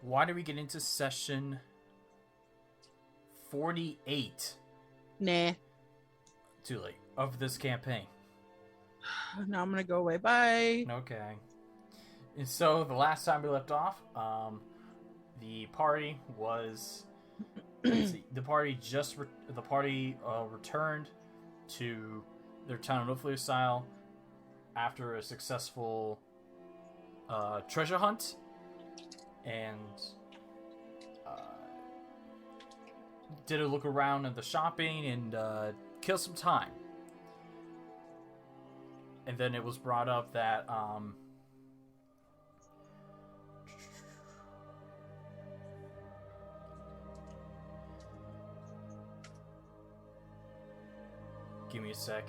why do we get into session 48? Nah. Too late. Of this campaign. Now I'm gonna go away. Bye. Okay. And so the last time we left off, the party was the party returned to their town of Anawithwings after a successful treasure hunt, and did a look around at the shopping and kill some time. And then it was brought up that give me a sec.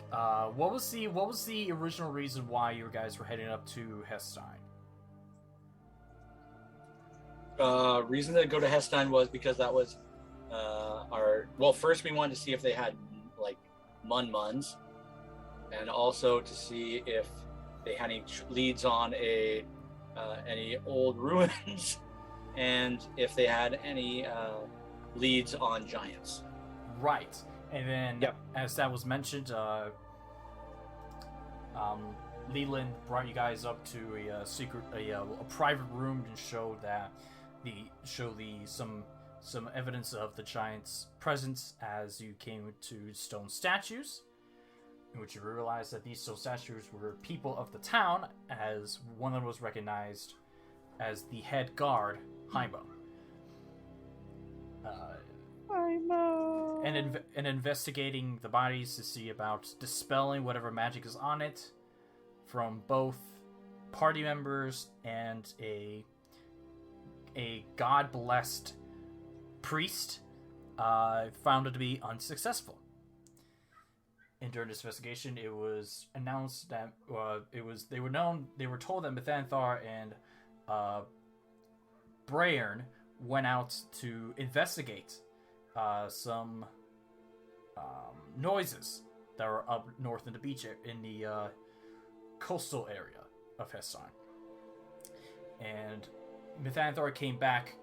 What was the original reason why you guys were heading up to Hestein? Reason to go to Hestein was because that was first we wanted to see if they had like Muns, and also to see if they had any leads on any old ruins, and if they had any leads on giants. Right, and then as that was mentioned, Leland brought you guys up to a private room and showed some evidence of the giant's presence as you came to stone statues, in which you realized that these stone statues were people of the town, as one of them was recognized as the head guard, Haimo. And investigating the bodies to see about dispelling whatever magic is on it from both party members and a god-blessed priest, found it to be unsuccessful. And during this investigation, it was announced that they were told that Methanthar and Brayern went out to investigate some noises that were up north in the beach in the coastal area of Hestein. And Methanthar came back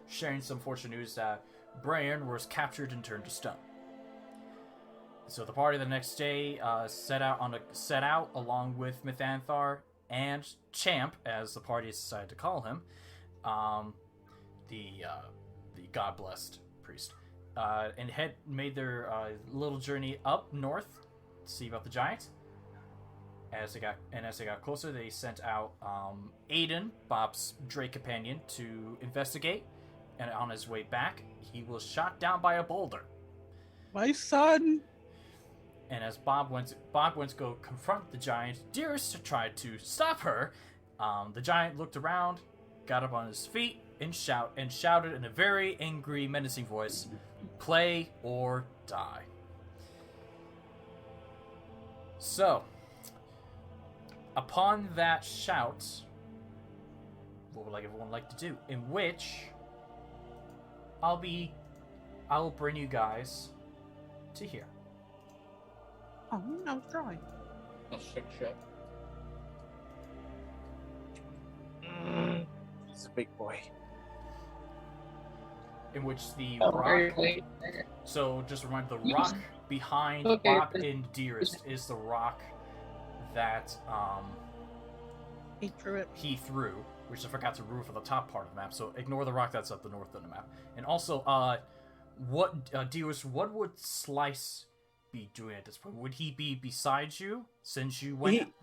sharing some fortunate news that Brayern was captured and turned to stone. So the party the next day set out along with Methanthar and Champ, as the party decided to call him, the god-blessed priest, and made their little journey up north to see about the giant. As they got closer, they sent out Aiden, Bob's Drake companion, to investigate. And on his way back, he was shot down by a boulder. My son. And as Bob went to go confront the giant, Dearest tried to stop her. The giant looked around, got up on his feet, and shouted in a very angry, menacing voice, "Play or die." So, upon that shout, what would everyone like to do? In which, I will bring you guys to here. Oh, no, drawing. Oh, shit. He's a big boy. In which the rock... So, just remind the rock behind Bob and Dearest is the rock that he threw, which I forgot to roof of the top part of the map, so ignore the rock that's at the north of the map. And also, Dearest, what would Slice be doing at this point? Would he be beside you since you went?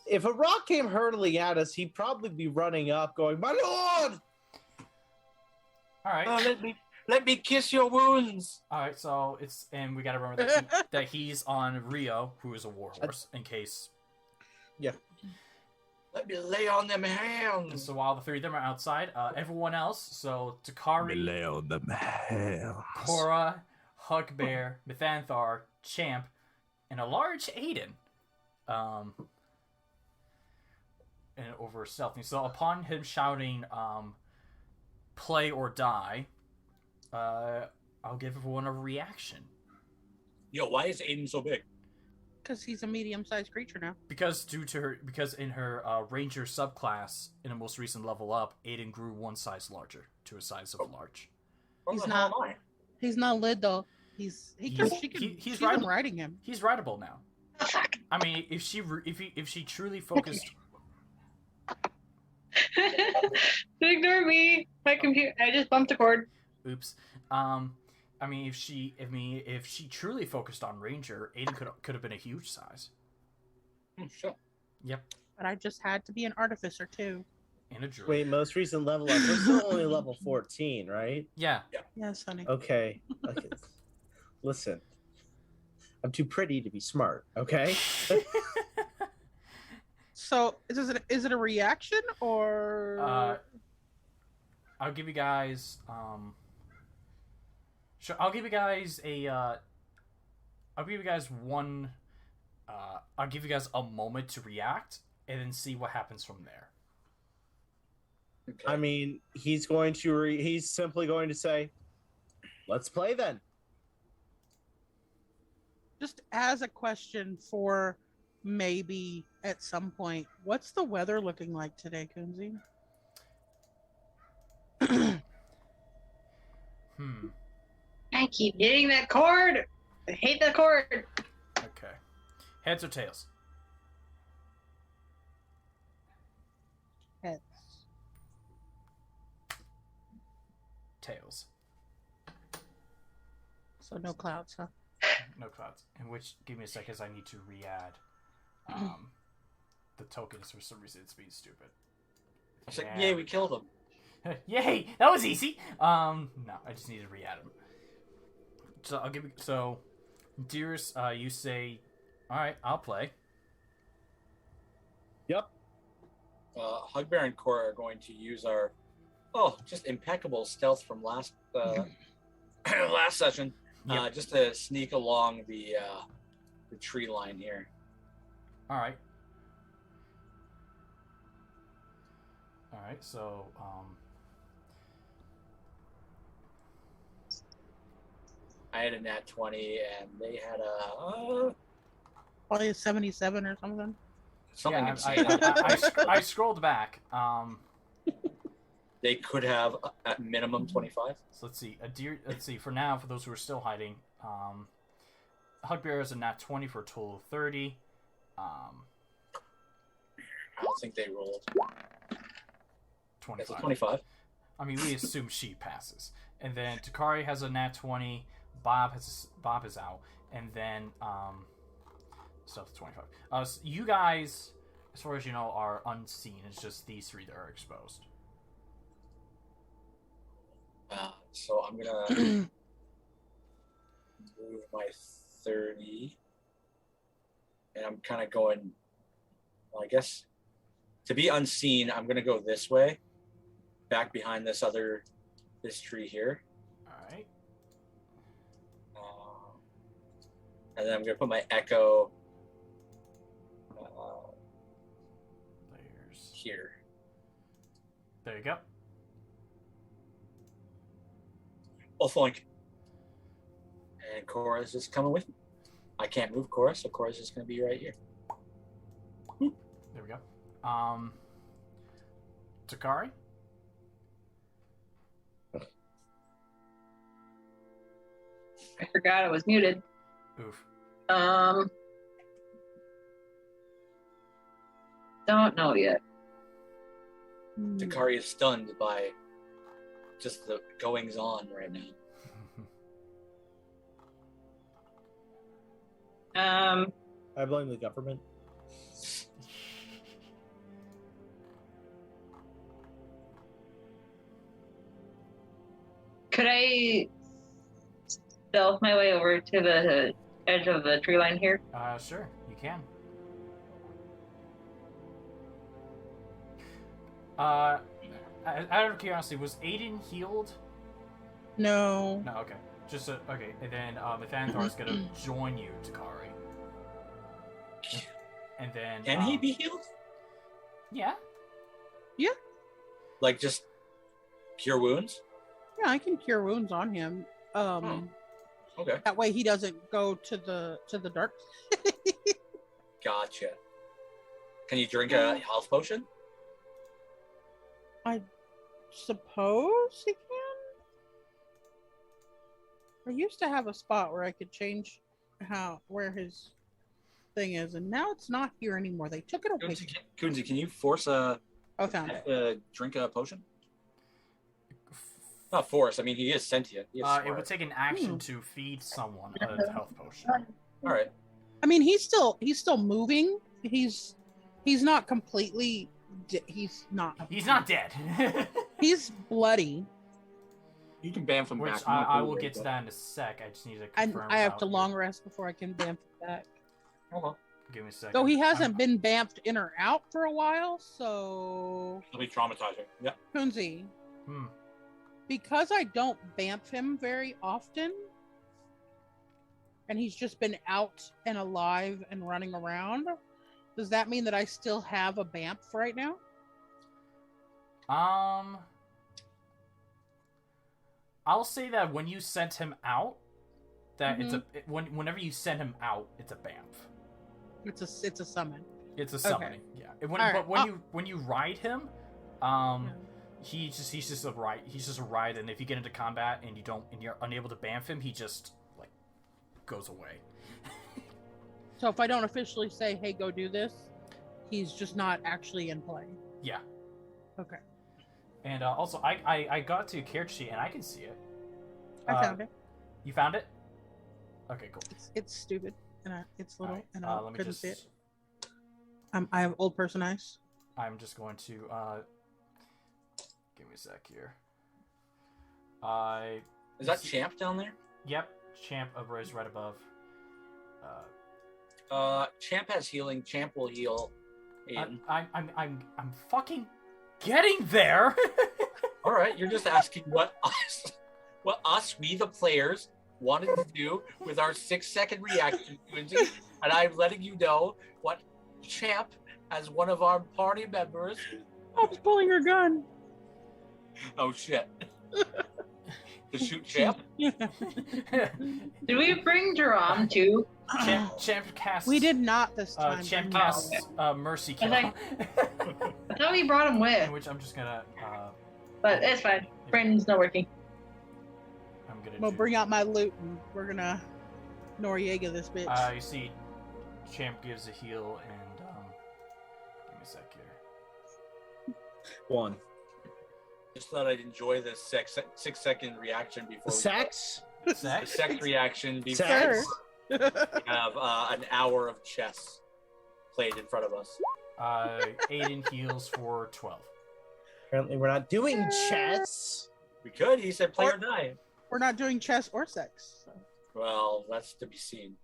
If a rock came hurtling at us, he'd probably be running up, going, "My lord!" All right. Let me kiss your wounds. All right. So we gotta remember that he's on Rio, who is a warhorse, in case. Yeah. Let me lay on them hands. And so while the three of them are outside, everyone else, so Takari, lay on them hands. Corra, Hugbear, Methanthar, Champ, and a large Aiden, and over stealthing. So upon him shouting, "Play or die," I'll give everyone a reaction. Yo, why is Aiden so big? Because he's a medium-sized creature now. Because in her ranger subclass in a most recent level up, Aiden grew one size larger to a size of large. He's not lid though. She's riding him. He's rideable now. Oh, fuck. I mean, if she truly focused. Ignore me. My computer. I just bumped a cord. Oops. I mean, if she truly focused on ranger, Aiden could have been a huge size. Sure. Yep. But I just had to be an artificer too. And a druid. Wait, most recent level up. We're still only level 14, right? Yeah. Yes, honey. Okay. Listen, I'm too pretty to be smart. Okay. So is it a reaction or? I'll give you guys. Sure. I'll give you guys one. I'll give you guys a moment to react, and then see what happens from there. Okay. I mean, he's simply going to say, "Let's play then." Just as a question for maybe at some point, what's the weather looking like today, Kunzi? I keep hitting that cord. I hate that cord. Okay. Heads or tails? Heads. Tails. So no clouds, huh? No clouds. In which, give me a second, as I need to re-add the tokens for some reason. It's being stupid. I was like, yay, we killed him. Yay, that was easy. No, I just need to re-add them. So I'll give you. So, Dearest, you say, "All right, I'll play." Yep. Hugbear and Corra are going to use our just impeccable stealth from last last session, Yep. just to sneak along the tree line here. All right. All right. So, I had a nat 20, and they had a Probably a 77 or something. something yeah, insane. I scrolled back. They could have at minimum 25. So let's see. Let's see. For now, for those who are still hiding, Hugbear is a nat 20 for a total of 30. I don't think they rolled. 25. It's a 25. I mean, we assume she passes, and then Takari has a nat 20. Bob is out, and then stuff 25. So you guys, as far as you know, are unseen. It's just these three that are exposed. So I'm gonna move my 30, and I'm kind of going. Well, I guess to be unseen, I'm gonna go this way, back behind this tree here. All right. And then I'm gonna put my echo Layers. here. There you go. I'll flank. And Corra's just coming with me. I can't move Corra, so Corra's just gonna be right here. There we go. Takari. I forgot I was muted. Oof. Don't know yet. Takari is stunned by just the goings on right now. I blame the government. Could I stealth my way over to the edge of the tree line here? Sure, you can. Out of curiosity, was Aiden healed? No. No, okay. Just okay, and then Methanthar is gonna join you, Takari. And then Can he be healed? Yeah. Like just cure wounds? Yeah, I can cure wounds on him. Okay. That way he doesn't go to the dark. Gotcha. Can you drink a health potion? I suppose he can. I used to have a spot where I could change where his thing is, and now it's not here anymore. They took it away. Kunzi, can you force a drink a potion? Not force. I mean, he is sentient. He is it would take an action to feed someone a health potion. All right. I mean, he's still moving. He's not completely. He's not dead. He's bloody. You can bam from back. I will get to that in a sec. I just need to confirm. I have to long rest before I can bamf back. Hold on. Give me a second. Though he hasn't been bamfed in or out for a while, so. It'll be traumatizing. Yeah. Kunzi. Because I don't bamf him very often, and he's just been out and alive and running around, does that mean that I still have a bamf right now? I'll say that when you sent him out, that whenever you send him out, it's a bamf. It's a summon. It's a summoning, yeah. But when you ride him, he's just a ride. He's just a ride, and if you get into combat and you're unable to bamf him, he just like goes away. So if I don't officially say, "Hey, go do this," he's just not actually in play. Yeah. Okay. And also, I got to a character sheet and I can see it. I found it. You found it? Okay, cool. It's stupid and it's little, right, and I let me couldn't just see it. I have old person eyes. I'm just going to give me a sec here. Is that Champ down there? Yep, Champ is right above. Champ has healing. Champ will heal. I'm fucking getting there. All right, you're just asking what we the players wanted to do with our 6-second reaction, and I'm letting you know what Champ, as one of our party members. Stop pulling your gun. Oh shit! To shoot Champ. Did we bring Jerome too? Champ casts. We did not this time. Champ casts Mercy Kill. I thought we brought him with. Which I'm just gonna. But it's fine. Brandon's not working. I'm gonna. Well, bring out my loot and we're gonna Noriega this bitch. You see, Champ gives a heal and give me a sec here. One. Just thought I'd enjoy this 6-second reaction before Sex? Sex? Sex reaction before Sex? we have an hour of chess played in front of us. Aiden heals for 12. Apparently we're not doing chess. We could. He said play or die. We're not doing chess or sex. So. Well, that's to be seen.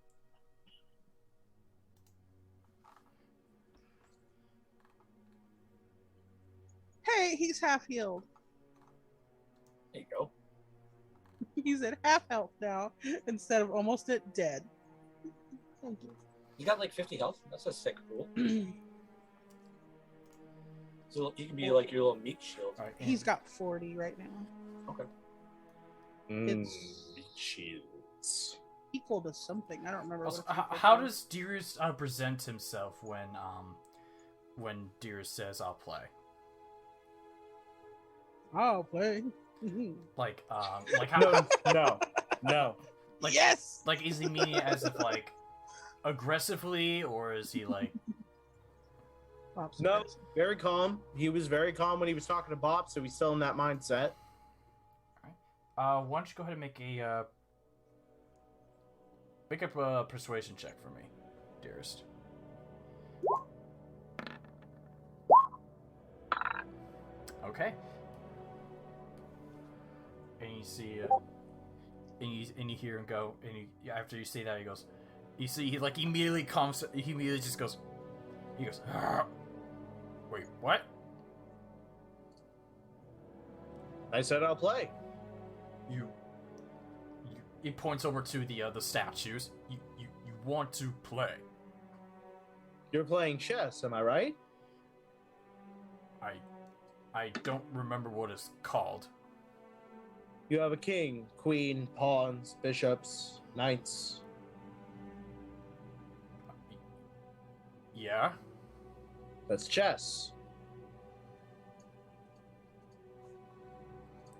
Hey, he's half healed. There you go. He's at half health now instead of almost at dead. Thank you. You got like 50 health. That's a sick pool. So you can be like your little meat shield. Right, He's got 40 right now. Okay. It's Shields. equal to something. I don't remember. Also, what it's how equal to. does Dearest present himself when Dearest says I'll play? I'll play. Like how? No. Like, yes. Like, is he meaning it as if like aggressively, or is he like? Bob's No, aggressive. very calm. He was very calm when he was talking to Bob, so he's still in that mindset. Why don't you go ahead and make a persuasion check for me, Dearest. Okay. And you see, and you hear him go, and after you say that, he goes. You see, he like immediately comes. He immediately just goes. He goes. "Argh." Wait, what? I said I'll play. He points over to the statues. You want to play? You're playing chess, am I right? I don't remember what it's called. You have a king, queen, pawns, bishops, knights. Yeah. That's chess.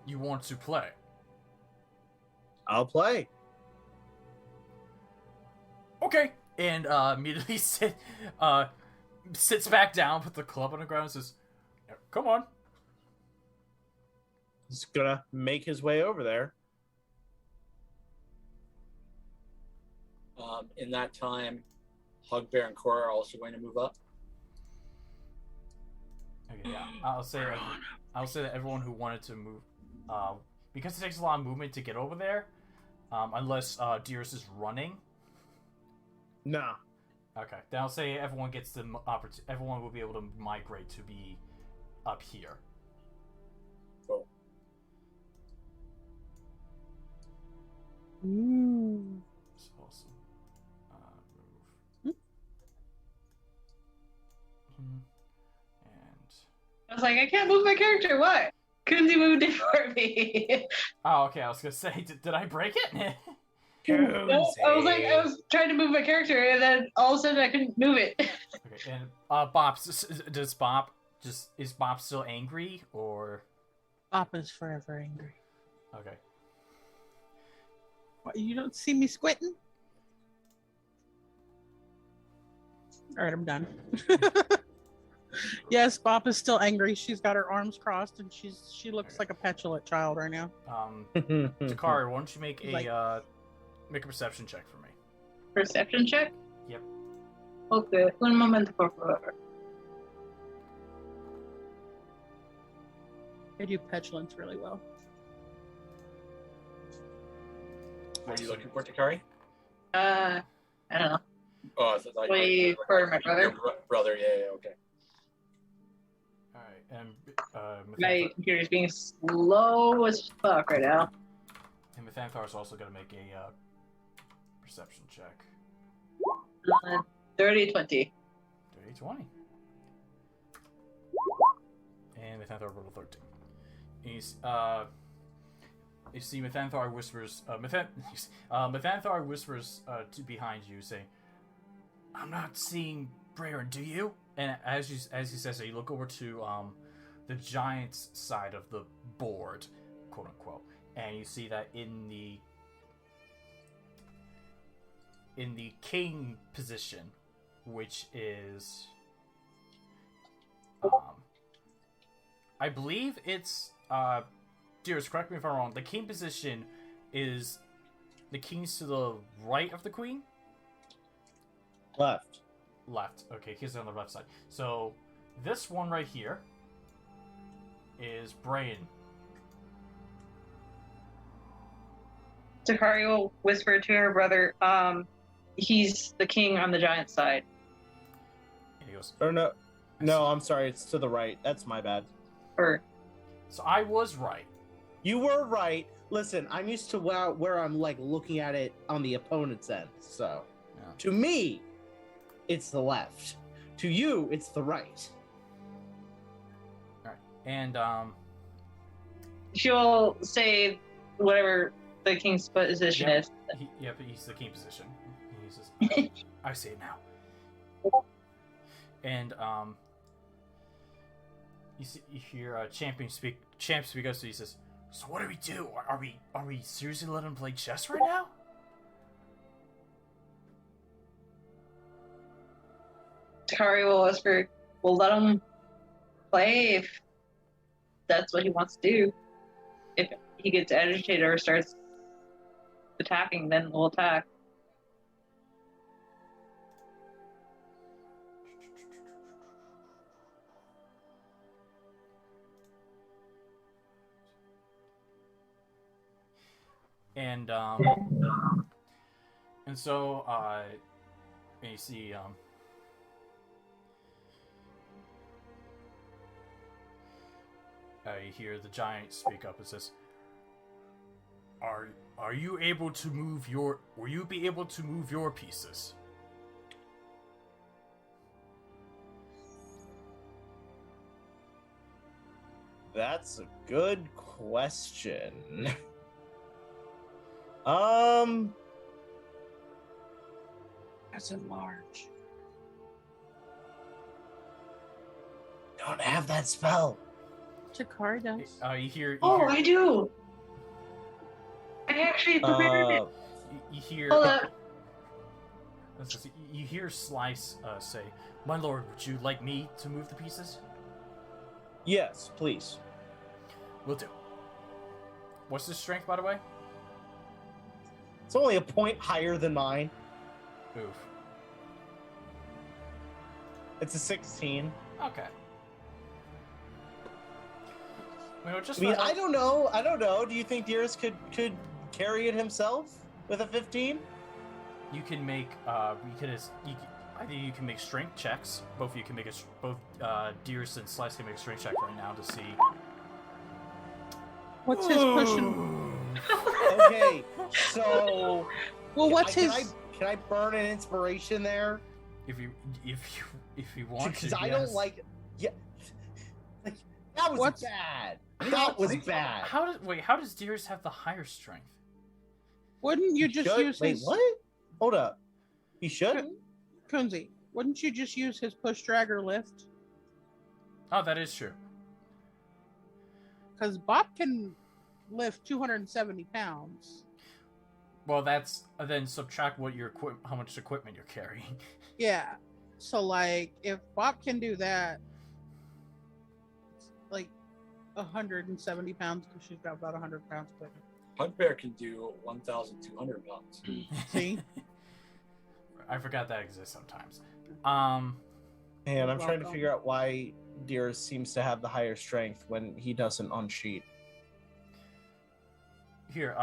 You want to play? I'll play. Okay. And immediately sits back down, put the club on the ground, and says, "Come on." He's gonna make his way over there. In that time, Hugbear and Corra are also going to move up. Okay, yeah. I'll say that everyone who wanted to move, because it takes a lot of movement to get over there, unless Dearest is running. Nah. Okay, then I'll say everyone gets the everyone will be able to migrate to be up here. Cool. Ooh. So awesome. Hmm? Move. And I was like, I can't move my character. What? Kunzi moved it for me. oh, okay. I was gonna say, did I break it? No, I was trying to move my character, and then all of a sudden I couldn't move it. Okay, and Bob, is Bob still angry or? Bop is forever angry. Okay. What, you don't see me squinting? All right, I'm done. Yes, Bop is still angry. She's got her arms crossed, and she looks like a petulant child right now. Takari, why don't you make Like- make a perception check for me? Perception check? Yep. Okay, un momento, por favor. I do petulance really well. What are you looking for, Takari? I don't know. Oh, I thought Wait for my brother. Your brother, yeah, okay. All right, and My computer's being slow as fuck right now. And Methanthar is also going to make a perception check. 30, 20. 20. And Methanthar rolled a 13. He's you see Methanthar whispers Methanthar whispers to behind you, saying, "I'm not seeing Brayron, do you?" And as he says that, you look over to the giant's side of the board, quote unquote, and you see that in the king position, which is I believe it's Dearest, correct me if I'm wrong, the king position is the king's to the right of the queen? Left. Left. Okay, he's on the left side. So this one right here is Brain. Takari will whisper to her brother, he's the king on the giant side. And he goes, Or no. No, I'm sorry. It's to the right. That's my bad. Or so I was right. You were right. Listen, I'm used to where I'm like looking at it on the opponent's end. So, Yeah. to me, it's the left. To you, it's the right. Alright. And she'll say whatever the king's position Yep. is. Yep, he's the king position. He says, I see it now. And you hear Champ speak up, so he says, "So what do we do? Are we seriously letting him play chess right now?" Takari will whisper, we'll let him play if that's what he wants to do. If he gets agitated or starts attacking, then we'll attack. And so and you see you hear the giant speak up and says, Are you able to move your will you be able to move your pieces?" That's a good question. That's a large. don't have that spell. Takari does. You hear. Oh, I do. I actually prepared it. You hear. Hold up. You hear Slice say, "My lord, would you like me to move the pieces?" Yes, please. Will do. What's his strength, by the way? It's only a point higher than mine. Oof. It's a 16. Okay. Well, just I mean, for- I don't know. Do you think Dearest could carry it himself with a 15? You can make I think you can make strength checks. Both of you can make both Dearest and Slice can make a strength check right now to see. What's his pushing? Okay, so Well, what's his? Can I burn an inspiration there? If you want to, Because I don't like. Yeah, like, that was What's- bad. That was bad. How does Dearest have the higher strength? Wouldn't you just use Wait, his? what? Hold up. He shouldn't. Kunzi, wouldn't you just use his push, drag, or lift? Oh, that is true. Because Bob can lift 270 pounds. Well, that's then subtract how much equipment you're carrying. Yeah. So, like, if Bob can do that, it's like 170 pounds because she's got about 100 pounds equipment. Hugbear can do 1,200 pounds. See? I forgot that exists sometimes. Man, I'm trying to Welcome. figure out why Dearest seems to have the higher strength when he doesn't on sheet. Here,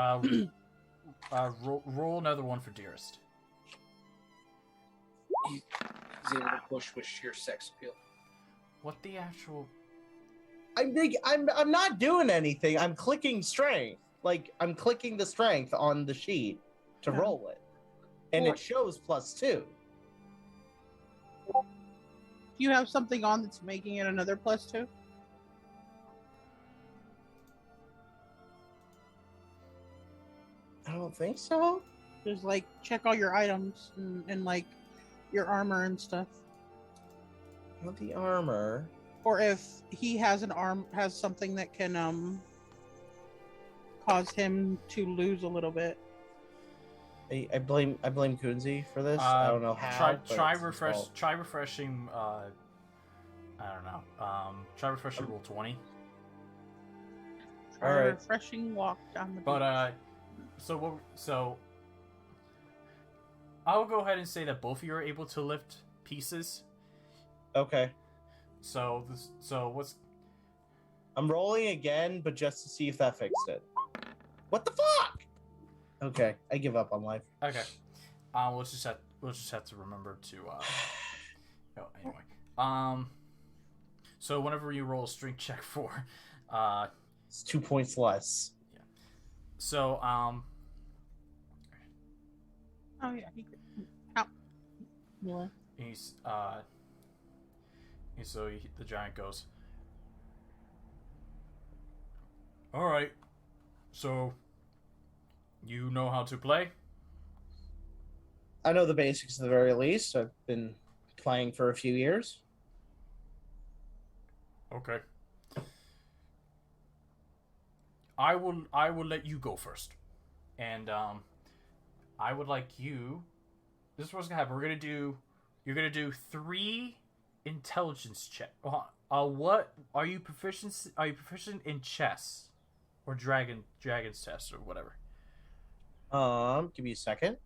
roll another one for Dearest. He's able to push with sheer sex appeal. What the actual? I'm not doing anything. I'm clicking strength. Like, I'm clicking the strength on the sheet to Yeah. roll it. And Or- it shows +2. Do you have something on that's making it another +2? I don't think so. Just like check all your items and like your armor and stuff. Not the armor. Or if he has has something that can cause him to lose a little bit. I blame Kunzi for this. I don't know how. but Try it's his refresh. fault. Try refreshing. I don't know. Try refreshing roll 20. Try All a right. refreshing walk down the beach. But so I'll go ahead and say that both of you are able to lift pieces. Okay. So what's I'm rolling again, but just to see if that fixed it. What the fuck? Okay, I give up on life. okay? We'll just have to remember to. Oh, anyway. So whenever you roll a strength check for, It's 2 points less. so Oh yeah, he could. Ow. Mila. he's and so the giant goes, all right, so you know how to play? I know the basics at the very least. I've been playing for a few years. Okay. I will let you go first. And I would like you. This is what's gonna happen. You're gonna do 3 intelligence check. What are you proficient? Are you proficient in chess, or dragon's test, or whatever? Give me a second.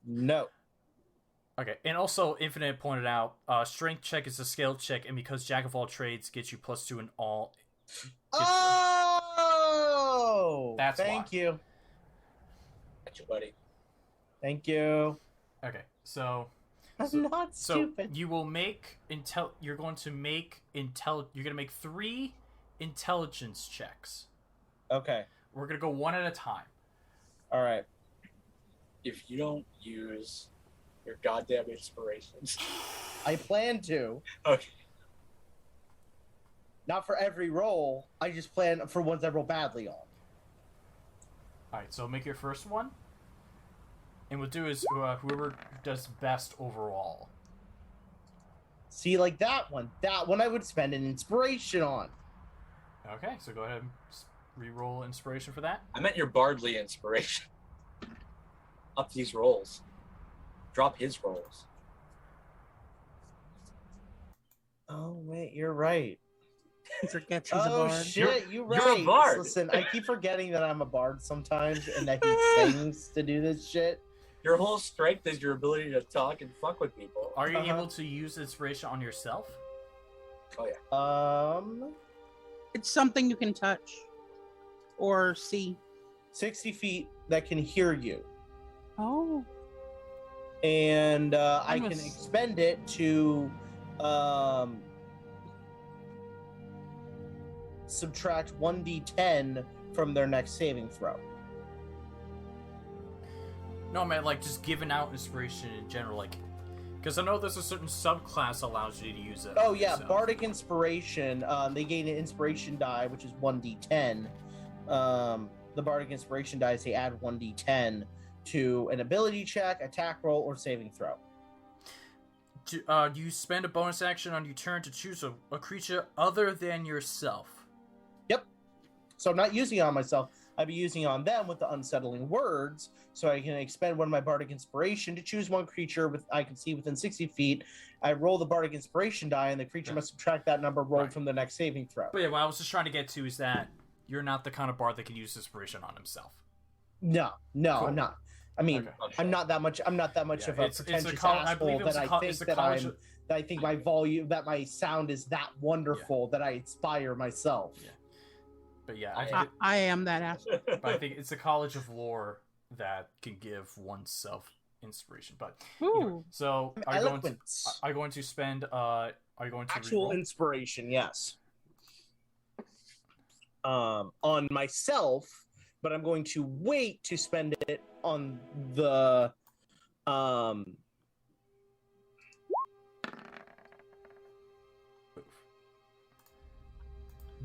No. Okay, and also Infinite pointed out, strength check is a skill check, and because Jack of all trades gets you +2 in all. Oh! That's Thank why. you. Gotcha, buddy. Thank you. Okay, so I'm not stupid. you will make You're going to make You're gonna make 3 intelligence checks. Okay. We're gonna go one at a time. All right. If you don't use your goddamn inspirations. I plan to. Okay. Not for every roll. I just plan for ones I roll badly on. Alright, so make your first one. And what we'll do is whoever does best overall. See, like that one I would spend an inspiration on. Okay, so go ahead and re-roll inspiration for that. I meant your bardly inspiration. Up these rolls. Drop his rolls. Oh wait, you're right. He forgets he's a Oh bard. shit, you're right. You're a bard. Listen, I keep forgetting that I'm a bard sometimes, and that he sings to do this shit. Your whole strength is your ability to talk and fuck with people. Are you able to use inspiration on yourself? Oh yeah. It's something you can touch or see. 60 feet that can hear you. Oh. And I can must- expend it to subtract 1d10 from their next saving throw. No, man, like just giving out inspiration in general, like, because I know there's a certain subclass allows you to use it. Oh yeah, yourself. Bardic Inspiration. They gain an inspiration die, which is 1d10. The Bardic Inspiration dice, they add 1d10 to an ability check, attack roll, or saving throw. You spend a bonus action on your turn to choose a creature other than yourself. Yep. So I'm not using it on myself. I'd be using it on them with the unsettling words, so I can expend one of my Bardic Inspiration to choose one creature I can see within 60 feet. I roll the Bardic Inspiration die, and the creature must subtract that number rolled from the next saving throw. But yeah, what I was just trying to get to is that you're not the kind of bard that can use inspiration on himself. No, Cool. I'm not. I mean, Okay. I'm not that much. I'm not that much Yeah, of a it's a pretentious I believe asshole it was that a I co- think it's the that college I'm. of- That I think my volume, that my sound is that wonderful that I inspire myself. Yeah. But yeah, I am that asshole. but I think it's the College of Lore that can give oneself inspiration. But Ooh. so are you Eloquence. going to spend? Are you going to Actual reroll? inspiration, yes. On myself, but I'm going to wait to spend it on the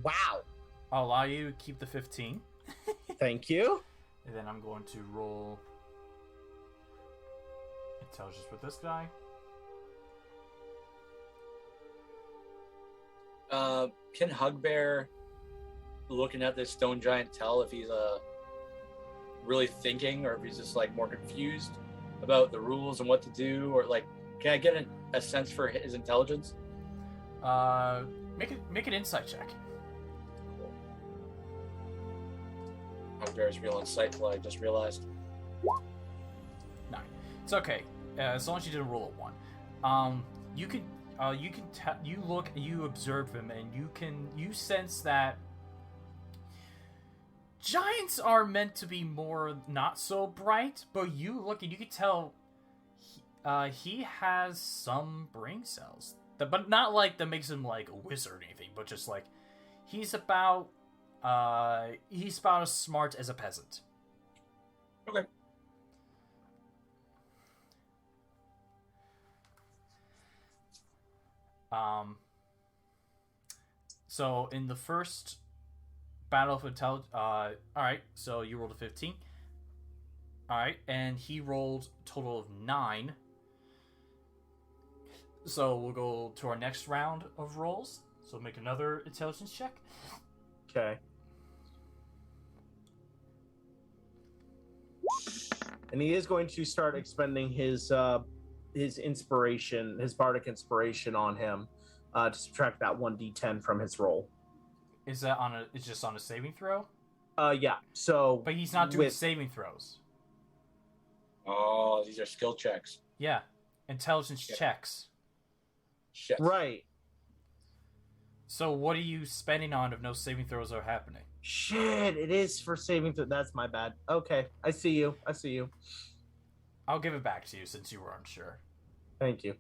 Wow. I'll allow you to keep the 15, Thank you. and then I'm going to roll intelligence with this guy. Can Hugbear, looking at this stone giant, tell if he's really thinking, or if he's just like more confused about the rules and what to do, or like, can I get a sense for his intelligence? Make an insight check. Hugbear is real insightful. I just realized. 9. It's okay, as long as you didn't roll a 1. You look, you observe him, and you sense that giants are meant to be more not so bright, but you look and you can tell he has some brain cells, but not like that makes him like a wizard or anything, but just like he's about as smart as a peasant. Okay. So in the first battle of intelligence, alright, so you rolled a 15. Alright, and he rolled a total of 9. So we'll go to our next round of rolls. So make another intelligence check. Okay. And he is going to start expending his inspiration, his bardic inspiration on him, to subtract that 1d10 from his roll. Is that it's just on a saving throw? Yeah. So, But he's not doing saving throws. Oh, these are skill checks. Yeah. Intelligence Yeah. checks. Shit. right. So what are you spending on if no saving throws are happening? Shit, it is for saving. That's my bad. Okay, I see you. I'll give it back to you since you were unsure. Thank you.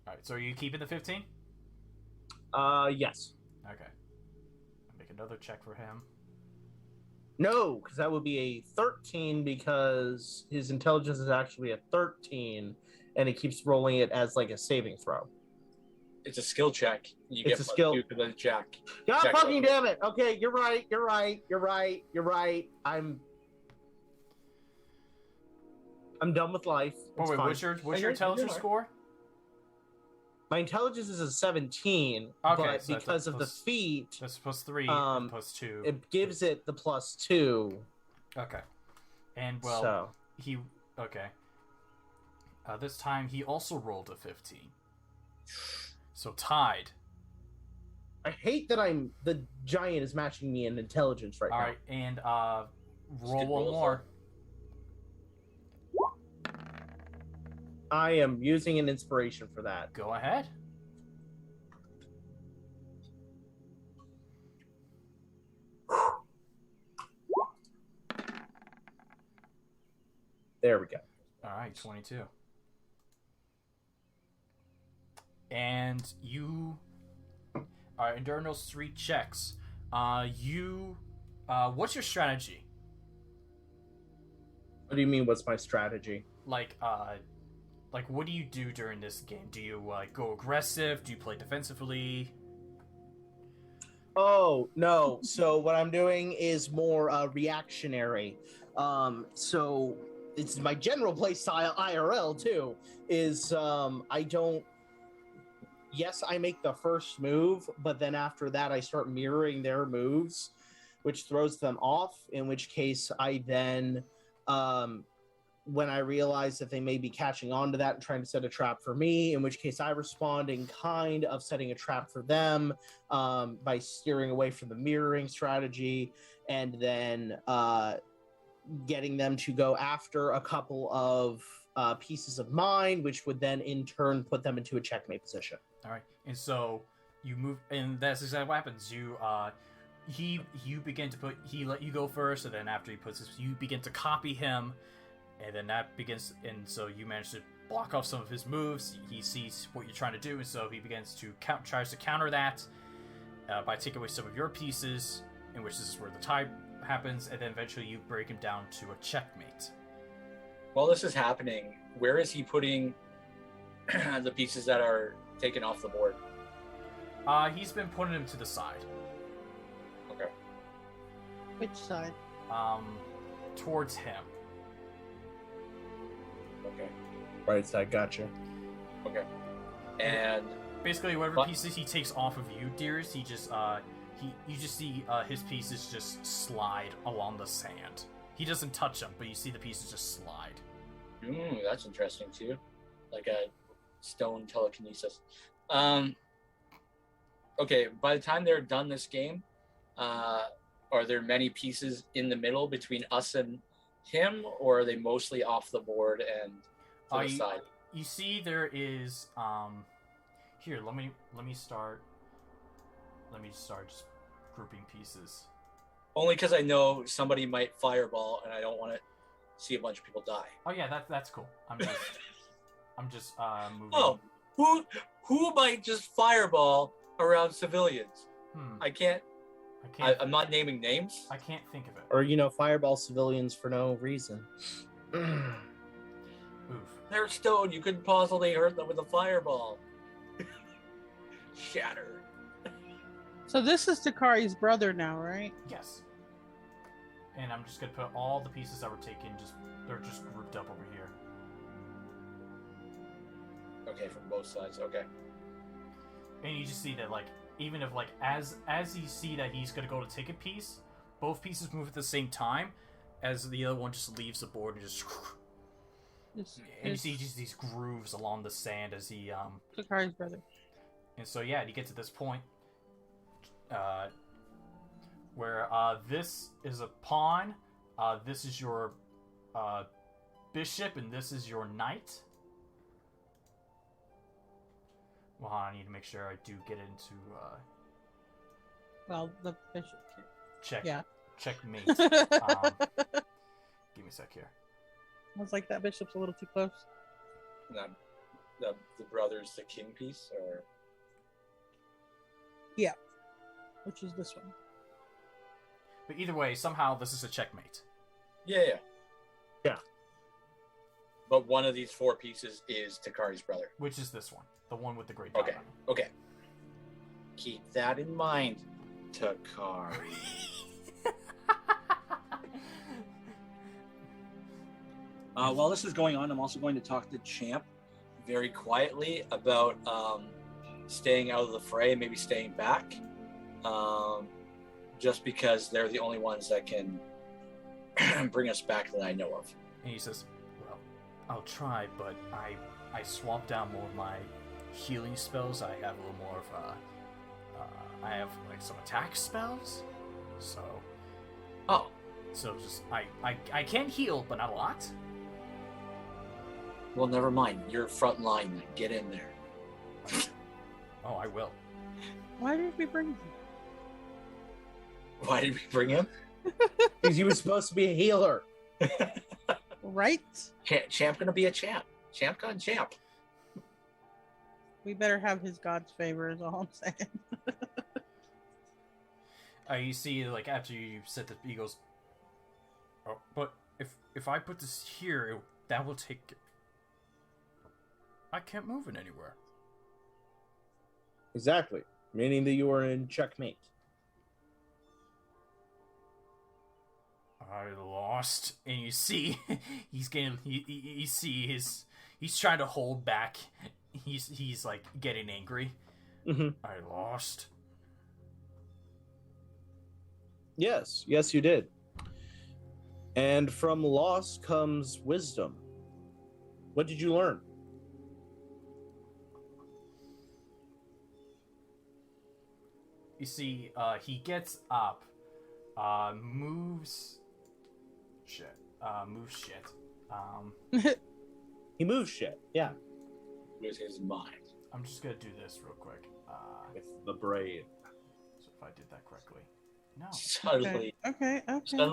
Alright, so are you keeping the 15? Yes. Okay. Make another check for him. No, because that would be a 13 because his intelligence is actually a 13, and it keeps rolling it as like a saving throw. It's a skill check. You It's get a skill. +2 to the check. God Check fucking roll. damn it. Okay, you're right. I'm I'm done with life. Oh It's wait, fine. what's your You're intelligence fine. score? My intelligence is a 17, Okay, but so that's a because of the plus- feat, That's +3, +2. it gives it the +2. Okay. And well, So he okay. This time he also rolled a 15. So tied. I hate that the giant is matching me in intelligence right All now. right, and roll get one rolls more. I am using an inspiration for that. Go ahead. There we go. All right, 22. And you. All right, and during those 3 checks, what's your strategy? What do you mean? What's my strategy? Like, what do you do during this game? Do you go aggressive? Do you play defensively? Oh no! So what I'm doing is more reactionary. So it's my general play style IRL too. Is I don't. Yes, I make the first move, but then after that, I start mirroring their moves, which throws them off. In which case, I then, when I realize that they may be catching on to that and trying to set a trap for me, in which case I respond in kind of setting a trap for them by steering away from the mirroring strategy, and then getting them to go after a couple of pieces of mine, which would then in turn put them into a checkmate position. All right, and so you move, and that's exactly what happens. You begin to he let you go first, and then after he puts you begin to copy him, and then that begins, and so you manage to block off some of his moves. He sees what you're trying to do, and so he begins to tries to counter that by taking away some of your pieces, in which this is where the tie happens, and then eventually you break him down to a checkmate. While this is happening, where is he putting the pieces that are taken off the board? He's been putting them to the side. Okay. Which side? Towards him. Okay. Right side, gotcha. Okay. And Basically, whatever But- pieces he takes off of you, Dearest, he just you just see his pieces just slide along the sand. He doesn't touch them, but you see the pieces just slide. that's interesting too. Like a stone telekinesis. Okay, by the time they're done this game, are there many pieces in the middle between us and him, or are they mostly off the board and to the side? You see, there is here. Let me start. Let me start just grouping pieces. Only because I know somebody might fireball, and I don't want to see a bunch of people die. Oh yeah, that's cool. I'm just moving. Oh, who might just fireball around civilians? I can't. I'm not naming names. I can't think of it. Or fireball civilians for no reason. Oof. They're stone. You couldn't possibly hurt them with a fireball. Shatter. So this is Takari's brother now, right? Yes. And I'm just gonna put all the pieces that were taken. They're just grouped up over here. Okay, from both sides. Okay. And you just see that, even if as you see that he's gonna go to take a piece, both pieces move at the same time, as the other one just leaves the board and just. And you see just these grooves along the sand as he Takari's brother. And so yeah, you get to this point, where this is a pawn, this is your bishop, and this is your knight. Well, I need to make sure I do get into Well, the bishop. checkmate. I Give me a sec here. was like, that bishop's a little too close. And the brother's the king piece, or Which is this one. But either way, somehow this is a checkmate. yeah. Yeah. But one of these 4 pieces is Takari's brother. Which is this one, the one with the great Okay. diamond. Okay. Keep that in mind, Takari. While this is going on, I'm also going to talk to Champ very quietly about staying out of the fray, maybe staying back, just because they're the only ones that can bring us back that I know of. And he says, well, I'll try, but I swapped out more of my healing spells. I have a little more of I have like some attack spells. So just I can heal, but not a lot. Well, never mind. You're front line then. Get in there. Oh, I will. Why did we bring him? Why did we bring him? Because he was supposed to be a healer. Right? Champ gonna be a champ. Champ gone champ. We better have his god's favor, is all I'm saying. You see, like, after you said that, he goes, oh, but if I put this here, that will take... I can't move it anywhere. Exactly. Meaning that you are in checkmate. I lost. And you see, he's getting... You see he's trying to hold back. He's like, getting angry. Mm-hmm. I lost. Yes, you did. And from loss comes wisdom. What did you learn? You see, he gets up, moves shit. He moves shit, yeah. With his mind. I'm just gonna do this real quick. With the brain. So if I did that correctly. No. Suddenly, Okay.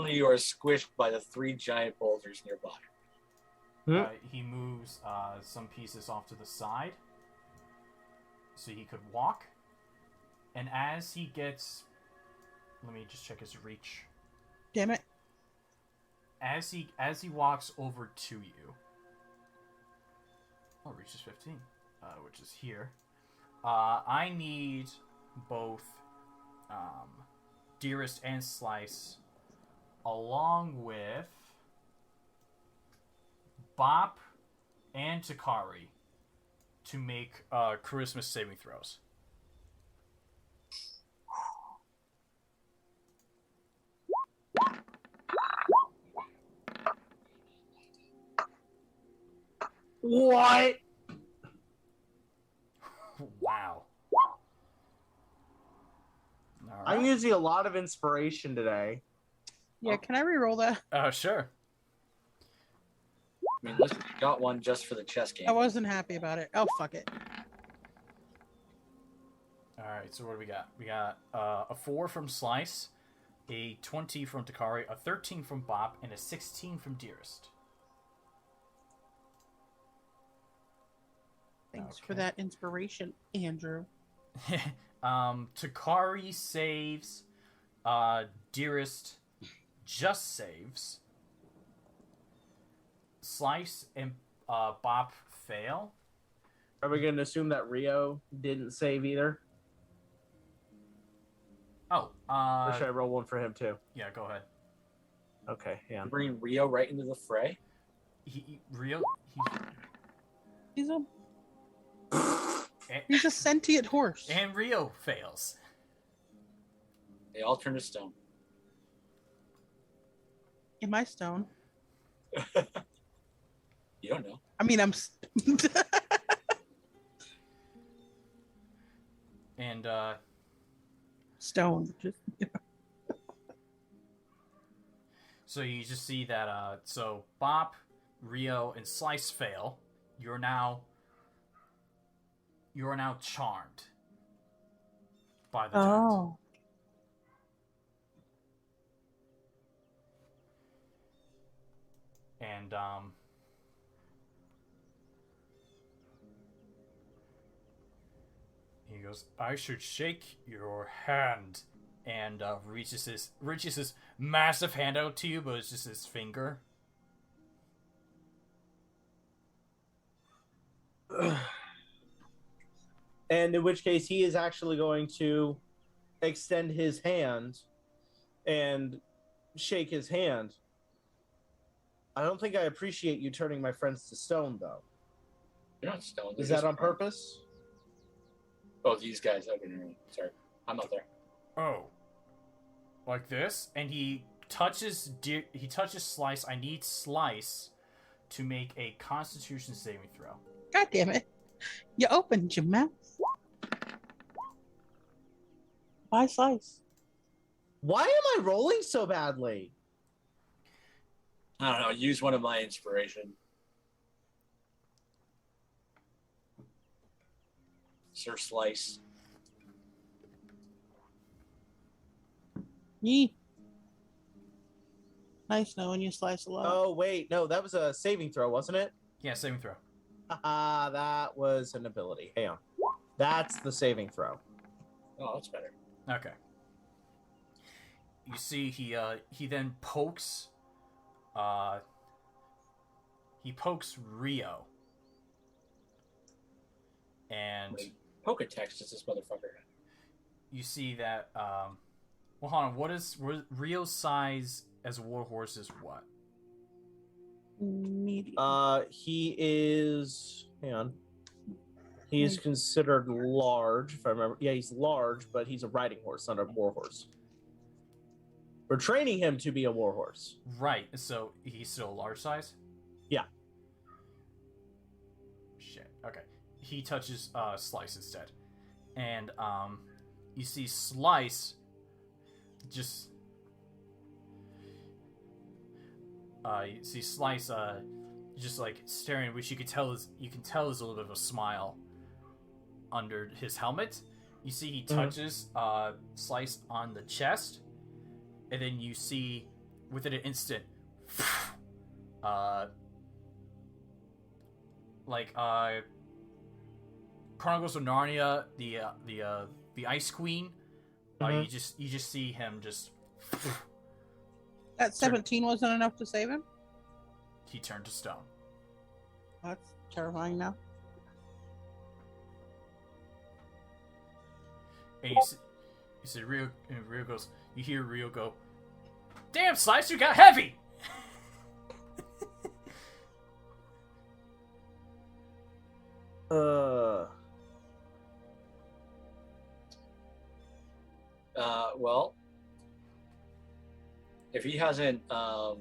you are squished by the 3 giant boulders nearby. He moves some pieces off to the side so he could walk. And as he gets... Let me just check his reach. Damn it. As he walks over to you... Oh, reach is 15, which is here. I need both Dearest and Slice, along with Bop and Takari, to make charisma saving throws. What? Wow. All I'm right. using a lot of inspiration today. Yeah, can I re-roll that? Sure. I mean, listen, you got one just for the chess game. I wasn't happy about it. Oh, fuck it. All right, so what do we got? We got a 4 from Slice, a 20 from Takari, a 13 from Bop, and a 16 from Dearest. Thanks for that inspiration, Andrew. Takari saves. Dearest just saves. Slice and Bop fail. Are we going to assume that Rio didn't save either? Oh, Or should I roll one for him too? yeah, go ahead. Okay, yeah. Bringing Rio right into the fray. He's a sentient horse. And Rio fails. They all turn to stone. Am I stone? You don't know. I mean, I'm... And, Stone. Just, so you just see that, so Bop, Rio, and Slice fail. You're now charmed by the giant. Oh. And, he goes, I should shake your hand. And, reaches his massive hand out to you, but it's just his finger. And in which case, he is actually going to extend his hand and shake his hand. I don't think I appreciate you turning my friends to stone, though. You're not stoned. Is that on purpose? Oh, these guys. Okay, never mind. Sorry. I'm not there. Oh. Like this? And he touches Slice. I need Slice to make a Constitution saving throw. God damn it. You opened your mouth. Why Slice? Why am I rolling so badly? I don't know. Use one of my inspiration. Sir Slice. Yee. Nice knowing you, Slice, a lot. Oh, wait. No, that was a saving throw, wasn't it? Yeah, saving throw. Haha, that was an ability. Hang on. That's the saving throw. Oh, that's better. Okay. You see, he then pokes. He pokes Rio. And Poke text is this motherfucker. you see that. Well, hold on. What is Rio's size as a warhorse? Is what? Medium. He is. Hang on. He's considered large, if I remember. Yeah, he's large, but he's a riding horse, not a warhorse. We're training him to be a warhorse. Right. So he's still a large size. Yeah. Shit. Okay. He touches Slice instead, and you see Slice just. You see Slice just like staring, which you can tell is there's a little bit of a smile under his helmet. You see he touches Slice on the chest, and then you see within an instant, Chronicles of Narnia, the Ice Queen. You just see him just. That 17 wasn't enough to save him? He turned to stone. That's terrifying now. And you see Rio, and Rio goes. You hear Rio go, "Damn, Slice, you got heavy." Well, if he hasn't But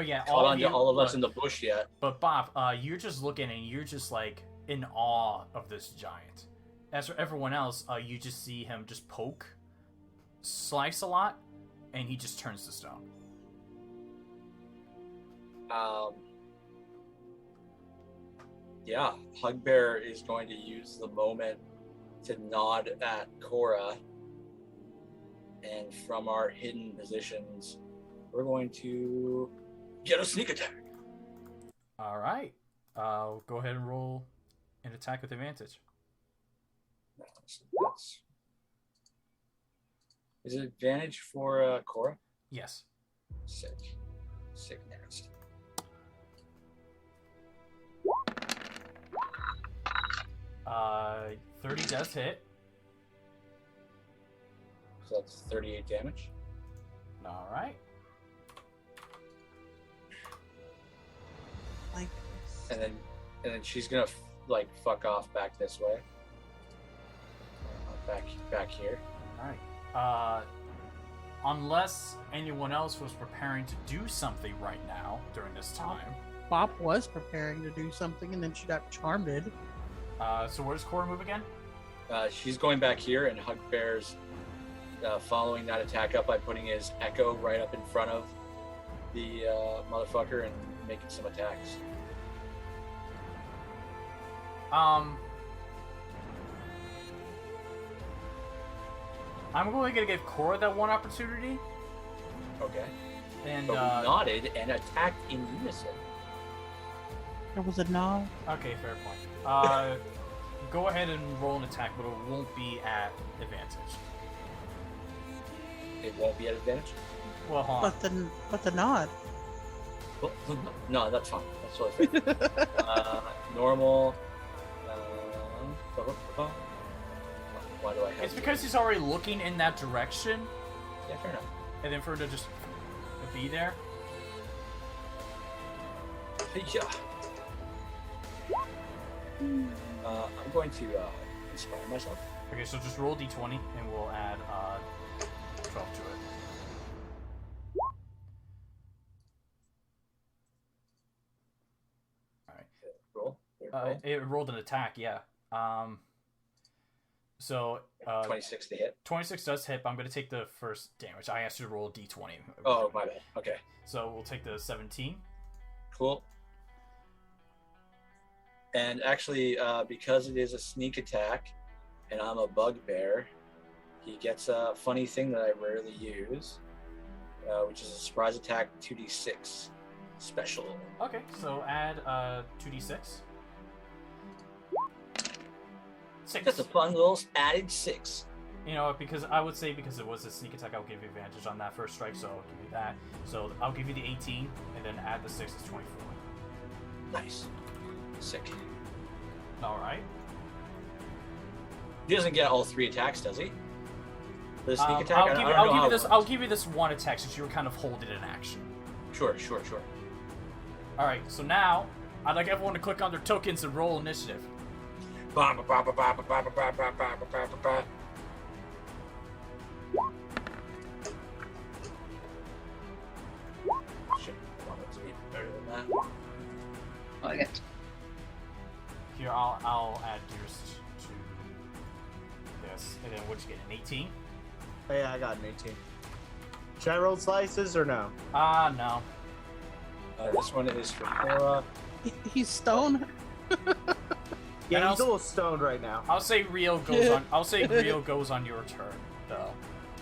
yeah, caught on to all of us in the bush yet. But Bob, you're just looking and you're just like in awe of this giant. As for everyone else, you just see him just poke Slice a lot, and he just turns to stone. Yeah, Hugbear is going to use the moment to nod at Corra, and from our hidden positions, we're going to get a sneak attack. All right, go ahead and roll an attack with advantage. Is it advantage for Corra? Yes. Sick nasty. Uh, 30 does hit. So that's 38 damage. All right. Like, And then she's gonna fuck off back this way. Back here. All right. Unless anyone else was preparing to do something right now during this time. Bop was preparing to do something and then she got charmed. So where does Corra move again? She's going back here, and Hugbear's following that attack up by putting his echo right up in front of the motherfucker and making some attacks. I'm going to give Corra that one opportunity. Okay. And But we nodded and attacked in unison. There was a nod. okay, fair point. Go ahead and roll an attack, but it won't be at advantage. It won't be at advantage? Well, hold on. But the nod. Well, no, that's fine. That's totally fine. Normal. Why do I have It's because he's already looking in that direction, Yeah, fair enough. and then for her to just be there. Yeah. I'm going to inspire myself. Okay, so just roll d20 and we'll add 12 to it. Alright. Roll. Roll. It rolled an attack, yeah. So 26 to hit. 26 does hit, but I'm going to take the first damage. I asked you to roll a d20. Oh, my bad. Okay. So we'll take the 17. Cool. And actually, because it is a sneak attack, and I'm a bugbear, he gets a funny thing that I rarely use, which is a surprise attack 2d6 special. Okay, so add 2d6. 6. Just a fun little added 6. You know, because I would say because it was a sneak attack, I'll give you advantage on that first strike, so I'll give you that. So I'll give you the 18, and then add the 6 is 24. Nice. Sick. Alright. He doesn't get all 3 attacks, does he? The sneak attack? I'll give you this one attack since you were kind of holding an action. Sure. Alright, so now, I'd like everyone to click on their tokens and roll initiative. Shit, let's be better than that. Oh, I get. Here, I'll add Dearest to this. And then what'd you get, an 18? Oh, yeah, I got an 18. Should I roll slices or no? No. This one is for Corra. He's stoned. Yeah, And he's a little stoned right now. I'll say Rio goes on. I'll say Rio goes on your turn, though.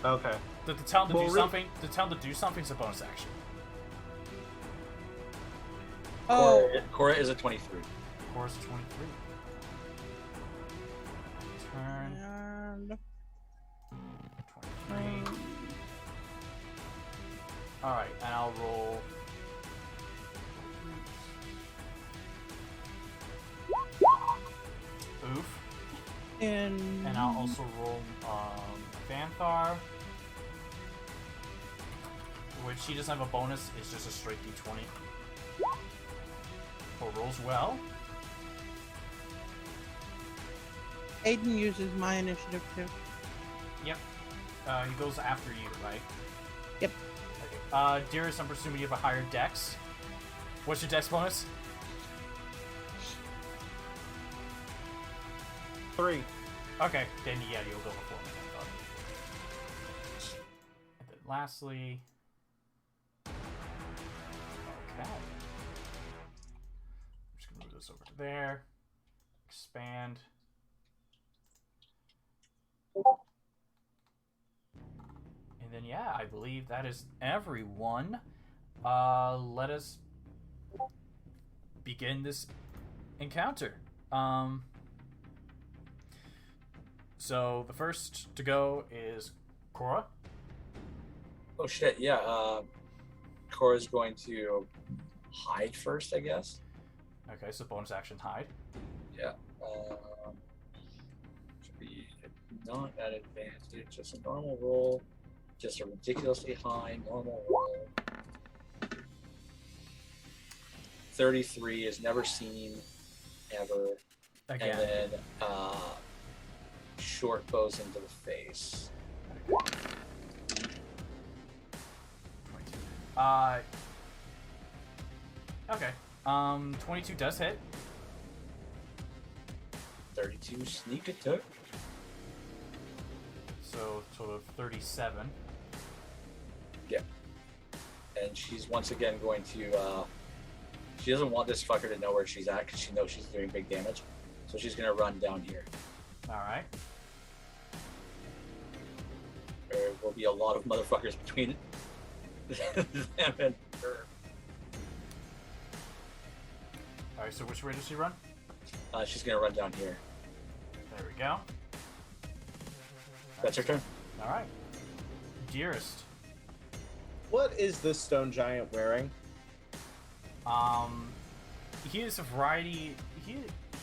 Okay. To tell him to Well, do something. To tell him to do something is a bonus action. Oh, Corra is a 23. Course 23. Turn and 23. All right, and I'll roll. Oof. and And I'll also roll Fanfare, which she doesn't have a bonus. It's just a straight d20. Oh, rolls well. Aiden uses my initiative too. Yep. He goes after you, right? Yep. Okay. Dearest, I'm presuming you have a higher dex. What's your dex bonus? 3. Okay, then yeah, you'll go before me. And then lastly... Okay. I'm just gonna move this over to there. Expand. And then yeah, I believe that is everyone. Let us begin this encounter. So the first to go is Corra. Oh shit, yeah. Corra's going to hide first, I guess. Okay, so bonus action hide. Yeah. Should be not at advantage, just a normal roll. Just a ridiculously high normal roll. 33 is never seen ever. Again. And then short bows into the face. 22. Okay. 22 does hit. 32 sneak attack. So sort of 37. Yeah. And she's once again going to she doesn't want this fucker to know where she's at because she knows she's doing big damage. So she's gonna run down here. Alright. There will be a lot of motherfuckers between them and her. Alright, so which way does she run? She's gonna run down here. There we go. That's her turn. Alright. Dearest. What is this stone giant wearing? He has a variety.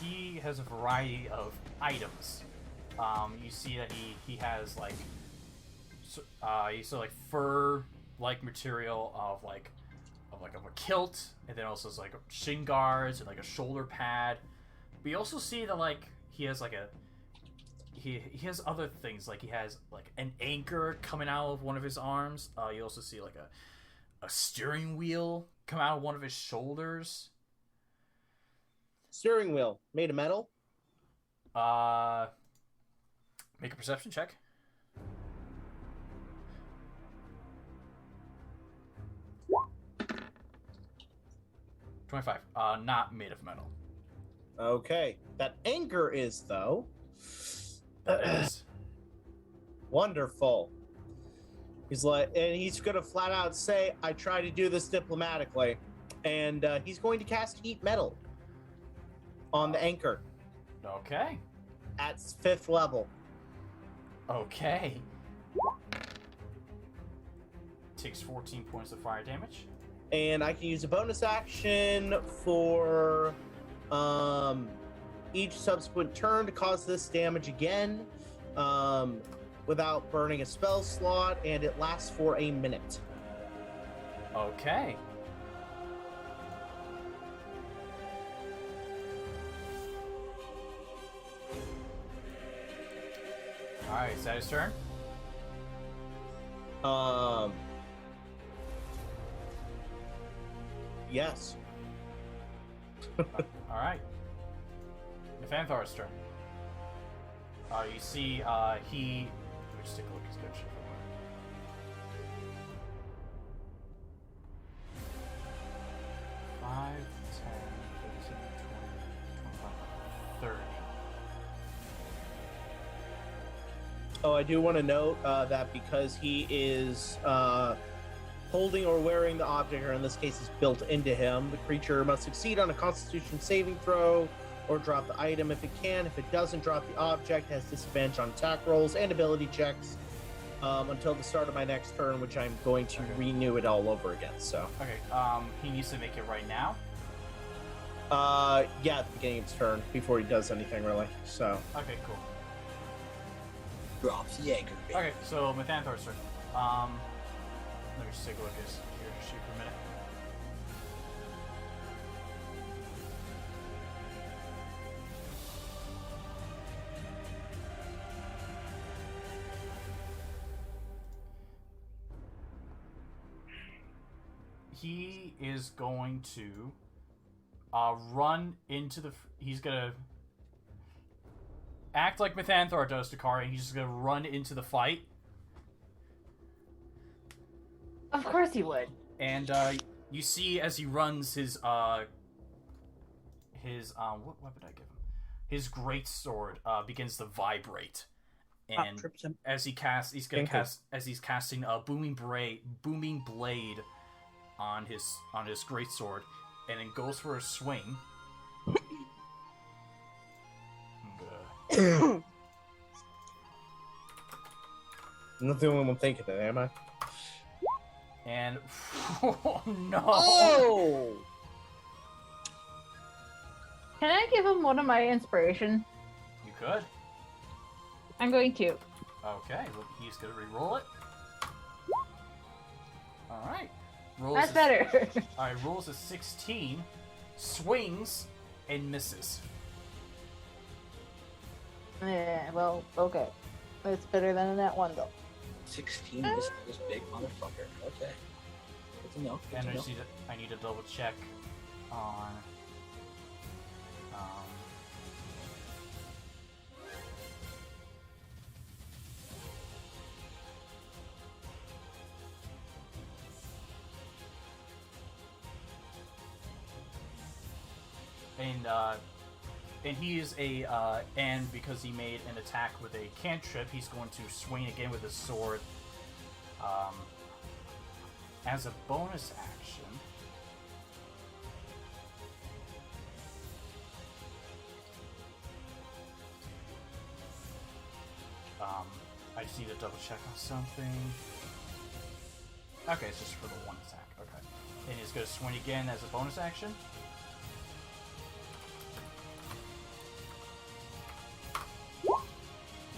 He has a variety of items. You see that he has like fur like material of of a kilt, and then also has like shin guards and like a shoulder pad. But you also see that like he has like he has other things, like he has like an anchor coming out of one of his arms. You also see like a steering wheel come out of one of his shoulders. Steering wheel made of metal. Make a perception check. 25. Not made of metal. Okay, that anchor is though. That is. Wonderful. He's like, and he's gonna flat out say, "I try to do this diplomatically," and he's going to cast heat metal on the anchor Okay. at 5th level. Okay. Takes 14 points of fire damage. And I can use a bonus action for each subsequent turn to cause this damage again without burning a spell slot, and it lasts for a minute. Okay. Alright, is that his turn? Yes. Alright. Nefanthar's turn. You see, let me just take a look at his good shit for a moment. 5, 10, 15, 20, 25, 30. Oh, I do want to note that because he is holding or wearing the object, or in this case is built into him, the creature must succeed on a Constitution saving throw or drop the item if it can. If it doesn't drop the object, has disadvantage on attack rolls and ability checks until the start of my next turn, which I'm going to renew it all over again. So Okay, he needs to make it right now. yeah, at the beginning of his turn before he does anything really. So Okay, cool. Drops the anchor. baby. Okay, so Nefanthar's turn. Let me just take a look at his character sheet for a minute. He is going to run into the. He's gonna act like Methanthar does to Takari, and he's just gonna run into the fight. Of course he would. And you see as he runs his what weapon did I give him? His great sword begins to vibrate, and trips him. as he casts, he's casting a booming blade on his great sword, and then goes for a swing. I'm not the only one thinking it, am I? And oh no! Oh! Can I give him one of my inspiration? You could. I'm going to. Okay, well, he's gonna re-roll it. All right. That's better. All right, rolls a 16, swings, and misses. Yeah, well, okay. It's better than that one, though. 16 this big motherfucker. Okay. Good to know. Good And to know. I need to double check on. And he is and because he made an attack with a cantrip, he's going to swing again with his sword. As a bonus action, I just need to double check on something. Okay, it's just for the one attack. Okay, and he's going to swing again as a bonus action.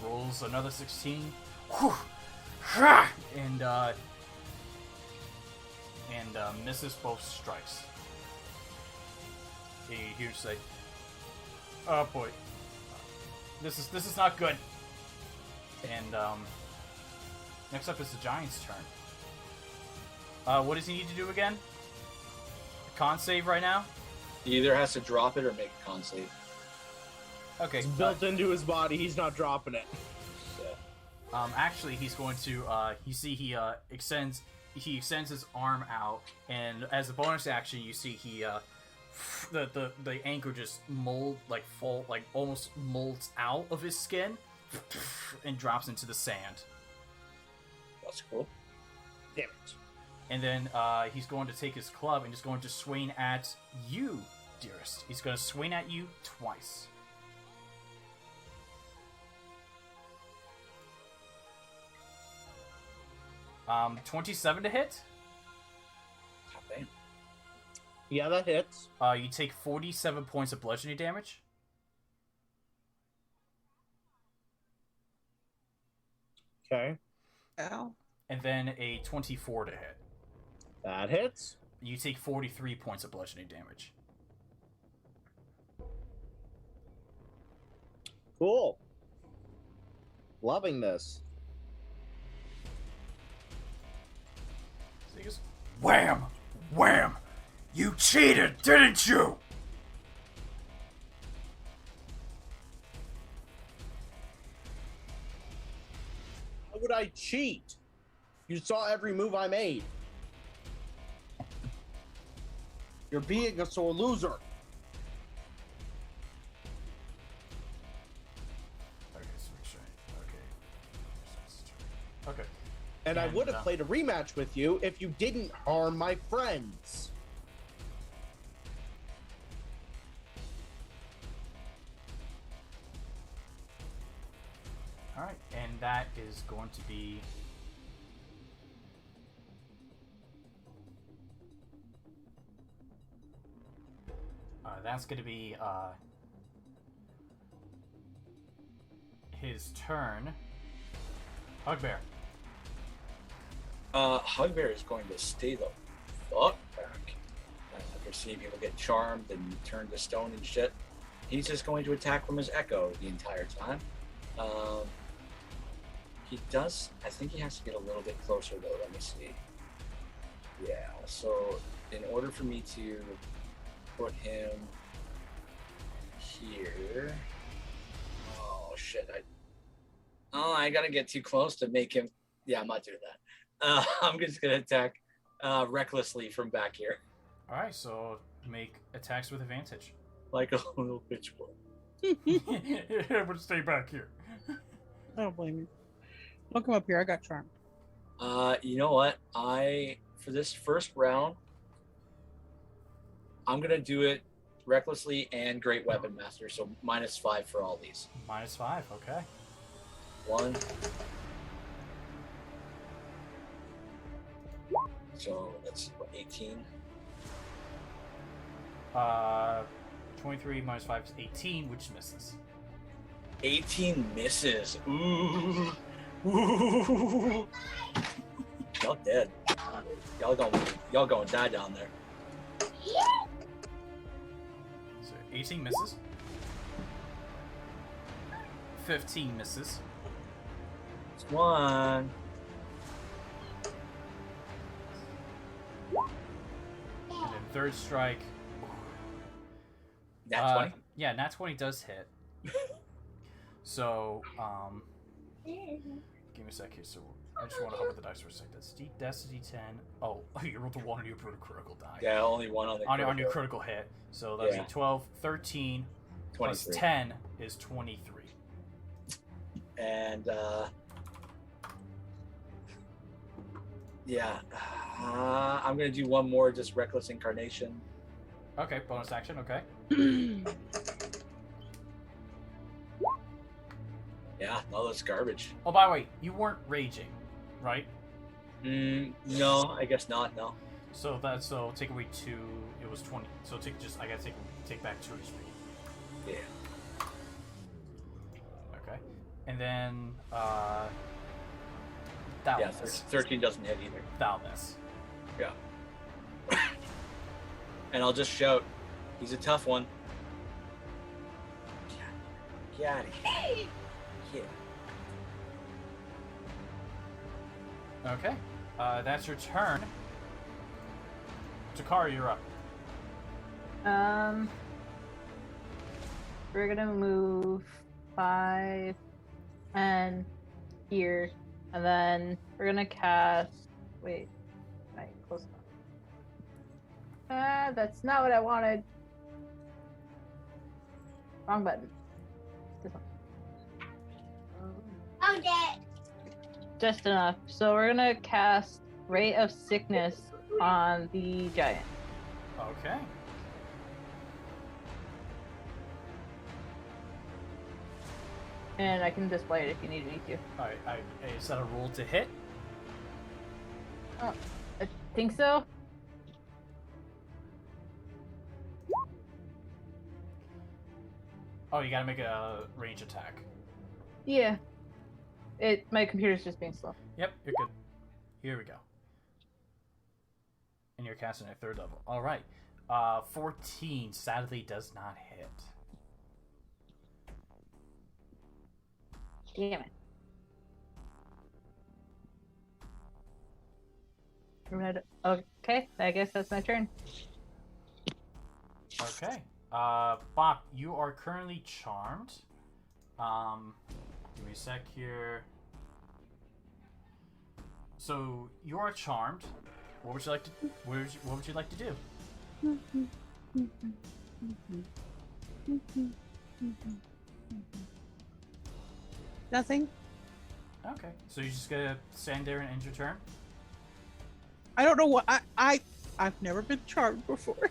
Rolls another 16. Whew. And and misses both strikes. He hears say, "Oh boy, this is not good." And next up is the giant's turn. What does he need to do again? Con save right now? He either has to drop it or make a con save. Okay. It's built into his body. He's not dropping it. Actually, he's going to. You see, he extends his arm out, and as a bonus action, you see he the anchor just almost molds out of his skin, and drops into the sand. That's cool. Damn it. And then he's going to take his club and just going to swing at you, Dearest. He's going to swing at you twice. 27 to hit. Okay. Yeah, that hits. You take 47 points of bludgeoning damage. Okay. Ow. And then a 24 to hit. That hits. You take 43 points of bludgeoning damage. Cool. Loving this. So he goes, wham! Wham! You cheated, didn't you? How would I cheat? You saw every move I made. You're being a sore loser. Okay, so make sure. Okay. Okay. And I would have And, played a rematch with you if you didn't harm my friends. Alright, and that is going to be... that's going to be his turn. Hugbear. Hugbear is going to stay the fuck back. After seeing people get charmed and turned to stone and shit, he's just going to attack from his echo the entire time. He does. I think he has to get a little bit closer though. Let me see. Yeah. So in order for me to put him here. Oh shit! I gotta get too close to make him. Yeah, I'm not doing that. I'm just gonna attack recklessly from back here, All right, so make attacks with advantage. like a little bitch boy. I'm gonna stay back here. I don't blame you. Don't come up here. I got charm. You know what? For this first round, I'm gonna do it recklessly and great weapon master. So -5 for all these. -5, okay. 1. So that's what, 18. 23 -5 is 18, which misses. 18 misses. Ooh. Ooh. Y'all dead. Y'all going to die down there. So 18 misses. 15 misses. It's 1. And then third strike. Nat 20. Yeah, nat 20 does hit. So, give me a sec here. So, I just want to hover the dice for a sec. That's D10. Oh, you rolled a 1 on your critical die. Yeah, only 1 on the on your critical hit. So that's Yeah. a 12, 13, plus 23. 10 is 23. And yeah, I'm gonna do one more, just reckless incarnation. Okay, bonus action, okay. Yeah, no, that's garbage. Oh, by the way, you weren't raging, right? No, I guess not. No. So take away 2, it was 20. So I gotta take back 2 HP. Yeah. Okay. And then Yeah, 13 doesn't hit either. Thou miss. Yeah. And I'll just shout, he's a tough one. Get out of here. Yeah. Okay. That's your turn. Takari, you're up. We're gonna move 5 and here, and then we're gonna cast. Wait, right, close enough. That's not what I wanted. Wrong button. This one. Okay. Just enough. So we're gonna cast Ray of Sickness on the giant. Okay. And I can display it if you need me to. Alright, is that a roll to hit? Oh, I think so. Oh, you gotta make a range attack. Yeah. My computer's just being slow. Yep, you're good. Here we go. And you're casting at 3rd level. Alright. 14 sadly does not hit. Damn it. Okay, I guess that's my turn. Okay. Bop, you are currently charmed. Give me a sec here. So you are charmed. What would you like to? What would you like to do? Nothing. Okay. So you're just gonna stand there and end your turn. I don't know what I've never been charmed before.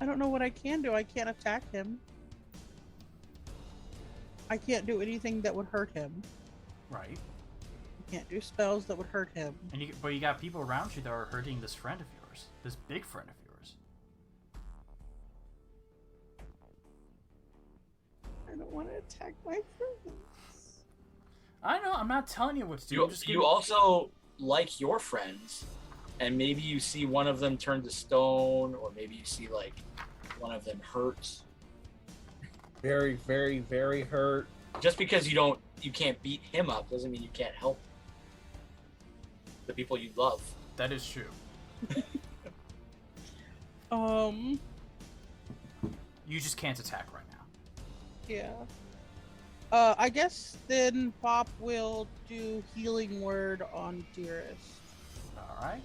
I don't know what I can do. I can't attack him. I can't do anything that would hurt him. Right. I can't do spells that would hurt him. And but you got people around you that are hurting this friend of yours. This big friend of yours. I don't want to attack my friends. I know. I'm not telling you what to do. You also like your friends, and maybe you see one of them turn to stone, or maybe you see like one of them hurts. Very, very, very hurt. Just because you can't beat him up doesn't mean you can't help the people you love. That is true. You just can't attack right now. Yeah. I guess then Pop will do Healing Word on Dearest. Alright.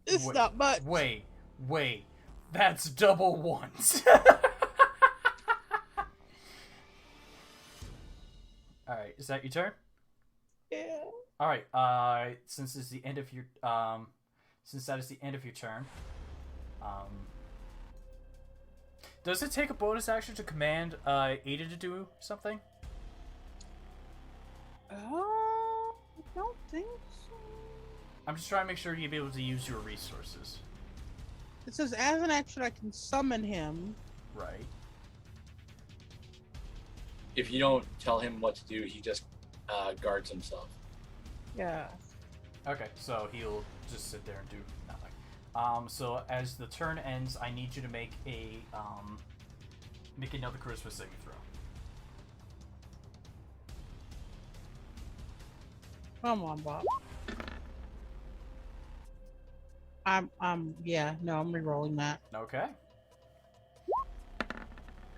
It's not much. Wait. That's double ones. Alright, is that your turn? Yeah. Alright, since it's the end of your since that is the end of your turn, does it take a bonus action to command Ada to do something? I don't think so. I'm just trying to make sure you'll be able to use your resources. It says as an action I can summon him. Right. If you don't tell him what to do, he just guards himself. Yeah. Okay, so he'll just sit there and do nothing. So as the turn ends, I need you to make another charisma saving throw. Come on, Bob. I'm re-rolling that. Okay.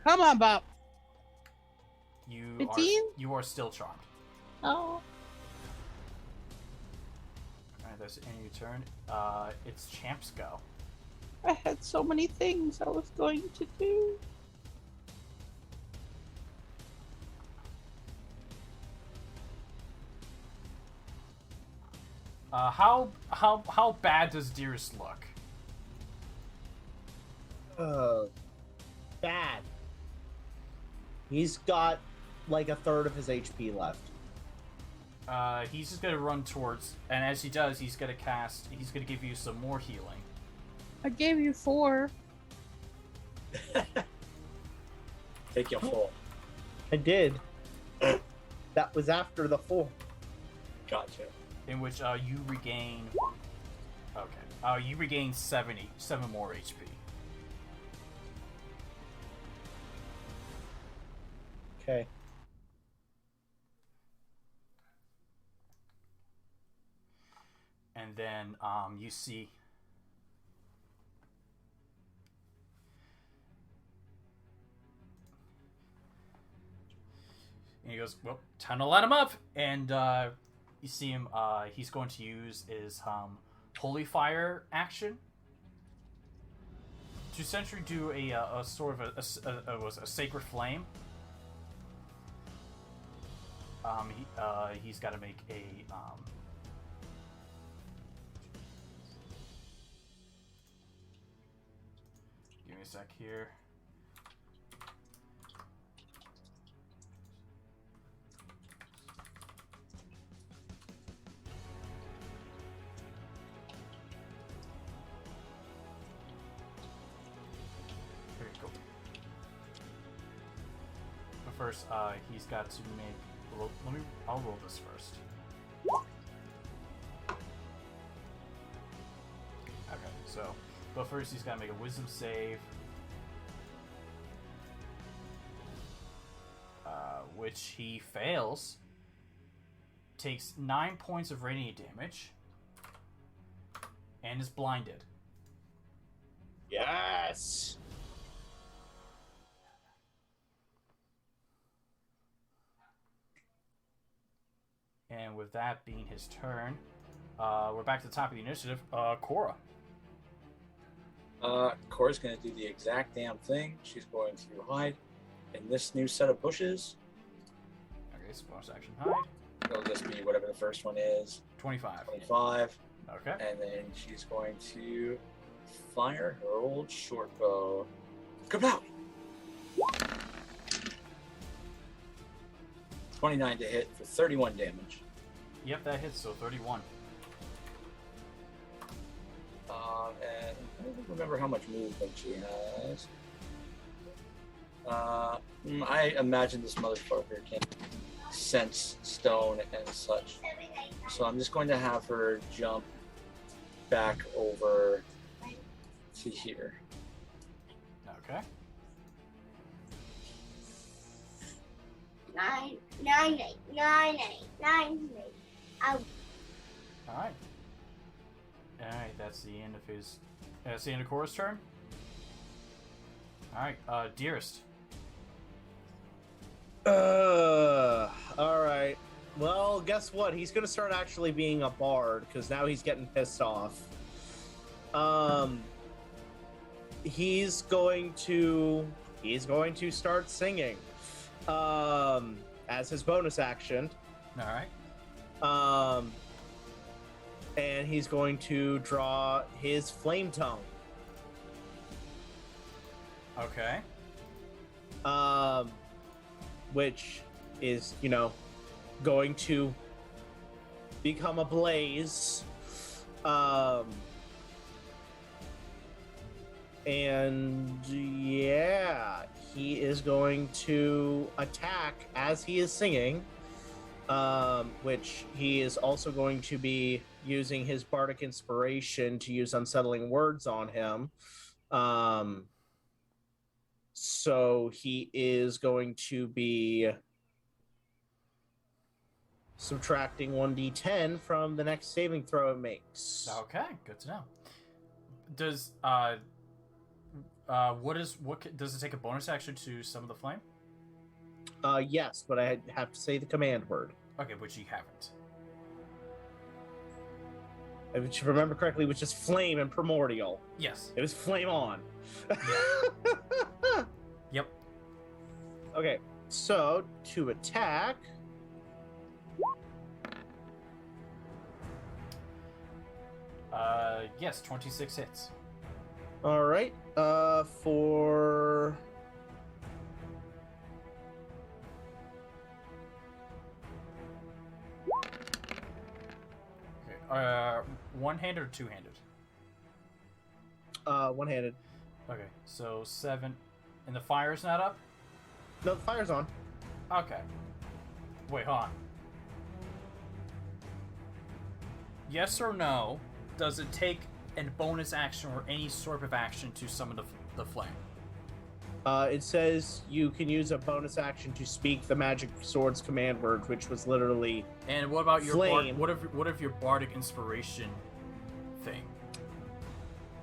Come on, Bob. You 15? you are still charmed. Oh. Alright, that's the end of your turn. It's Champ's go. I had so many things I was going to do. How bad does Dearest look? Bad. He's got like a third of his HP left. He's just gonna run towards, and as he does, he's gonna give you some more healing. I gave you 4. Take your full. I did. That was after the 4. Gotcha. In which you regain. Okay. You regain 7 more HP. Okay. And then you see. And he goes, well, time to light him up. And you see him, he's going to use his Holy Fire action to essentially do a sort of a Sacred Flame. He's got to make a... give me a sec here. First, he's got to make. Well, I'll roll this first. Okay, so, but first he's got to make a Wisdom save, which he fails. Takes 9 points of radiant damage, and is blinded. Yes. And with that being his turn, we're back to the top of the initiative. Corra. Corra's going to do the exact damn thing. She's going to hide in this new set of bushes. Okay, so bonus action hide. It'll just be whatever the first one is. 25. 25. Okay. And then she's going to fire her old short bow. Kapow! 29 to hit for 31 damage. Yep, that hits, so 31. And I don't remember how much movement she has. I imagine this motherfucker can sense stone and such. So I'm just going to have her jump back over to here. Okay. 9, 9, 8, 9, 8, 9, 8. Out. Alright. Alright, that's the end of his... That's the end of Corra's turn. Alright, Dearest. Alright. Well, guess what? He's gonna start actually being a bard, because now he's getting pissed off. He's going to start singing. As his bonus action. Alright. And he's going to draw his flame tongue. Okay. Which is, going to become a blaze. And yeah, he is going to attack as he is singing, which he is also going to be using his bardic inspiration to use unsettling words on him. So he is going to be subtracting 1d10 from the next saving throw it makes. Okay, good to know. Does does it take a bonus action to summon the flame? Yes, but I have to say the command word. Okay, which you haven't. If you remember correctly, it was just flame and primordial. Yes. It was flame on. Yep. Okay, so to attack. Yes, 26 hits. All right. For okay. One-handed or two-handed? One-handed. Okay, so 7, and the fire's not up. No, the fire's on. Okay. Wait, hold on. yes or no, does it take a bonus action or any sort of action to summon the flame? It says you can use a bonus action to speak the magic sword's command word, which was literally. And what about your flame. what if your bardic inspiration thing?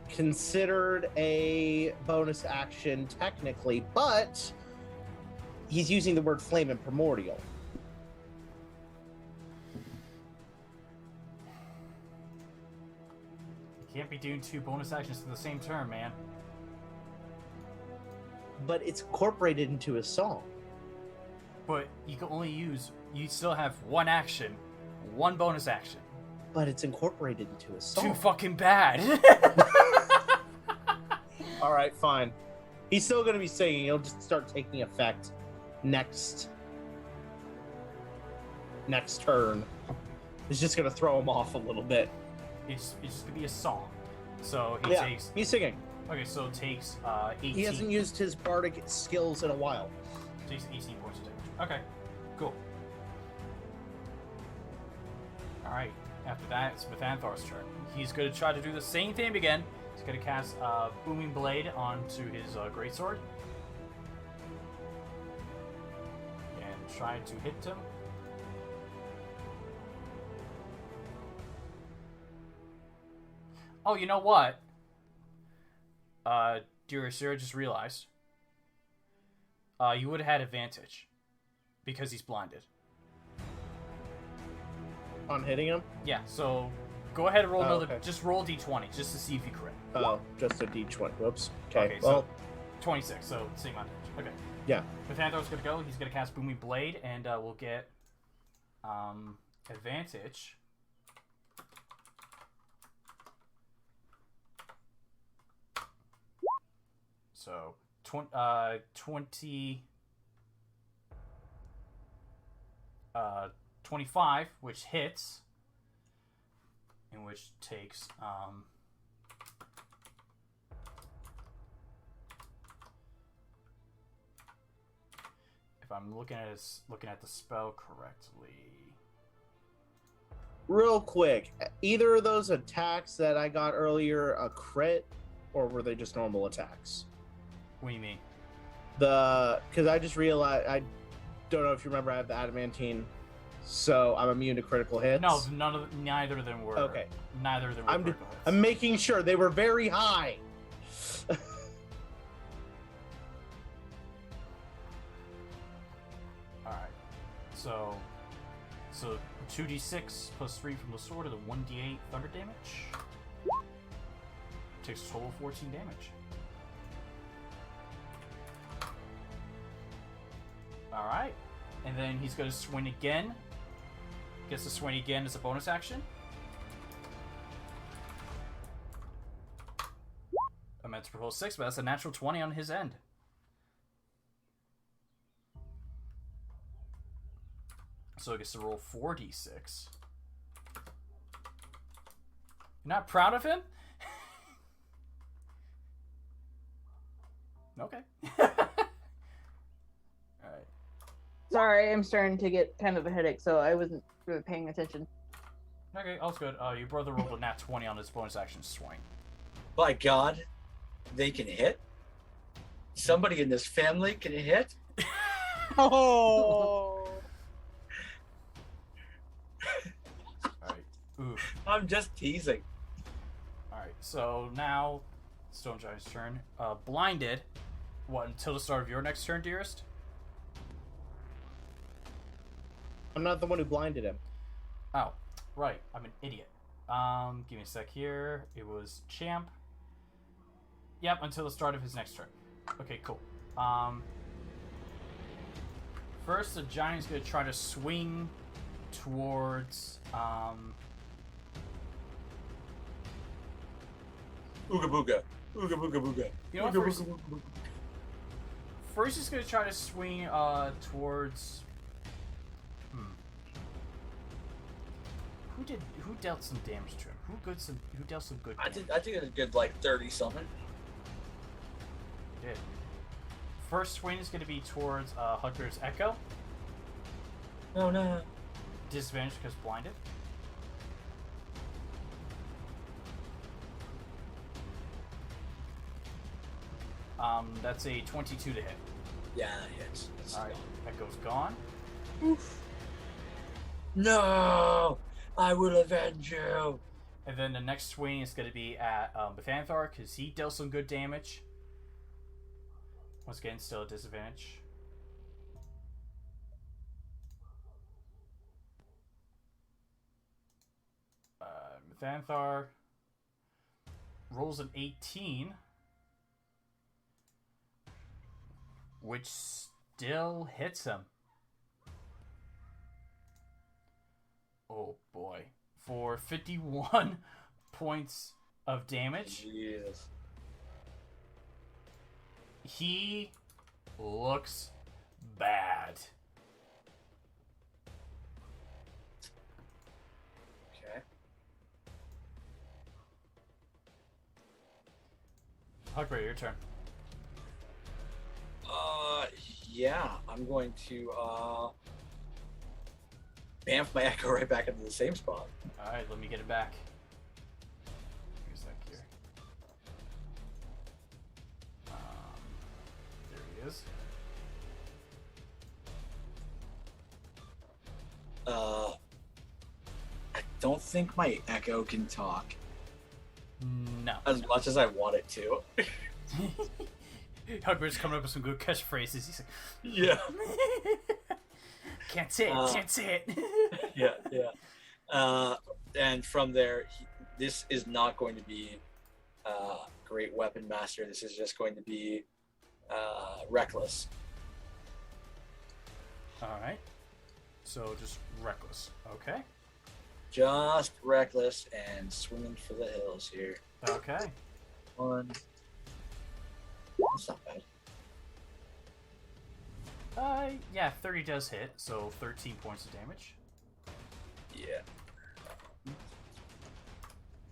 Considered a bonus action technically, but he's using the word flame and primordial. You can't be doing 2 bonus actions to the same turn, man. But it's incorporated into a song. But you can only you still have 1 action, 1 bonus action. But it's incorporated into a song. Too fucking bad. All right, fine. He's still going to be singing. He'll just start taking effect next turn. It's just going to throw him off a little bit. It's just gonna be a song. So he's singing. Okay, so it takes 18. He hasn't used his bardic skills in a while. Takes 18 points of damage. Okay, cool. Alright, after that, it's Mithanthar's turn. He's going to try to do the same thing again. He's going to cast Booming Blade onto his greatsword. And try to hit him. Oh, you know what? Dearest, I just realized. You would have had advantage. Because he's blinded. On hitting him? Yeah, so go ahead and roll another. Okay. Just roll d20 just to see if you crit. Oh, just a d20. Whoops. Okay, Well, so 26, so same amount of damage. Okay. yeah. Mithanthar's gonna go. He's gonna cast Booming Blade, and we'll get advantage. So 25, which hits, and which takes if I'm looking at the spell correctly. Real quick, either of those attacks that I got earlier a crit, or were they just normal attacks? What do you mean? Because I just realized, I don't know if you remember, I have the adamantine, so I'm immune to critical hits. No, neither of them were. Okay. Neither of them were critical hits. I'm making sure they were very high. All right. So 2d6 plus 3 from the sword, and the 1d8 thunder damage. Takes a total of 14 damage. All right, and then he's going to swing again. Gets to swing again as a bonus action. I meant to propose 6, but that's a natural 20 on his end. So he gets to roll 4d6. You're not proud of him? Okay. Alright. Sorry, I'm starting to get kind of a headache, so I wasn't really paying attention. Okay, all's good. Your brother rolled a nat 20 on his bonus action swing. By God, they can hit? Somebody in this family can hit? Oh. Alright. Oof. I'm just teasing. Alright, so now Stone Giant's turn. Blinded. What, until the start of your next turn, Dearest? I'm not the one who blinded him. Oh, right. I'm an idiot. Give me a sec here. It was Champ. Yep, until the start of his next turn. Okay, cool. First, the Giant's gonna try to swing towards, Ooga booga. Ooga booga booga. You know what, Ooga first- booga booga. First, he's gonna try to swing towards. Who dealt some damage to him? Who dealt some good I damage? think it's a good like 30 something. Did. First swing is gonna be towards Hugbear's Echo. No. Disadvantage because blinded. That's a 22 to hit. Yeah, that hits. It's All right, gone. that goes gone. Oof. No! I will avenge you! And then the next swing is going to be at Bethanthar, because he dealt some good damage. Once again, still a disadvantage. Bethanthar rolls an 18, which still hits him. Oh boy. For 51 points of damage. Jesus. He looks bad. Okay. Hugbear, your turn. Yeah, I'm going to bamf my echo right back into the same spot. Alright, let me get it back. Here's that gear. There he is. I don't think my echo can talk No. as much as I want it to. Hugbear's coming up with some good catchphrases. He's like, Yeah. can't say it, can't say it. Yeah. And from there, this is not going to be great weapon master. This is just going to be reckless. Alright. So just reckless. Okay. Just reckless and swinging for the hills here. Okay. One. That's not bad. Yeah, 30 does hit, so 13 points of damage. Yeah.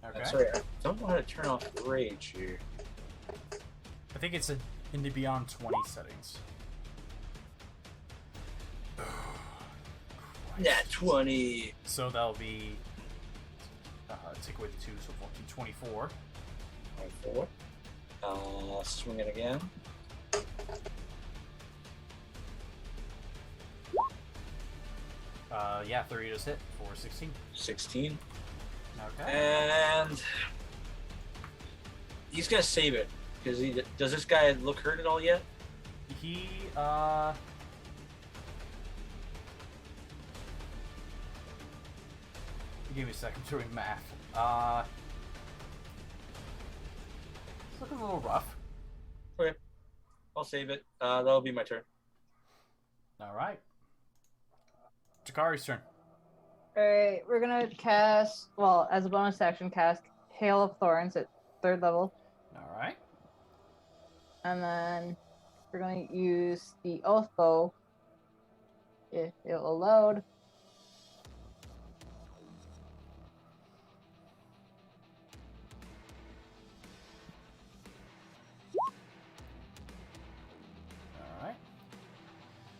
Okay. I'm sorry, I don't know how to turn off rage here. I think it's in the Beyond 20 settings. Nat 20. So that'll be take away the 2, so 14, 24. 24. Swing it again. Yeah, 30 does hit for 16. 16. Okay. And he's gonna save it because he does. This guy look hurt at all yet? He give me a second doing math. It's looking a little rough. Okay, I'll save it. That'll be my turn. All right. Takari's turn. Alright, we're gonna cast, well, as a bonus action, cast Hail of Thorns at 3rd level. All right. And then we're gonna use the Oath Bow, if it will load. All right.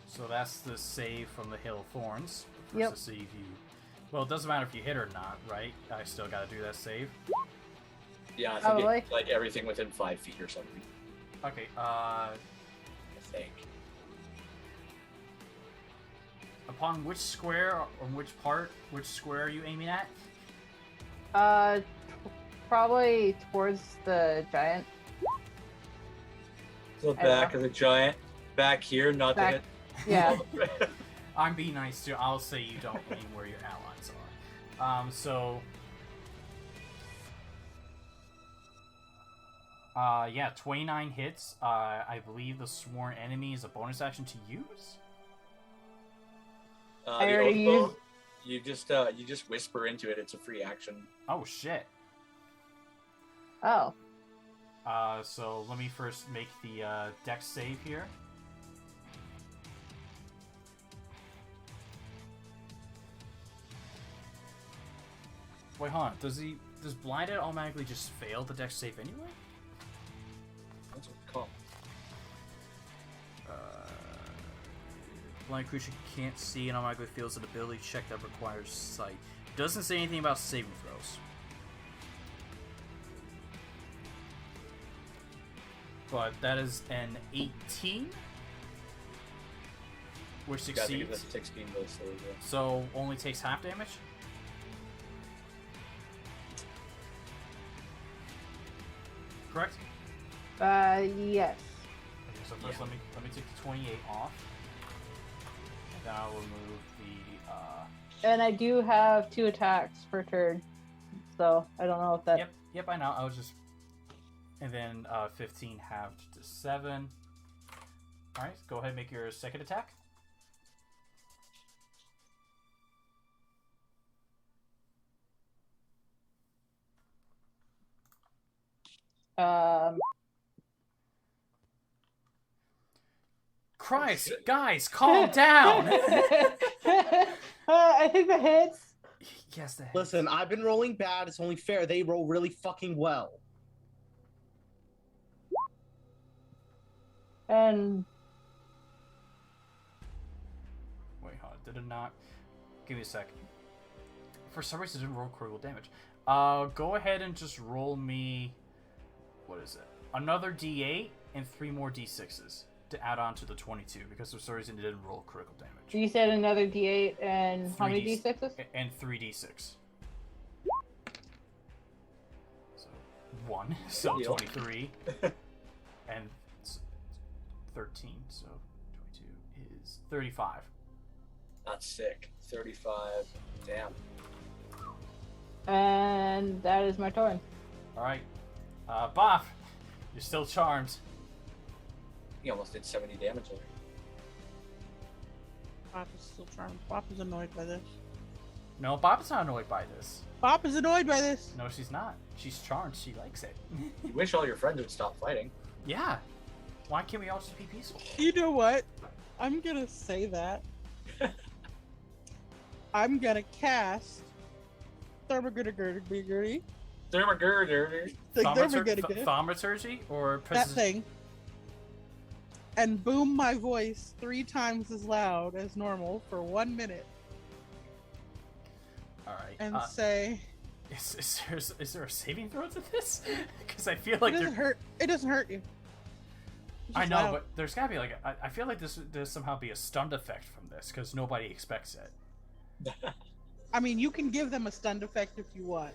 So that's the save from the Hill of Thorns. Yep. To see if you. Well, it doesn't matter if you hit or not, right? I still got to do that save. Yeah, I think Probably. it's like everything within 5 feet or something. Okay. I think. Upon which square or which square are you aiming at? Probably towards the giant. The back of the giant. Back here, not Back- the head. Yeah. I'm being nice too. I'll say you don't aim where your allies are. Yeah, 29 hits. I believe the sworn enemy is a bonus action to use. I The already oath bow, you just whisper into it. It's a free action. Oh shit. Oh. So let me first make the dex save here. Wait, hold on. Does blinded automatically just fail the dex save anyway? That's what it's called. Blind creature can't see and automatically fails an ability check that requires sight. Doesn't say anything about saving throws. but that is an 18, which Yeah, I think succeeds. it's 16 goes through. Yeah. So only takes half damage. Correct. Yes. Okay, so first let me take the 28 off, and then I'll remove the. And I do have 2 attacks per turn, so I don't know if that. Yep, I know. I was just, and then 15 halved to 7. All right, go ahead and make your second attack. Christ, guys, calm down. I think that hits. Yes, that hits. Listen, I've been rolling bad. It's only fair. They roll really fucking well. And Wait, hold on. Did it not? Give me a sec. For some reason, it didn't roll critical damage. Go ahead and just roll me. What is it? Another D8 and 3 more D6s to add on to the 22 because for some reason it didn't roll critical damage. you said another D8 and how many 3D D6s? And 3 D6. So 1, so Deal. 23, and 13, so 22 is 35. That's sick. 35. Damn. And that is my turn. All right, Bob, you're still charmed. He almost did 70 damage already. Bop is still charmed. Bop is annoyed by this. No, Bob is not annoyed by this. Bop is annoyed by this. No, she's not. She's charmed. She likes it. You wish all your friends would stop fighting. Yeah. Why can't we all just be peaceful? You know what? I'm gonna say that. I'm gonna cast Thermogurdy. Thaumaturgy or That precision? thing. And boom my voice 3 times as loud as normal for 1 minute. All right. And say Is there a saving throw to this? Because I feel like it doesn't hurt. It doesn't hurt you. It's I just know, loud. but there's gotta be like I feel like there's somehow be a stunned effect from this because nobody expects it. I mean, you can give them a stunned effect if you want.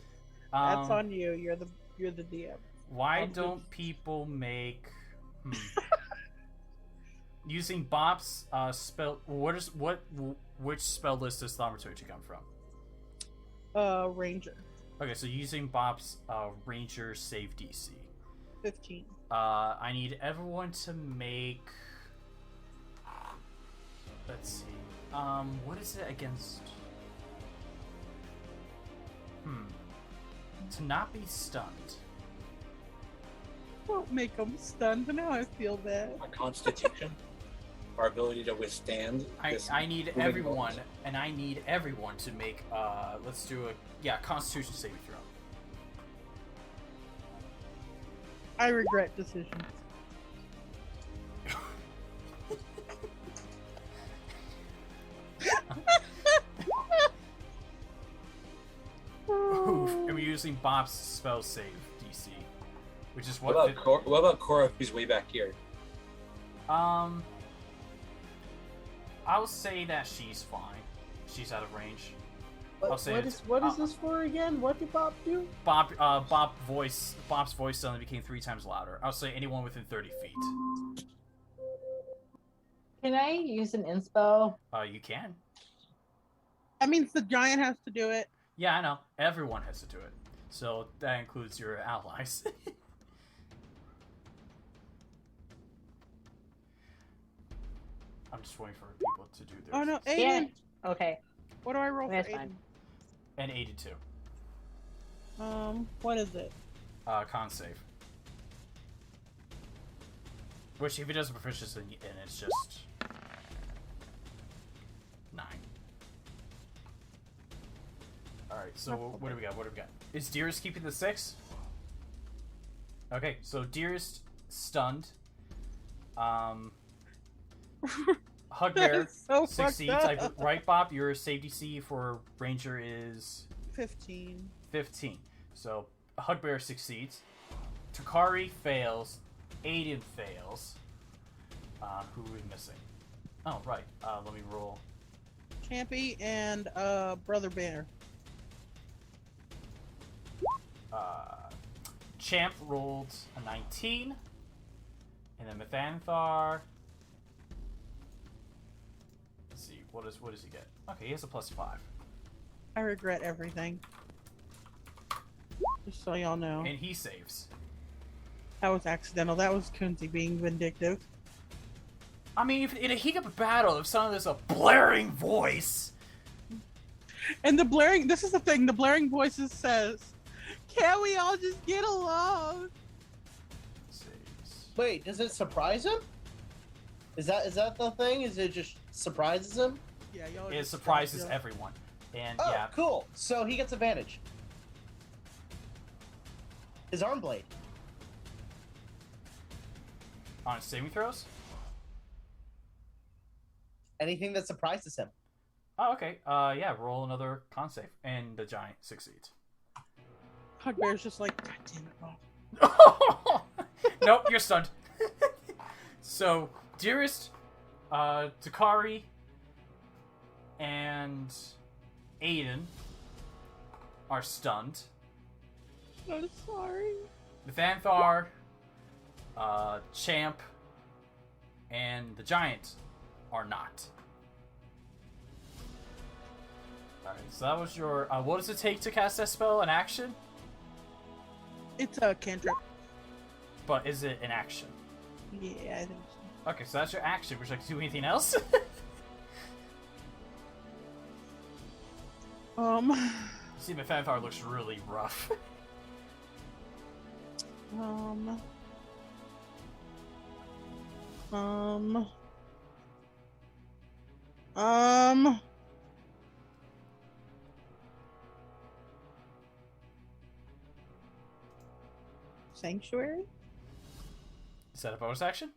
That's on you. You're the DM. Why I'll don't people make using Bob's spell? Which spell list does Thaumaturgy come from? Ranger. Okay, so using Bob's Ranger save DC. 15. I need everyone to make. Let's see. What is it against? To not be stunned. Don't make them stunned. Now I feel bad. Our constitution. Our ability to withstand. this I need moving everyone, bolt. and I need everyone to make. Let's do a Constitution saving throw. I regret decisions. Oof. And we're using Bob's spell save DC, which is What what. about Corra, who's way back here? I'll say that she's fine. She's out of range. I'll say What is this for again? What did Bob do? Bob's voice suddenly became 3 times louder. I'll say anyone within 30 feet. Can I use an inspo? You can. That means the giant has to do it. Yeah, I know. Everyone has to do it. So that includes your allies. I'm just waiting for people to do their. Oh no, Yeah. Aiden. Okay. What do I roll That's for Aiden? fine. And 82. What is it? Con save. Which, if he does a proficiency, and it's just 9. Alright, so what do we got? Is Dearest keeping the 6? Okay, so Dearest stunned. Hugbear So succeeds. Right, Bob? Your save DC for Ranger is 15. 15. So Hugbear succeeds. Takari fails. Aiden fails. Who are we missing? Oh, right. Let me roll. Champy and Brother Bear. Champ rolled a 19. And then Methanthar. Let's see, what does he get? Okay, he has a +5. I regret everything. Just so y'all know. And he saves. That was accidental. That was Kunzi being vindictive. I mean, if in a heat up battle, if someone has a blaring voice. And the blaring, this is the thing, the blaring voices says, can't we all just get along? Saves. Wait, does it surprise him? Is that the thing? Is it just surprises him? Yeah, y'all. It surprises everyone. And Oh, yeah. cool. So he gets advantage. His arm blade. On saving throws? Anything that surprises him. Oh, okay. Yeah, roll another con save. And the giant succeeds. Hugbear's just like, God damn it, Bob. Nope, you're stunned. So, Dearest, Takari, and Aiden are stunned. I'm sorry. Methanthar, Champ, and the giant are not. Alright, so that was your... what does it take to cast that spell? An action? It's a cantrip. But is it an action? Yeah, I think so. Okay, so that's your action. Would you like to do anything else? See, Methanthar looks really rough. Sanctuary? Is that a bonus action?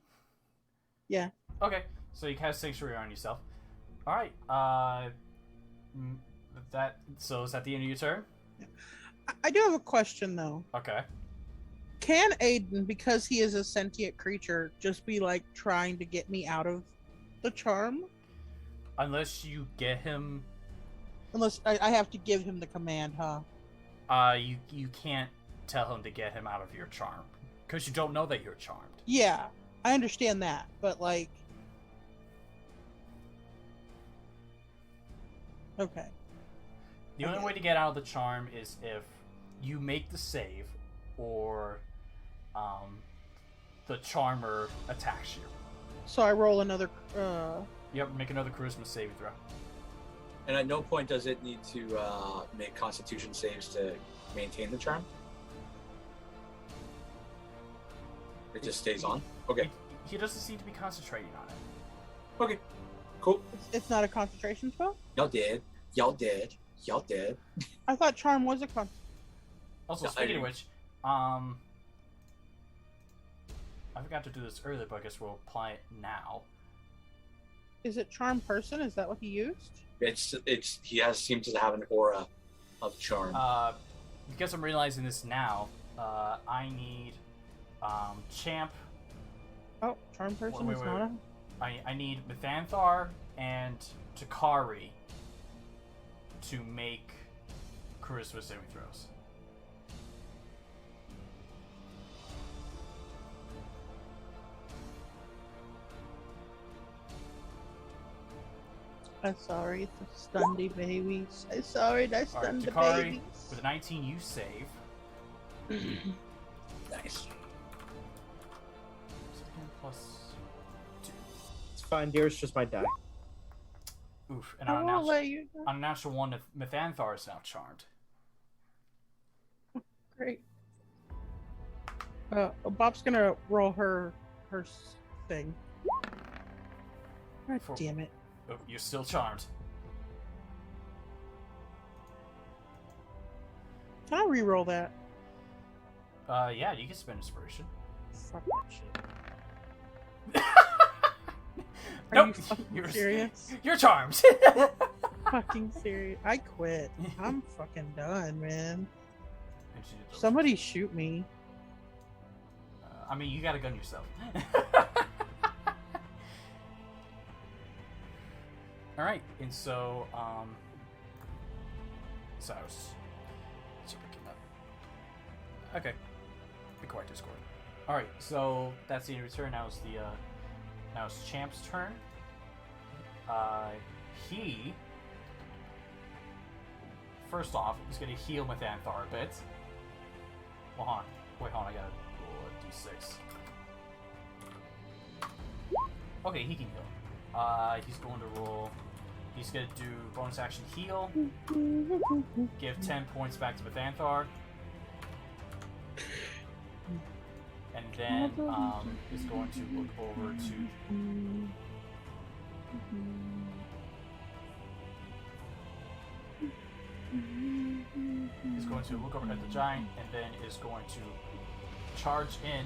Yeah. Okay, so you cast Sanctuary on yourself. Alright, so is that the end of your turn? I do have a question, though. Okay. Can Aiden, because he is a sentient creature, just be, like, trying to get me out of the charm? Unless you get him... Unless I have to give him the command, huh? You can't tell him to get him out of your charm. Because you don't know that you're charmed. Yeah, I understand that, but, like... Okay. The only way to get out of the charm is if you make the save, or the charmer attacks you. So I roll another, Yep, make another charisma saving throw. And at no point does it need to make Constitution saves to maintain the charm? It just stays on? Okay. He doesn't seem to be concentrating on it. Okay. Cool. It's not a concentration spell? Y'all did. Y'all did. Y'all did. I thought charm was a Also, No, I speaking of didn't. which, I forgot to do this earlier, but I guess we'll apply it now. Is it charm person? Is that what he used? It's he seems to have an aura of charm. Because I'm realizing this now, I need Champ. Oh, charm person Wait, is wait, not wait. I need Methanthar and Takari to make charisma saving throws. I'm sorry, the stundy babies. I'm sorry, I Alright, stunned the Takari, babies. with a 19, you save. Nice. Plus 2. It's fine, Dearest just might die. Oof. And I won't let you. on a natural one, Methanthar is now charmed. Great. Bob's gonna roll her thing. God damn it. Oh, you're still charmed. Can I re-roll that? Yeah, you can spend inspiration. Fuck that shit. Are Nope. you fucking You're serious? You're charmed. Fucking serious. I quit. I'm fucking done, man. And she did the- Somebody shoot me. I mean, you got a gun yourself. All right, and so so I was picking up. Okay, be quiet, Discord. All right, so that's the end of your turn. Now it's Champ's turn. He first off is gonna heal Mathanthar a bit. Well, hold on, I gotta roll a d6. Okay, he can heal. He's gonna do bonus action heal. Give 10 points back to Mathanthar. And then is going to look over to at the giant, and then is going to charge in,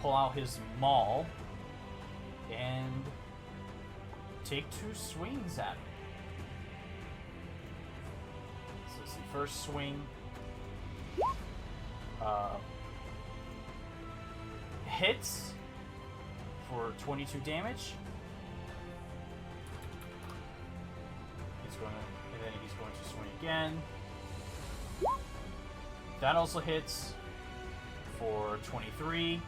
pull out his maul, and take 2 swings at him. So it's the first swing. Hits for 22 damage. And then he's going to swing again. That also hits for 23.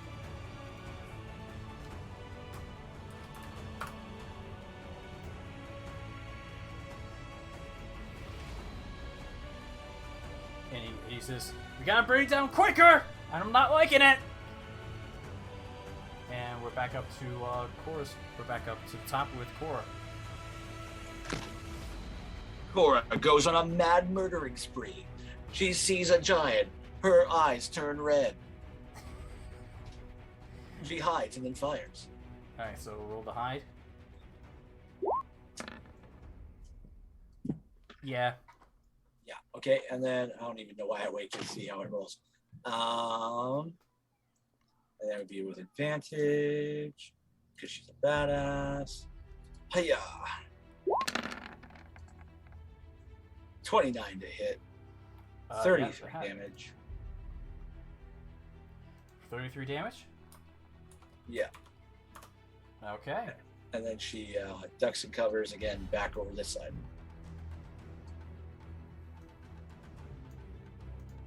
And he says, "We gotta bring it down quicker! I'm not liking it!" And we're back up to Corra's. We're back up to the top with Corra. Corra goes on a mad murdering spree. She sees a giant. Her eyes turn red. She hides and then fires. Alright, so roll the hide. Yeah. Yeah, okay, and then I don't even know why I wait to see how it rolls. And that would be with advantage, because she's a badass. Hiya! 29 to hit. 33 damage. 33 damage? Yeah. Okay. And then she ducks and covers again back over this side.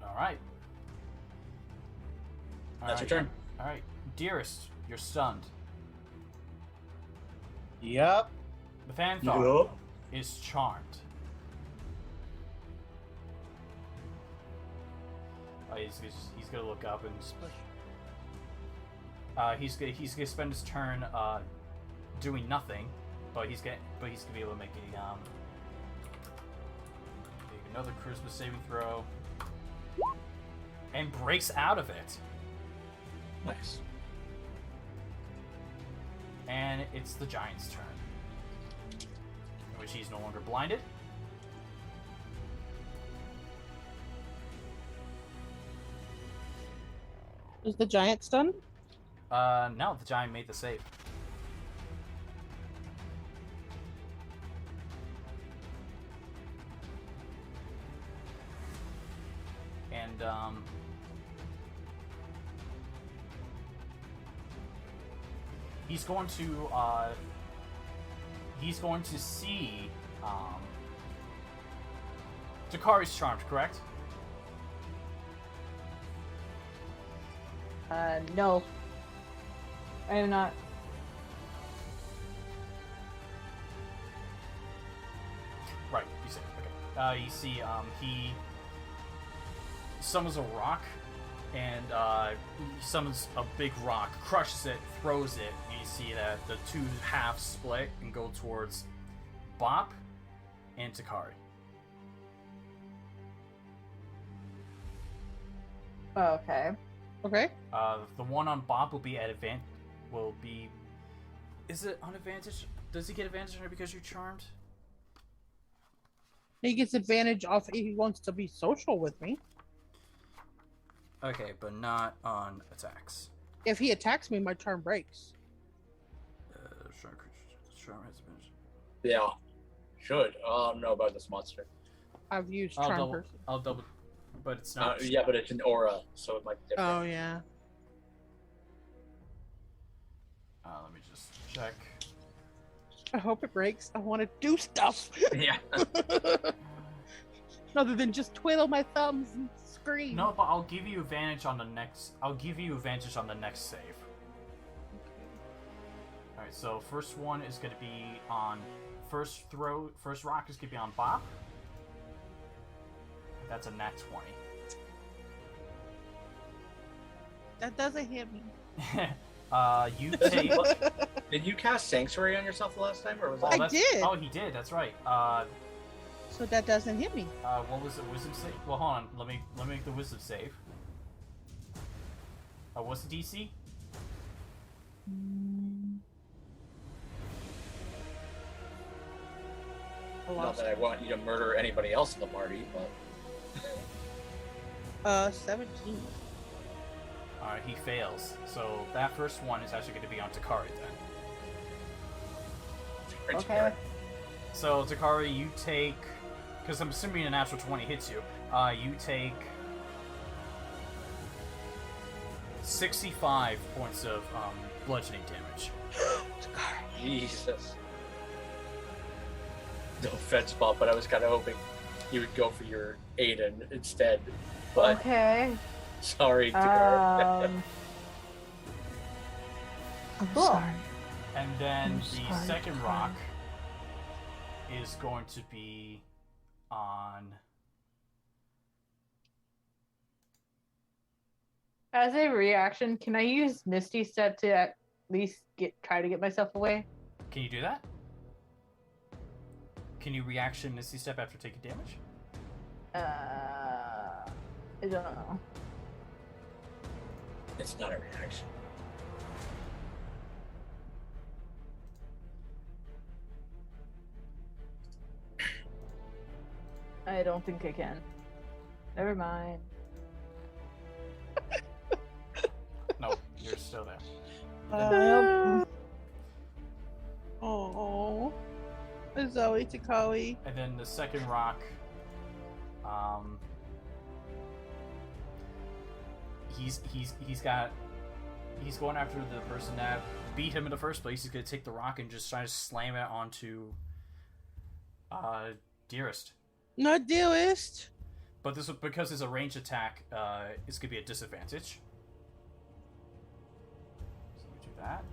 Alright. That's your turn. Alright. Dearest, you're stunned. Yep. Mathanthar is charmed. He's gonna look up and he's gonna spend his turn doing nothing, but he's gonna be able to make another charisma saving throw and breaks out of it. Nice. And it's the giant's turn, in which he's no longer blinded. Is the giant stunned? No, the giant made the save. And, he's going to see, Takari's charmed, correct? No. I am not. Right, you say, okay. You see, he summons a rock, and he summons a big rock, crushes it, throws it, and you see that the 2 halves split and go towards Bop and Takari. Okay. Okay. The one on Bop will be at is it on advantage? Does he get advantage on it because you're charmed? He gets advantage off if he wants to be social with me. Okay, but not on attacks. If he attacks me, my charm breaks. Charm has advantage. Yeah. Should. I don't know about this monster. I've used charm person. I'll double, but it's not. Yeah, but it's an aura, so it might be different. Oh yeah. Let me just check. I hope it breaks. I want to do stuff. Yeah. Other than just twiddle my thumbs and scream. No, but I'll give you advantage on the next. I'll give you advantage on the next save. All right. So first one is going to be on first throw. First rock is going to be on Bob. That's a nat 20. That doesn't hit me. You take. Did you cast Sanctuary on yourself the last time, or was that? I did. Oh, he did. That's right. So that doesn't hit me. What was it? Wisdom save? Well, hold on. Let me make the wisdom save. What's the DC? Not that I want you to murder anybody else in the party, but 17. Alright, he fails. So that first one is actually going to be on Takari then. Okay. So Takari, you take, because I'm assuming a natural 20 hits you, you take 65 points of bludgeoning damage. Jesus. No offense, Bob, but I was kind of hoping you would go for your Aiden instead. But Okay. sorry, Takari. I'm Cool. sorry. And then I'm the sorry, second Takari. rock is going to be on... As a reaction, can I use Misty Step to at least try to get myself away? Can you do that? Can you reaction Misty Step after taking damage? I don't know. It's not a reaction. I don't think I can. Never mind. Nope, you're still there. Oh, Zoe Takari. And then the second rock, he's going after the person that beat him in the first place. He's gonna take the rock and just try to slam it onto Dearest. Not Dearest. But this, because it's a ranged attack, it's gonna be a disadvantage. So we do that.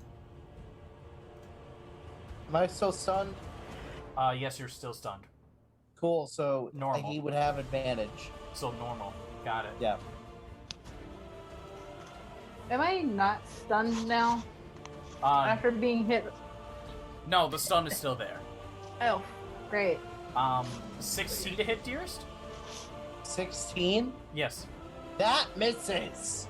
Am I still stunned? Yes, you're still stunned. Cool. So Normal. he would have advantage. So normal. Got it. Yeah. Am I not stunned now? After being hit? No, the stun is still there. Oh, great. 16 to hit, Dearest? 16? Yes. That misses.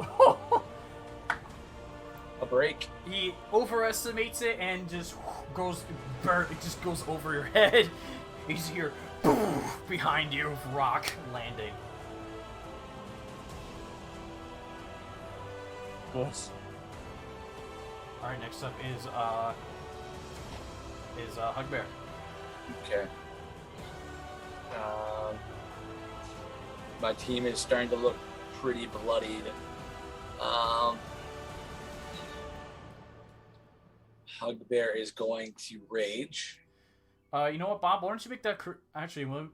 A break. He overestimates it and just goes, it just goes over your head. You just hear behind you, rock landing. Yes. All right, next up is Hugbear. Okay. My team is starting to look pretty bloodied. Hugbear is going to rage. You know what, Bob? Why don't you make that... Actually,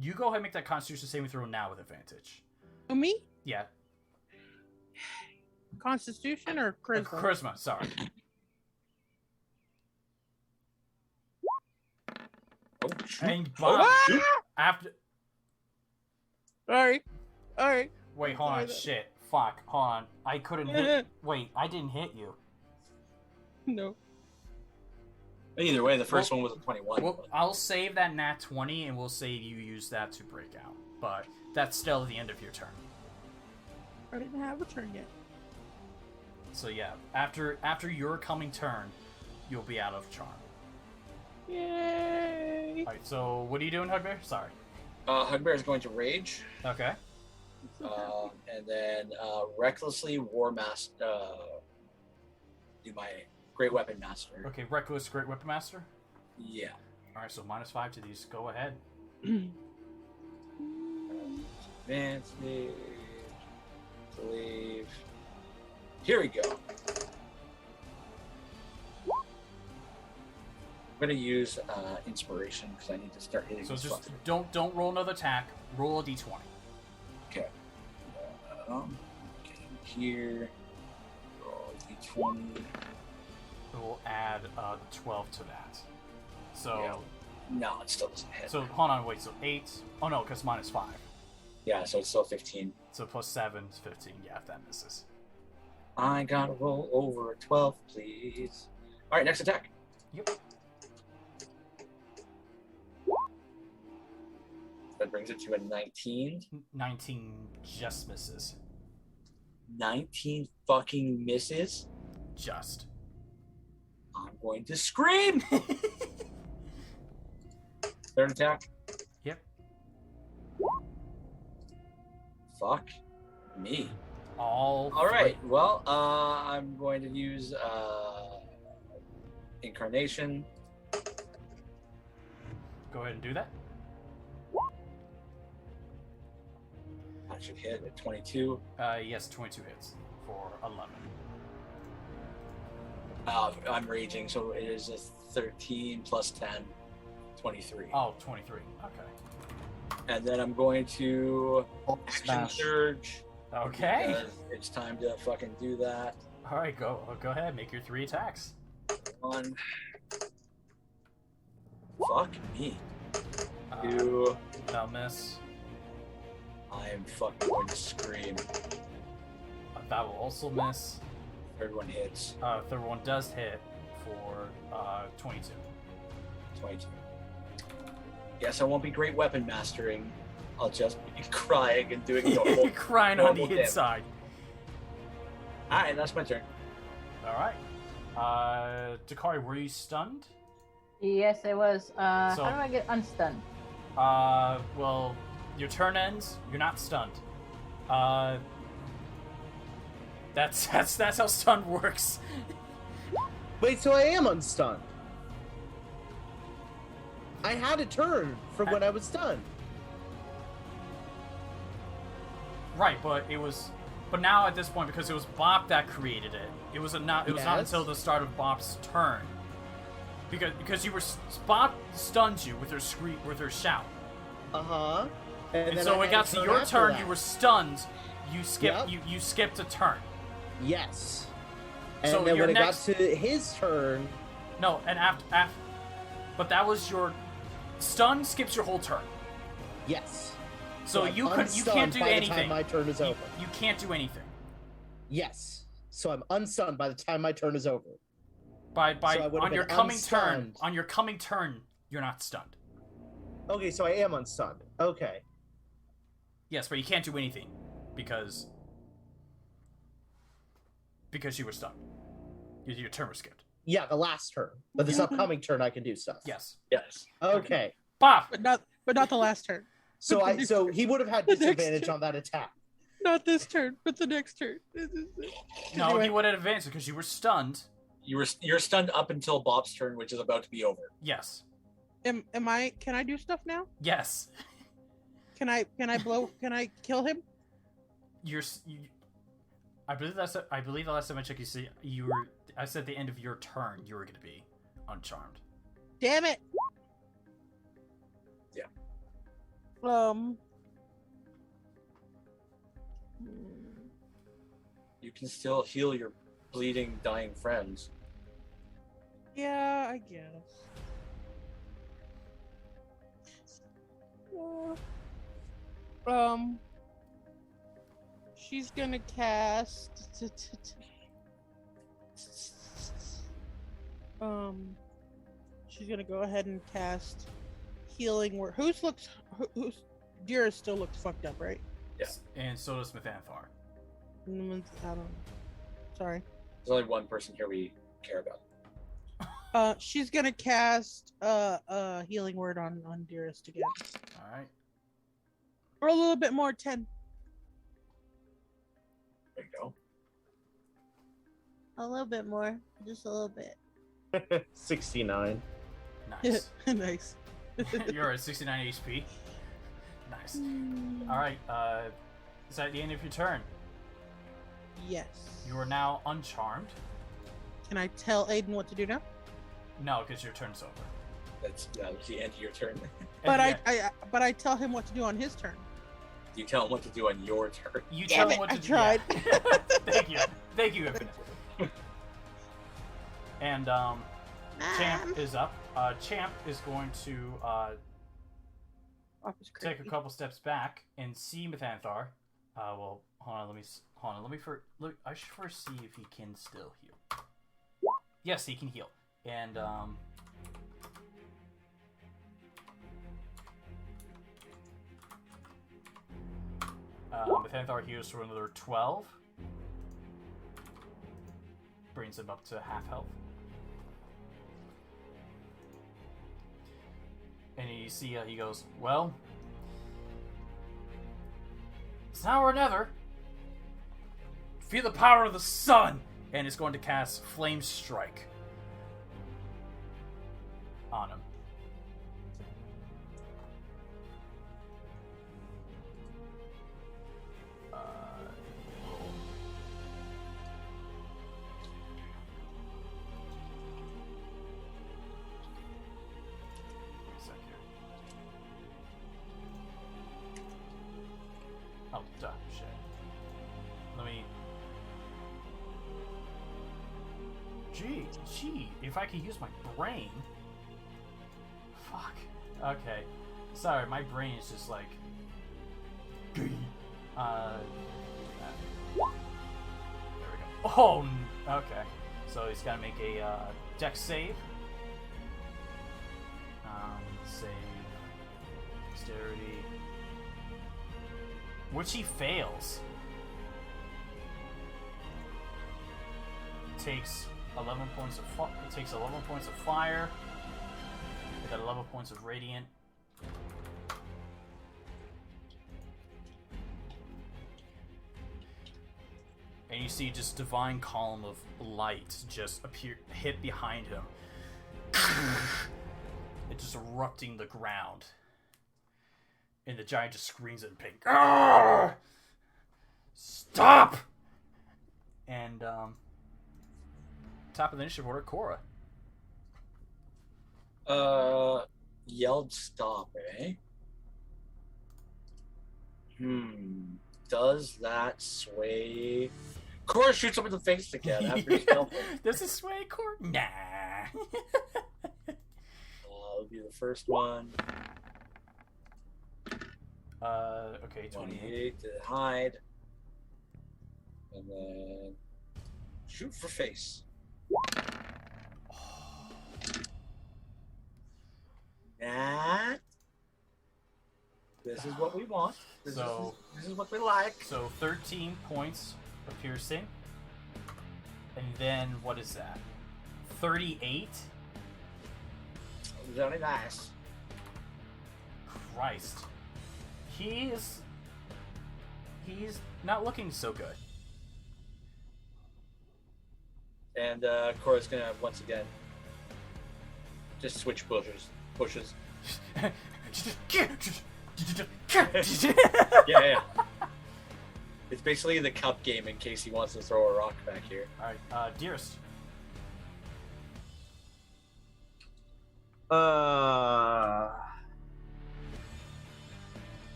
you go ahead and make that Constitution saving throw now with advantage. Oh, me? Yeah. Constitution or charisma? Charisma, sorry. Oh, shoot. And Bob, shoot. after... Alright. Alright. Wait, hold on. Shit. Fuck. Hold on. I couldn't hit... Wait, I didn't hit you. No. Either way, the first one was a 21. Well, I'll save that nat 20, and we'll say you use that to break out. But that's still the end of your turn. I didn't have a turn yet. So yeah, after your coming turn, you'll be out of charm. Yay! Alright, so what are you doing, Hugbear? Sorry. Hugbear is going to rage. Okay. And then recklessly War Master. Do my Great Weapon Master. Okay, Reckless Great Weapon Master? Yeah. Alright, so -5 to these. Go ahead. Advantage. Believe. Here we go. gonna use inspiration because I need to start hitting. So these just fuckers. don't roll another attack. Roll a d20. Okay. Okay, here. Roll d20. We'll add 12 to that. So. Yeah. No, it still doesn't hit. So hold on, wait. So 8. Oh no, because mine is 5. Yeah, so it's still 15. So plus 7 is 15. Yeah, if that misses. I gotta roll over a 12, please. All right, next attack. Yep. That brings it to a 19. 19 just misses. 19 fucking misses. Just. I'm going to scream. Third attack. Yep. Fuck me. All right. Well, I'm going to use incarnation. Go ahead and do that. That should hit at 22. Yes, 22 hits for 11. I'm raging, so it is a 13 plus 10, 23. Oh, 23. Okay. And then I'm going to action Smash. surge. Okay. because It's time to fucking do that. All right, go ahead. Make your 3 attacks. One. Fuck me. 2. That'll miss. I am fucking going to scream. That will also miss. Third one hits. Third one does hit for 22. 22. Yes, I won't be great weapon mastering. I'll just be crying and doing normal. Crying on the normal damage. inside. Alright, that's my turn. All right. Takari, were you stunned? Yes, it was. So- How do I get unstunned? Well, your turn ends. You're not stunned. That's how stun works. Wait, so I am unstunned. I had a turn from when I was stunned. Right, but now at this point, because it was Bop that created it, it was not Yes. until the start of Bop's turn. Because you were Bop stunned you with her shout. Uh-huh. And then so I it had got a to turn your after turn, that. you were stunned, you skipped Yep. you skipped a turn. Yes. And So then your when next- it got to his turn, No, and after but that was your stun skips your whole turn. yes. So I'm you can't unstunned do by the anything. time my turn is You, over. you can't do anything. Yes. So I'm unstunned by the time my turn is over. By So I would've on your been coming unstunned. turn, you're not stunned. Okay, so I am unstunned. Okay. Yes, but you can't do anything because you were stunned. Your turn was skipped. Yeah, the last turn. But this upcoming turn I can do stuff. Yes. Yes. Okay. Bop! But not the last turn. So he would have had The next disadvantage turn. on that attack. Not this turn, but the next turn. No, Anyway. you would have advanced because you were stunned. You're stunned up until Bob's turn, which is about to be over. Yes. Am I? Can I do stuff now? Yes. Can I blow? Can I kill him? I believe the last time I checked, I said at the end of your turn you were going to be uncharmed. Damn it. Yeah. You can still heal your bleeding, dying friends. Yeah, I guess. She's gonna cast. She's gonna go ahead and cast healing word. Who's Dearest still looks fucked up, right? Yes. And so does Methanthar. I don't know. Sorry. There's only one person here we care about. She's gonna cast healing word on Dearest again. All right. Or a little bit more, 10. There you go. A little bit more, just a little bit. 69. Nice. Nice. You're at 69 HP. Nice. All right. Is that the end of your turn? Yes. You are now uncharmed. Can I tell Aiden what to do now? No, because your turn's over. That was the end of your turn. But Yeah, I tell him what to do on his turn. You tell him what to do on your turn. you Damn tell him it, what to I do. tried. Yeah. Thank you, Infinite. And Champ is up. Champ is going to take a couple steps back and see Methanthar. Well, hold on. Let me I should first see if he can still heal. Yes, he can heal. And Methanthar heals for another 12. Brings him up to half health. And you see he goes, well, it's now or never. Feel the power of the sun! And it's going to cast Flame Strike on him. Oh, duh, shit. Let me... Gee, if I could use my brain... Fuck. Okay. Sorry, my brain is just like... There we go. Oh, okay. So he's gotta make a dex save. Save... Dexterity... Which he fails. Takes 11 points of fire. I got 11 points of radiant. And you see just divine column of light just hit behind him. It just erupting the ground. And the giant just screams in pain. Arrgh! Stop! And, top of the initiative order, Corra. Yelled stop, eh? Does that sway? Corra shoots him in the face again after he's helping. Does it sway, Corra? Nah. That'll be the first one. Okay, 28 to hide. And then shoot for face. That. This is what we want. This is what we like. So 13 points of piercing. And then, what is that? 38? Very nice. Christ. He's not looking so good. And Corra's gonna once again just switch pushes. Yeah. It's basically the cup game in case he wants to throw a rock back here. Alright, Dearest.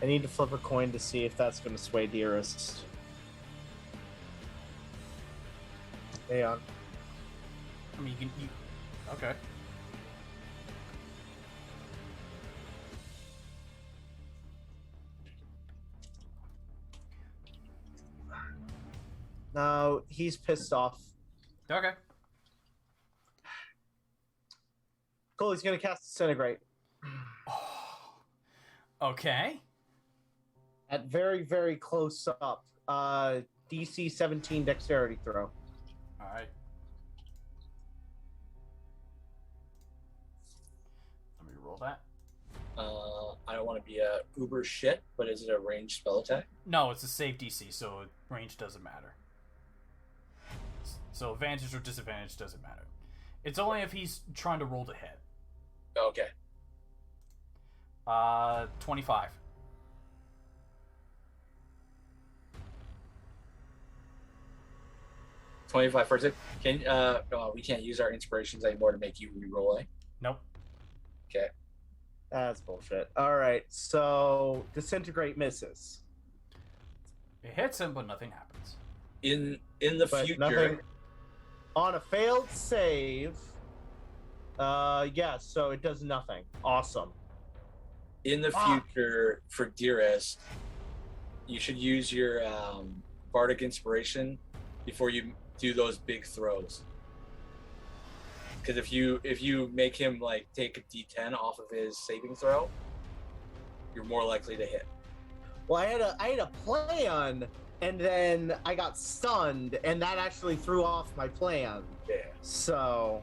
I need to flip a coin to see if that's going to sway Dearest. Hang on. I mean, okay. No, he's pissed off. Okay. Cool, he's going to cast Disintegrate. Okay. At very, very close up. DC 17 dexterity throw. Alright. Let me roll that. I don't want to be a uber shit, but is it a ranged spell attack? No, it's a save DC, so range doesn't matter. So advantage or disadvantage doesn't matter. It's only if he's trying to roll to hit. Okay. 25. 25 first hit. Can we can't use our inspirations anymore to make you re-roll, eh? Nope. Okay. That's bullshit. All right, so disintegrate misses. It hits him, but nothing happens. In the But future, nothing on a failed save. Yeah, so it does nothing. Awesome. in the future for Dearest, you should use your bardic inspiration before you do those big throws. Because if you make him like take a D10 off of his saving throw, you're more likely to hit. Well, I had a plan, and then I got stunned, and that actually threw off my plan. Yeah. So,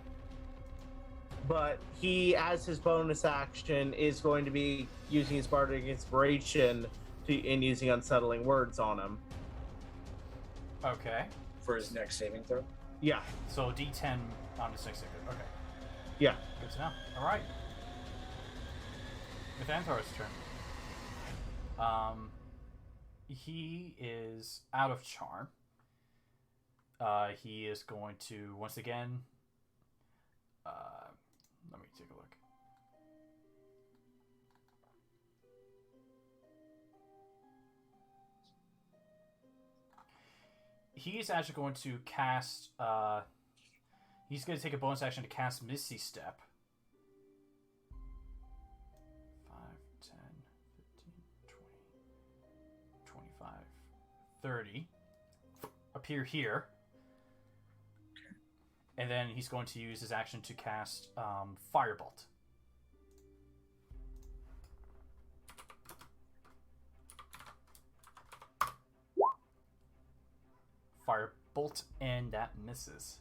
but he, as his bonus action, is going to be using his bardic inspiration and using unsettling words on him. Okay. For his next saving throw. Yeah. So D10 on his next saving. Okay. Yeah. Good to know. All right. With Anthar's turn. He is out of charm. He is going to once again. Let me take a look. He's actually going to cast. He's going to take a bonus action to cast Misty Step. 5, 10, 15, 20, 25, 30. Appear here. And then he's going to use his action to cast Firebolt. Firebolt, and that misses.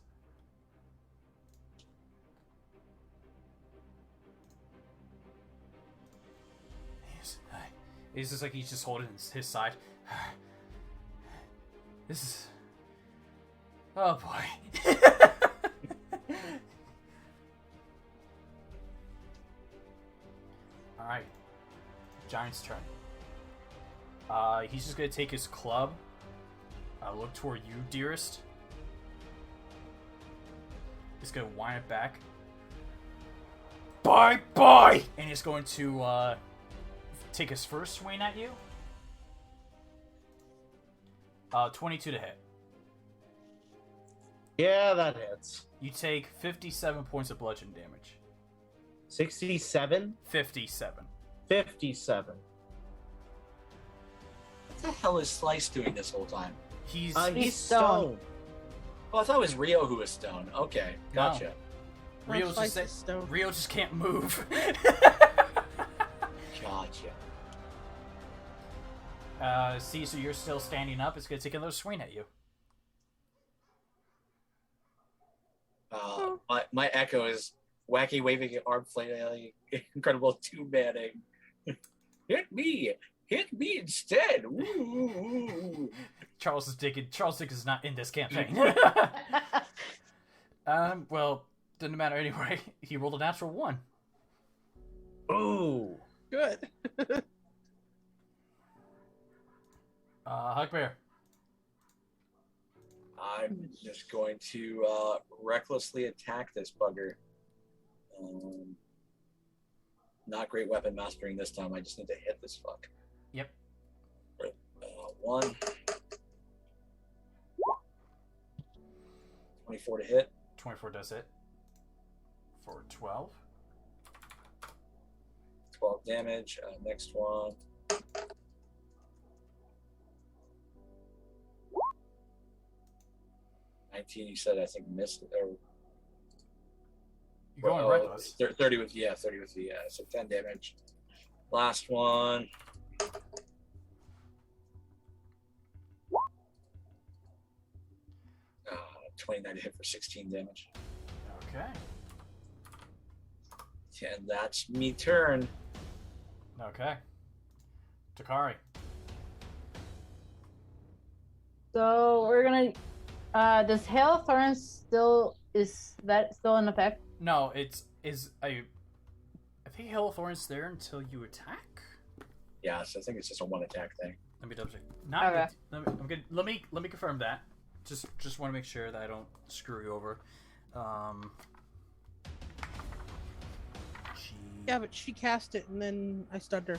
It's just like he's just holding his side. This is... Oh boy. Alright. Giant's turn. He's just going to take his club. Look toward you, Dearest. He's going to wind it back. Bye-bye! And he's going to take his first swing at you. 22 to hit. Yeah, that hits. You take 57 points of bludgeon damage. 67? 57. 57. What the hell is Slice doing this whole time? He's stoned. Oh, I thought it was Rio who was stoned. Okay, gotcha. No. Rio just can't move. Gotcha. See, so you're still standing up. It's going to take another swing at you. My echo is wacky waving arm flailing, incredible two-manning. Hit me instead. Woo. Charles Dickens is not in this campaign. Well, didn't matter anyway. He rolled a natural 1. Ooh. Good. Hugbear. I'm just going to recklessly attack this bugger. Not great weapon mastering this time. I just need to hit this fuck. Yep. 1. 24 to hit. 24 does hit. For 12. 12 damage. Next one. 19, you said, I think, missed it. Or, You're going reckless. 30 with the, so 10 damage. Last one. Uh, 29 to hit for 16 damage. Okay. And that's me turn. Okay. Takari. So we're gonna. Does Hail of Thorns still in effect? No, I think Hail of Thorns there until you attack. Yeah, so I think it's just a one attack thing. Let me double check. Not Okay. let me confirm that. Just want to make sure that I don't screw you over. Yeah, but she cast it and then I stunned her.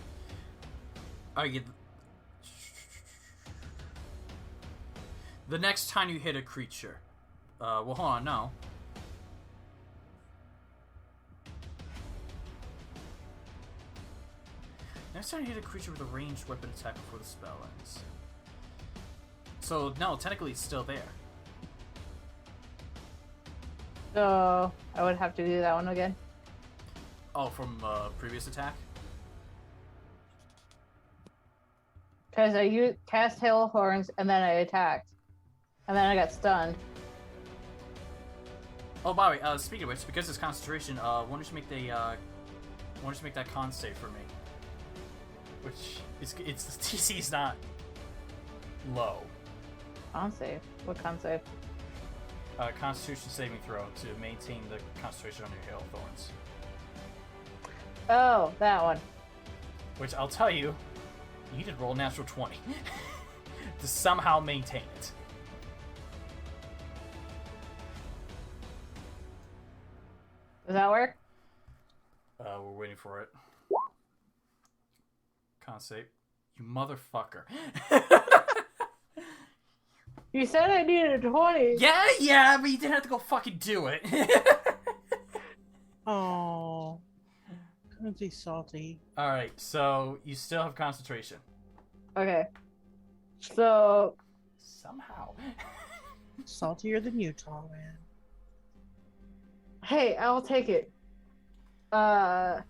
The next time you hit a creature. Well, hold on, no. Next time you hit a creature with a ranged weapon attack before the spell ends. So, no, technically it's still there. So, I would have to do that one again. Oh, from previous attack? Because I cast Hail of Horns and then I attacked. And then I got stunned. Oh, by the way, speaking of which, because it's concentration, why don't you make that con save for me? Which it's the TC is not low. Con save? What con save? Constitution saving throw to maintain the concentration on your Hail of Thorns. Oh, that one. Which I'll tell you, you need to roll a natural 20 to somehow maintain it. Does that work? We're waiting for it. Con save. You motherfucker. You said I needed a 20. Yeah, but you didn't have to go fucking do it. Oh, couldn't be salty. Alright, so you still have concentration. Okay. So... Somehow. Saltier than Utah, man. Hey, I'll take it. Do I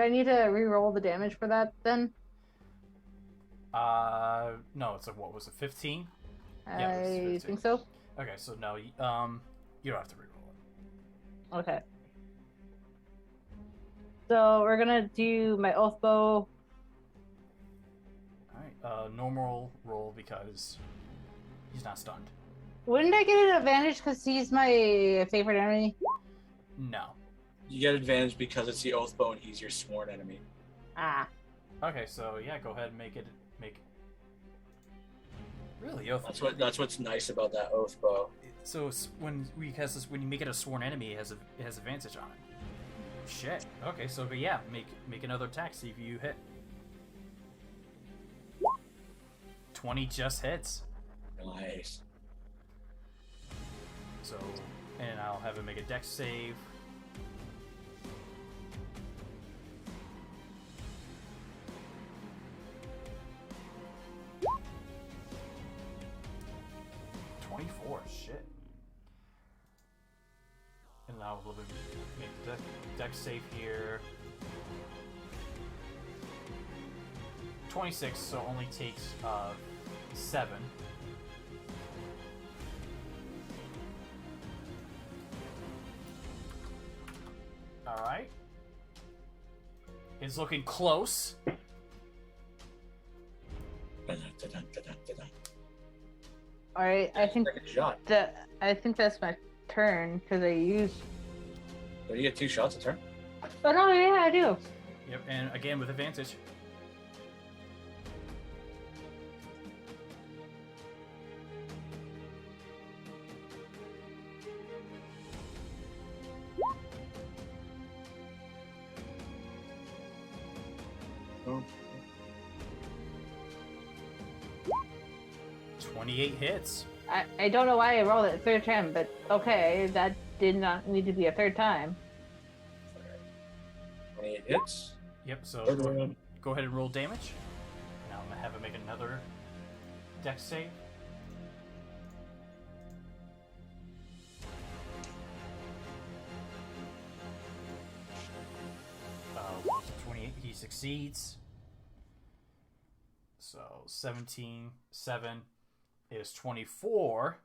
need to re-roll the damage for that then? No, it's like, what was it, 15? I think so. Okay, so no, you don't have to re-roll it. Okay. So we're gonna do my oath bow. Alright, normal roll because he's not stunned. Wouldn't I get an advantage because he's my favorite enemy? No. You get advantage because it's the oath bow and he's your sworn enemy. Ah. Okay, so yeah, go ahead and make it. Really, oath. That's what's nice about that oath bow. So when you make it a sworn enemy, it has advantage on it. Shit. Okay, so but yeah, make another attack. See if you hit. 20 just hits. Nice. So, and I'll have him make a dex save. Shit. And now we'll make the dex save here. 26, so only takes 7. Alright. It's looking close. All right, I think shot. I think that's my turn because I used. So you get 2 shots a turn. Oh no, yeah, I do. Yep, and again with advantage. Oh. 28 hits. I don't know why I rolled it 3rd time, but okay, that did not need to be a 3rd time. 28 hits. Yep, so Third one. go ahead and roll damage. Now I'm going to have him make another dex save. Rolls a 28, he succeeds. So 17, 7 is 24.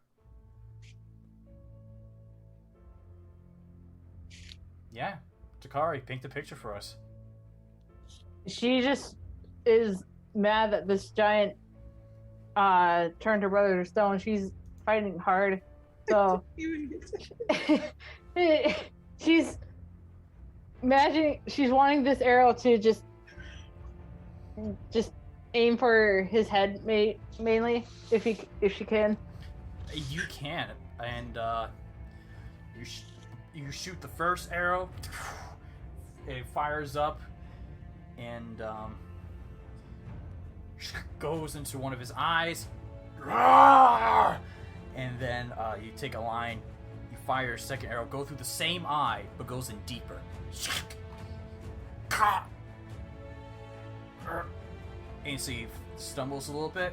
Yeah, Takari, paint the picture for us. She just is mad that this giant turned her brother to stone. She's fighting hard. So she's imagining she's wanting this arrow to just aim for his head mainly if she can. You can, and you shoot the first arrow. It fires up, and goes into one of his eyes. And then you take a line. You fire a second arrow. Go through the same eye, but goes in deeper. And so he stumbles a little bit,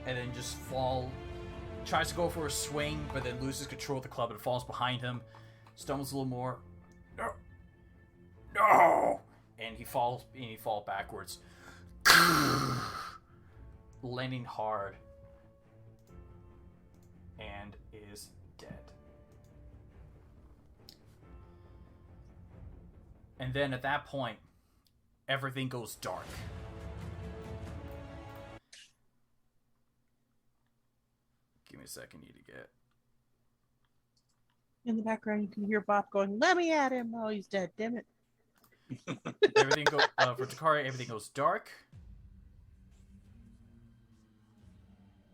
and then just tries to go for a swing, but then loses control of the club and falls behind him. Stumbles a little more. No! And he falls backwards. Landing hard. And is dead. And then at that point, everything goes dark. Give me a second, need to get... In the background, you can hear Bob going, "Let me at him!" Oh, he's dead, damn it. Everything for Takari, everything goes dark.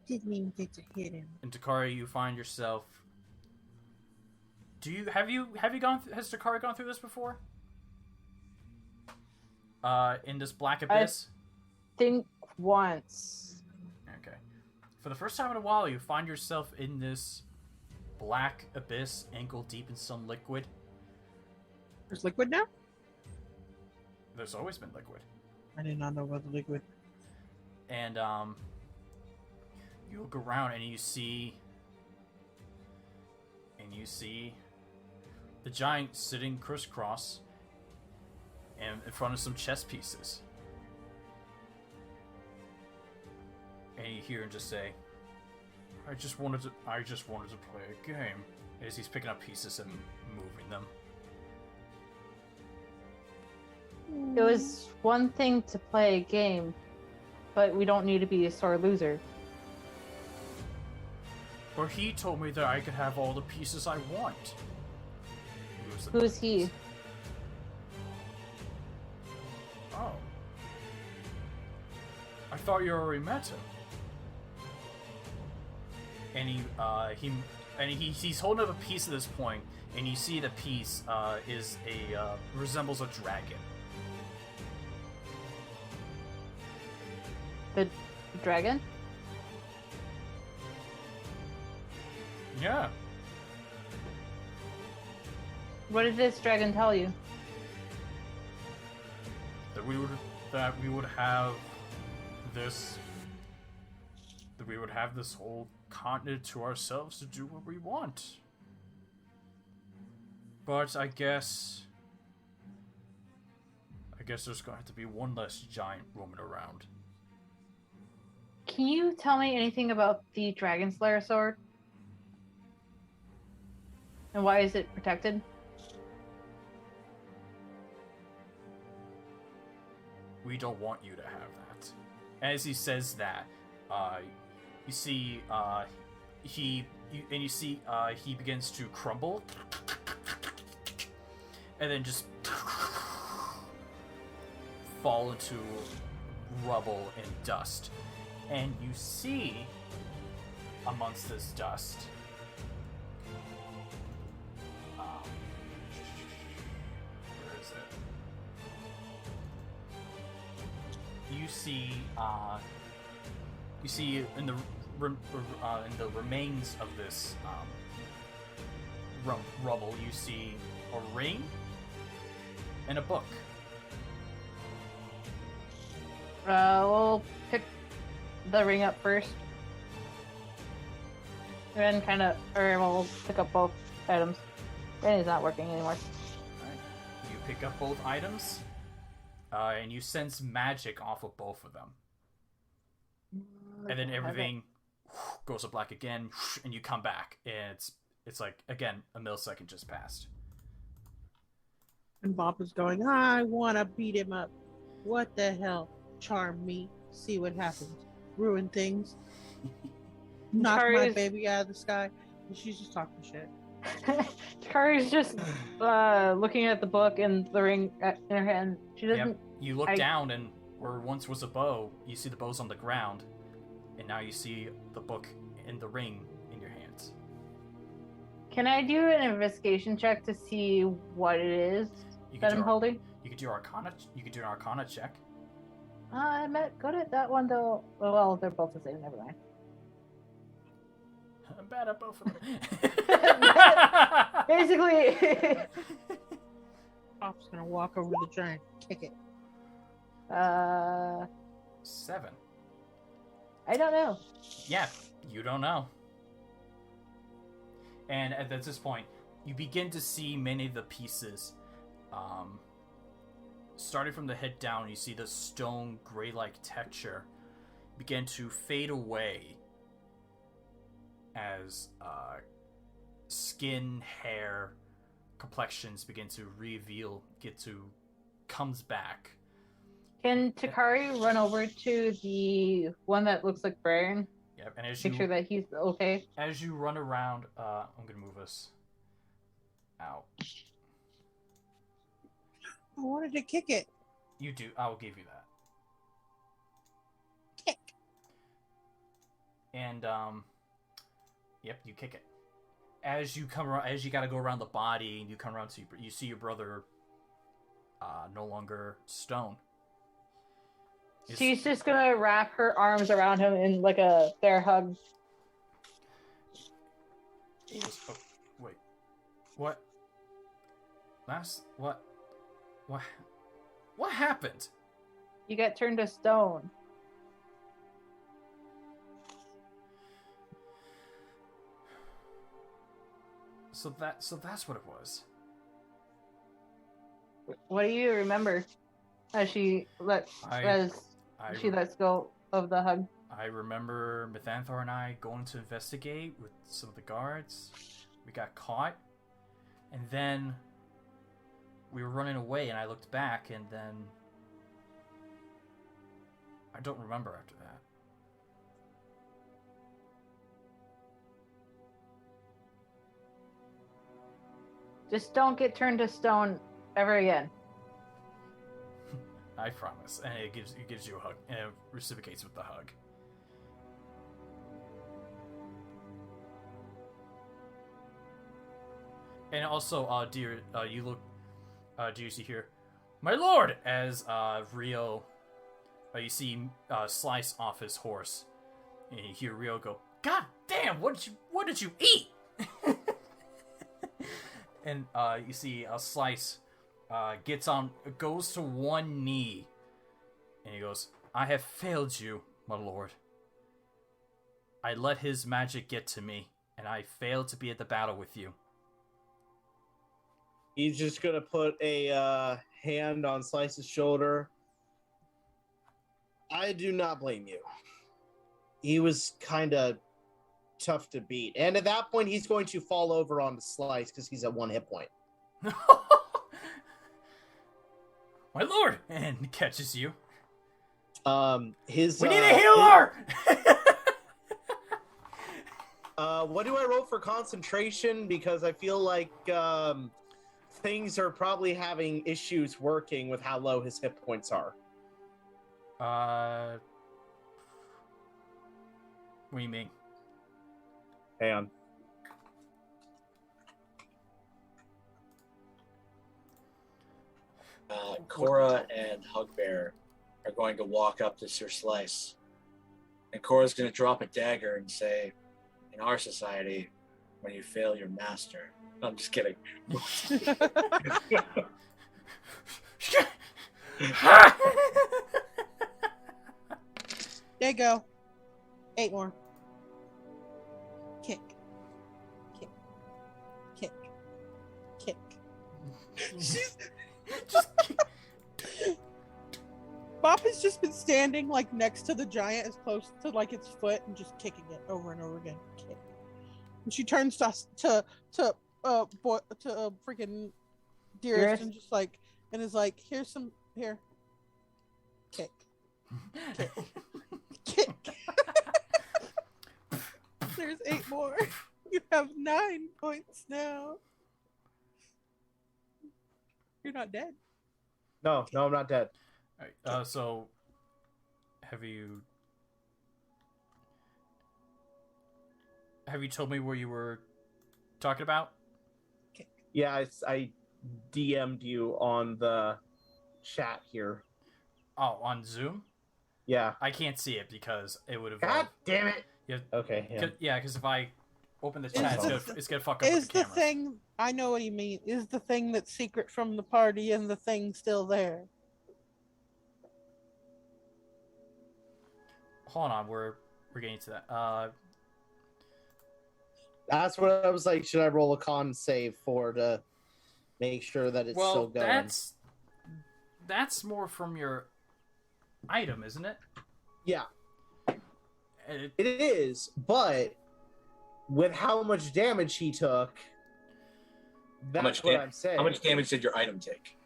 Didn't even get to hit him. And Takari, you find yourself... Has Takari gone through this before? In this black abyss? I think once. Okay. For the first time in a while, you find yourself in this black abyss, ankle deep in some liquid. There's liquid now? There's always been liquid. I did not know about the liquid. And, you look around and you see the giant sitting crisscross and in front of some chess pieces. And you hear him just say, I just wanted to play a game," as he's picking up pieces and moving them. It was one thing to play a game, but we don't need to be a sore loser. Or he told me that I could have all the pieces I want. Who is he? Oh. I thought you already met him. And he's holding up a piece at this point, and you see the piece resembles a dragon. The dragon? Yeah. What did this dragon tell you? That we would have this whole continent to ourselves to do what we want. But I guess there's going to have to be one less giant roaming around. Can you tell me anything about the Dragon Slayer sword? And why is it protected? We don't want you to have that. As he says that, you see he begins to crumble, and then just fall into rubble and dust. And you see, amongst this dust, where is it? You see in the remains of this rubble, you see a ring and a book. We'll pick the ring up first. And then we'll pick up both items. And it's not working anymore. Alright. You pick up both items, and you sense magic off of both of them. And then everything goes to black again, and you come back, and it's like, again, a millisecond just passed. And Bob is going, "I want to beat him up. What the hell? Charm me. See what happens. Ruin things. Knock my baby out of the sky." And she's just talking shit. Takari's just looking at the book and the ring in her hand. She doesn't... Yep. You look down, and where once was a bow, you see the bow's on the ground. And now you see the book in the ring in your hands. Can I do an investigation check to see what it is that I'm holding? You could do Arcana. You could do an Arcana check. I'm not good at that one though. Well, they're both the same. Never mind. I'm bad at both of them. Basically. Pop's gonna walk over to the giant, kick it. 7. I don't know. Yeah, you don't know. And at this point, you begin to see many of the pieces. Starting from the head down, you see the stone gray-like texture begin to fade away as skin, hair, complexions begin to reveal, comes back. Can Takari run over to the one that looks like Brian? Yep, and as Make sure that he's okay. As you run around, I'm gonna move us out. I wanted to kick it. You do. I will give you that. Kick. And yep, you kick it. As you come around, as you gotta go around the body, and you come around to you see your brother, no longer stone. She's just gonna wrap her arms around him in like a bear hug. Oh, wait. What? What happened? You got turned to stone. So that's what it was. What do you remember as she lets go of the hug? I remember Methanthor and I going to investigate with some of the guards. We got caught, and then we were running away, and I looked back, and then I don't remember after that. Just don't get turned to stone ever again. I promise. And it gives you a hug, and it reciprocates with the hug. And also, dear, do you see here, my lord, as Rio, you see slice off his horse, and you hear Rio go, "God damn! What did you eat?" And you see a slice goes to one knee, and he goes, "I have failed you, my lord. I let his magic get to me, and I failed to be at the battle with you." He's just gonna put a hand on Slice's shoulder. I do not blame you. He was kind of tough to beat, and at that point, he's going to fall over onto Slice because he's at 1 hit point. My lord, and he catches you. We need a healer. What do I roll for concentration? Because I feel like things are probably having issues working with how low his hit points are. What do you mean? Hang on. Corra and Hugbear are going to walk up to Sir Slice. And Corra's going to drop a dagger and say, "In our society, when you fail your master..." I'm just kidding. There you go. 8 more. Kick. Kick. Kick. Kick. She's just Bop has just been standing like next to the giant as close to like its foot and just kicking it over and over again. Kick. And she turns to freaking Dearest and just like and is like, "Here's some here. Kick. Kick. Kick." There's 8 more. You have 9 points now. You're not dead. No, I'm not dead. All right, so have you? have you told me what you were talking about? Yeah, I DM'd you on the chat here. Oh, on Zoom? Yeah. I can't see it because it would have. God damn it! Yeah. Okay. Yeah, because if I open the chat, it's gonna fuck up Is with the the cameras. thing? I know what you mean. Is the thing that's secret from the party and the thing still there? Hold on, we're getting to that. That's what I was like. Should I roll a con save for to make sure that it's still going? That's more from your item, isn't it? Yeah. It is, but with how much damage he took, that's what I'm saying. How much damage did your item take?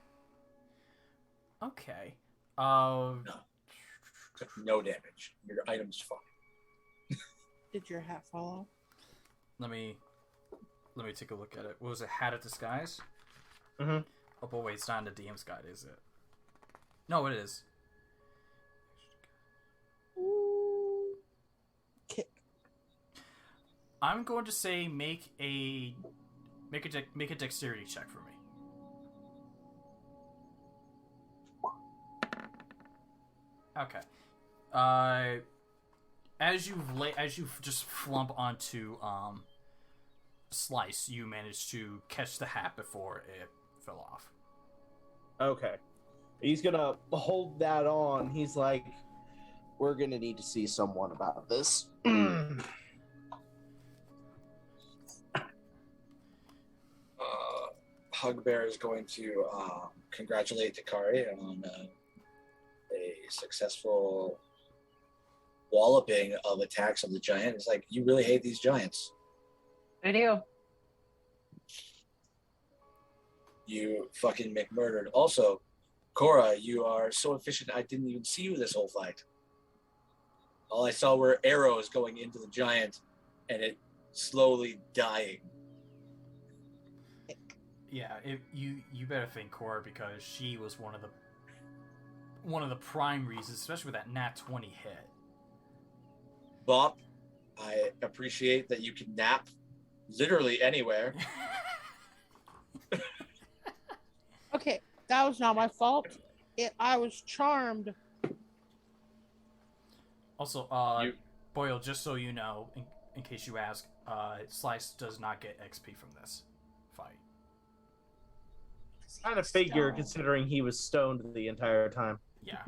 Okay. No damage. Your item's fine. Did your hat fall off? Let me take a look at it. What was it? Hat of Disguise? Mm-hmm. Oh, but wait, it's not in the DM's guide, is it? No, it is. Kick. I'm going to say make a dexterity check for me. Okay. As you just flump onto Slice, you manage to catch the hat before it fell off. Okay. He's gonna hold that on. He's like, we're gonna need to see someone about this. Hugbear is going to congratulate Takari on a successful walloping of attacks of the giant. It's like, you really hate these giants. I do. You fucking McMurdered. Also, Corra, you are so efficient, I didn't even see you this whole fight. All I saw were arrows going into the giant and it slowly dying. Yeah, you better thank Corra because she was one of the prime reasons, especially with that nat 20 hit. Bop, I appreciate that you can nap literally anywhere. Okay, that was not my fault. I was charmed. Also, Boyle, just so you know, in case you ask, Slice does not get XP from this fight. Kind of figure, considering he was stoned the entire time. Yeah.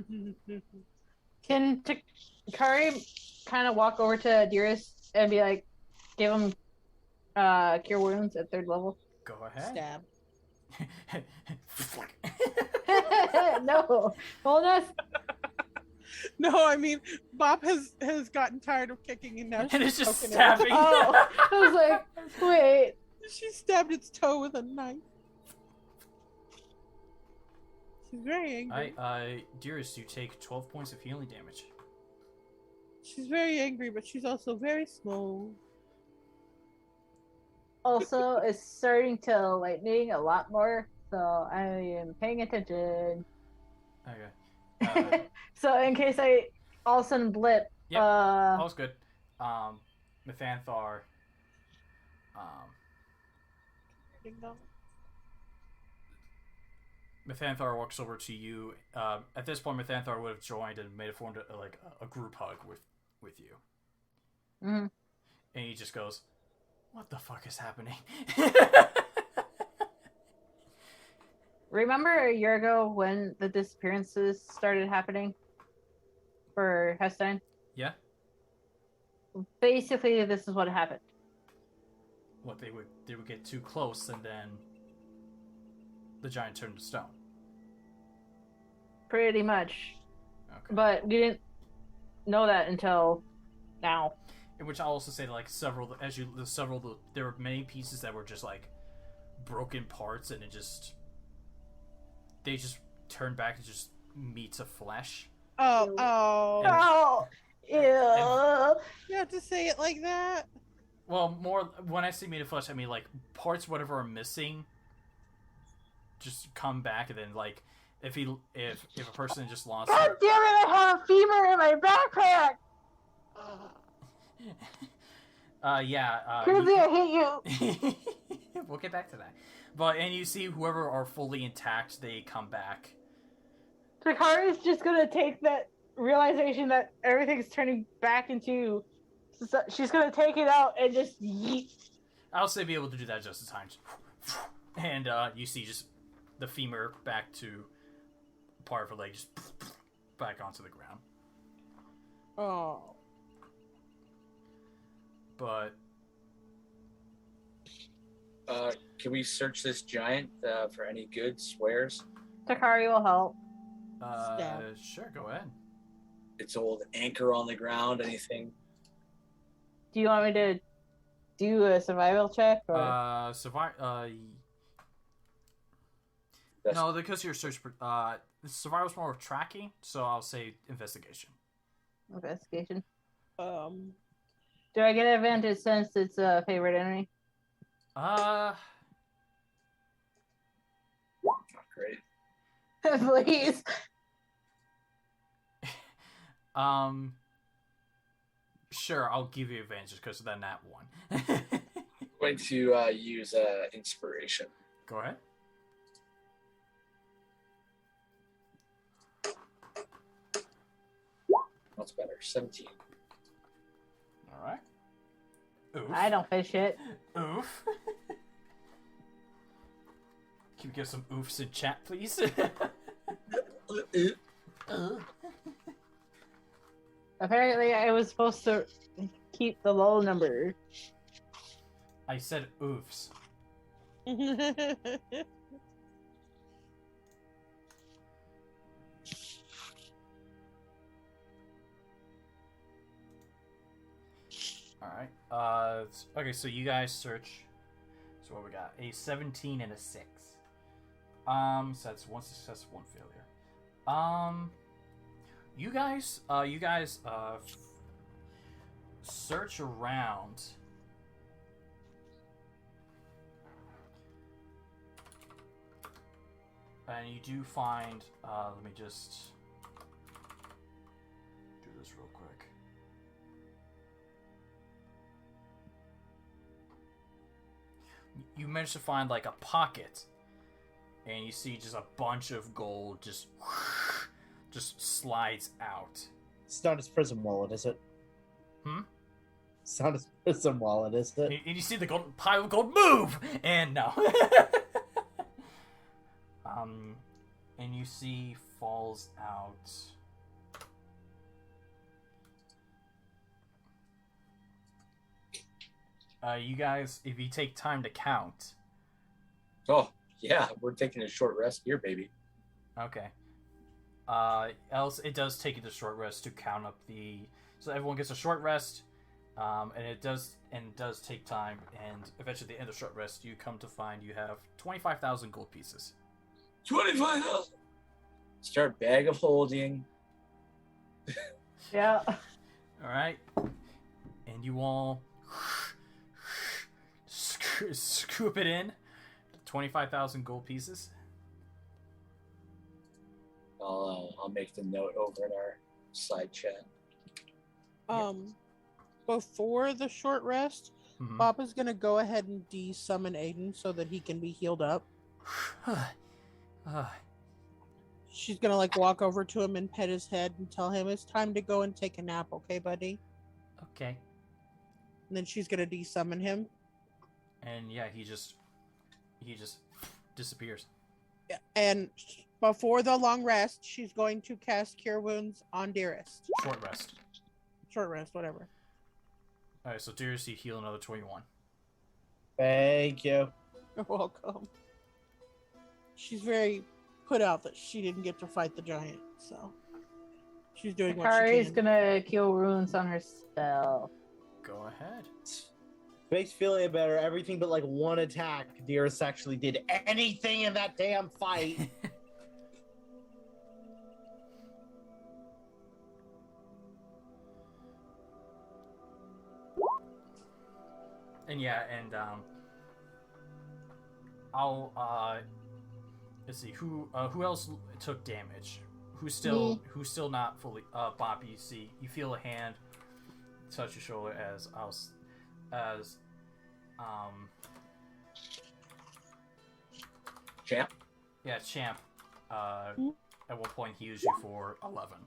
Can Takari kind of walk over to Dearest and be like, give him cure wounds at 3rd level? Go ahead. Stab. No, hold us. No, I mean, Bob has gotten tired of kicking and now And it's she's just poking stabbing. Oh, I was like, wait. She stabbed its toe with a knife. She's very angry. Dearest, you take 12 points of healing damage. She's very angry, but she's also very small. Also, it's starting to lightning a lot more, so I am paying attention. Okay. So in case I all of a sudden blip. Yep. All's good. Methanthar. Methanthar walks over to you. At this point, Methanthar would have joined and formed a group hug with you. Mm-hmm. And he just goes, "What the fuck is happening?" Remember a year ago when the disappearances started happening for Hestein? Yeah. Basically, this is what happened. What they would get too close, and then the giant turned to stone. Pretty much. Okay. But we didn't know that until now. In which I'll also say that, there were many pieces that were just like broken parts, and they just turned back to just meats of flesh. Oh. Ew. You have to say it like that? Well, more when I say meat of flesh, I mean like parts whatever are missing just come back, and then like if a person just lost God damn it, I have a femur in my backpack! Crazy, I hate you. We'll get back to that. And you see whoever are fully intact, they come back. Takari's just gonna take that realization that everything's turning back into. So she's gonna take it out and just yeet. I'll say be able to do that just in time. And you see just the femur back to part of her leg, just back onto the ground. Oh. But can we search this giant for any good swears? Takari will help. Sure, go ahead. Its old anchor on the ground, anything? Do you want me to do a survival check? Or? No, because your search, survival's more of tracking, so I'll say investigation. Investigation. Do I get advantage since it's a favorite enemy? Not great. Please. Sure, I'll give you advantage because of that one. I'm going to use inspiration. Go ahead. What's better? 17. All right. Oof. I don't fish it. Oof. Can we get some oofs in chat, please? Apparently, I was supposed to keep the low number. I said oofs. Alright. Okay, so you guys search. So what we got? A 17 and a 6. So that's 1 success, 1 failure. You guys search around. And you do find, let me just do this real quick. You manage to find like a pocket, and you see just a bunch of gold just slides out. It's not his prison wallet, is it? It's not his prison wallet, is it? And you see the gold pile of gold move, and no. And you see falls out. You guys, if you take time to count. Oh, yeah, we're taking a short rest here, baby. Okay. Else, it does take you the short rest to count up the... So everyone gets a short rest, and it does take time, and eventually at the end of the short rest, you come to find you have 25,000 gold pieces. 25,000! Start bag of holding. Yeah. Alright. And you all... scoop it in. 25,000 gold pieces. I'll make the note over in our side chat. Before the short rest, Papa's gonna go ahead and de-summon Aiden so that he can be healed up. She's gonna like walk over to him and pet his head and tell him it's time to go and take a nap, okay, buddy? Okay. And then she's gonna de-summon him. And yeah, he just disappears. Yeah, and before the long rest, she's going to cast Cure Wounds on Dearest. Short rest. Short rest, whatever. Alright, so Dearest, you heal another 21. Thank you. You're welcome. She's very put out that she didn't get to fight the giant, so she's doing what she Takari's can. gonna kill runes on herself. Go ahead. Makes feeling better. Everything but like one attack. Dearest actually did anything in that damn fight. And yeah, and I'll let's see who else took damage. Who's still not fully Bob, you feel a hand touch your shoulder as as Champ. yeah, Champ. At one point he used you for 11.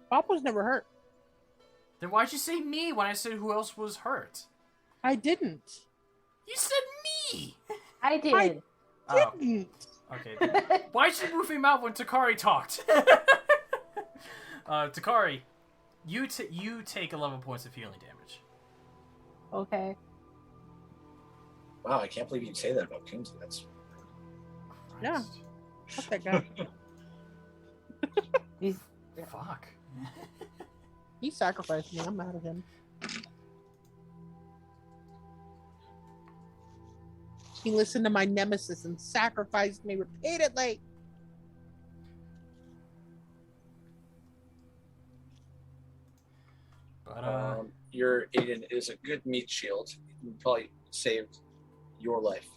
Bob was never hurt. Then why'd you say me when I said who else was hurt? I didn't. You said me. I did. Didn't. Okay. Why'd you move him out when Takari talked? Takari, you take 11 points of healing damage. Okay. Wow, I can't believe you'd say that about Kingsley. That's Yeah. Fuck that guy. He's Fuck. He sacrificed me. I'm mad at him. He listened to my nemesis and sacrificed me repeatedly. But your Aiden is a good meat shield. You probably saved your life.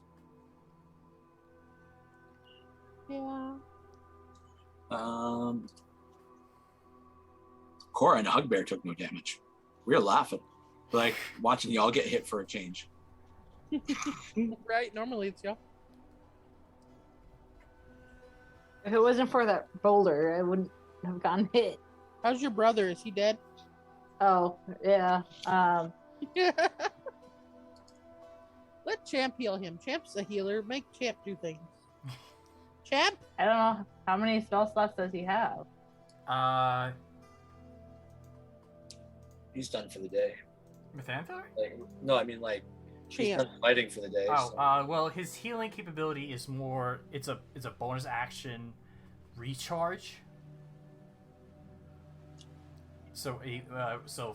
Yeah. Corra and Hugbear took no damage. We were laughing, like watching y'all get hit for a change. Right. Normally it's y'all. if it wasn't for that boulder, I wouldn't have gotten hit. How's your brother? Is he dead? Oh, yeah. Let Champ heal him. Champ's a healer. Make Champ do things. Champ? I don't know how many spell slots does he have. He's done for the day. Methanthar? Like, no, I mean like he's Champ. done fighting for the day. Oh, so. well, his healing capability is more. It's a bonus action recharge. So,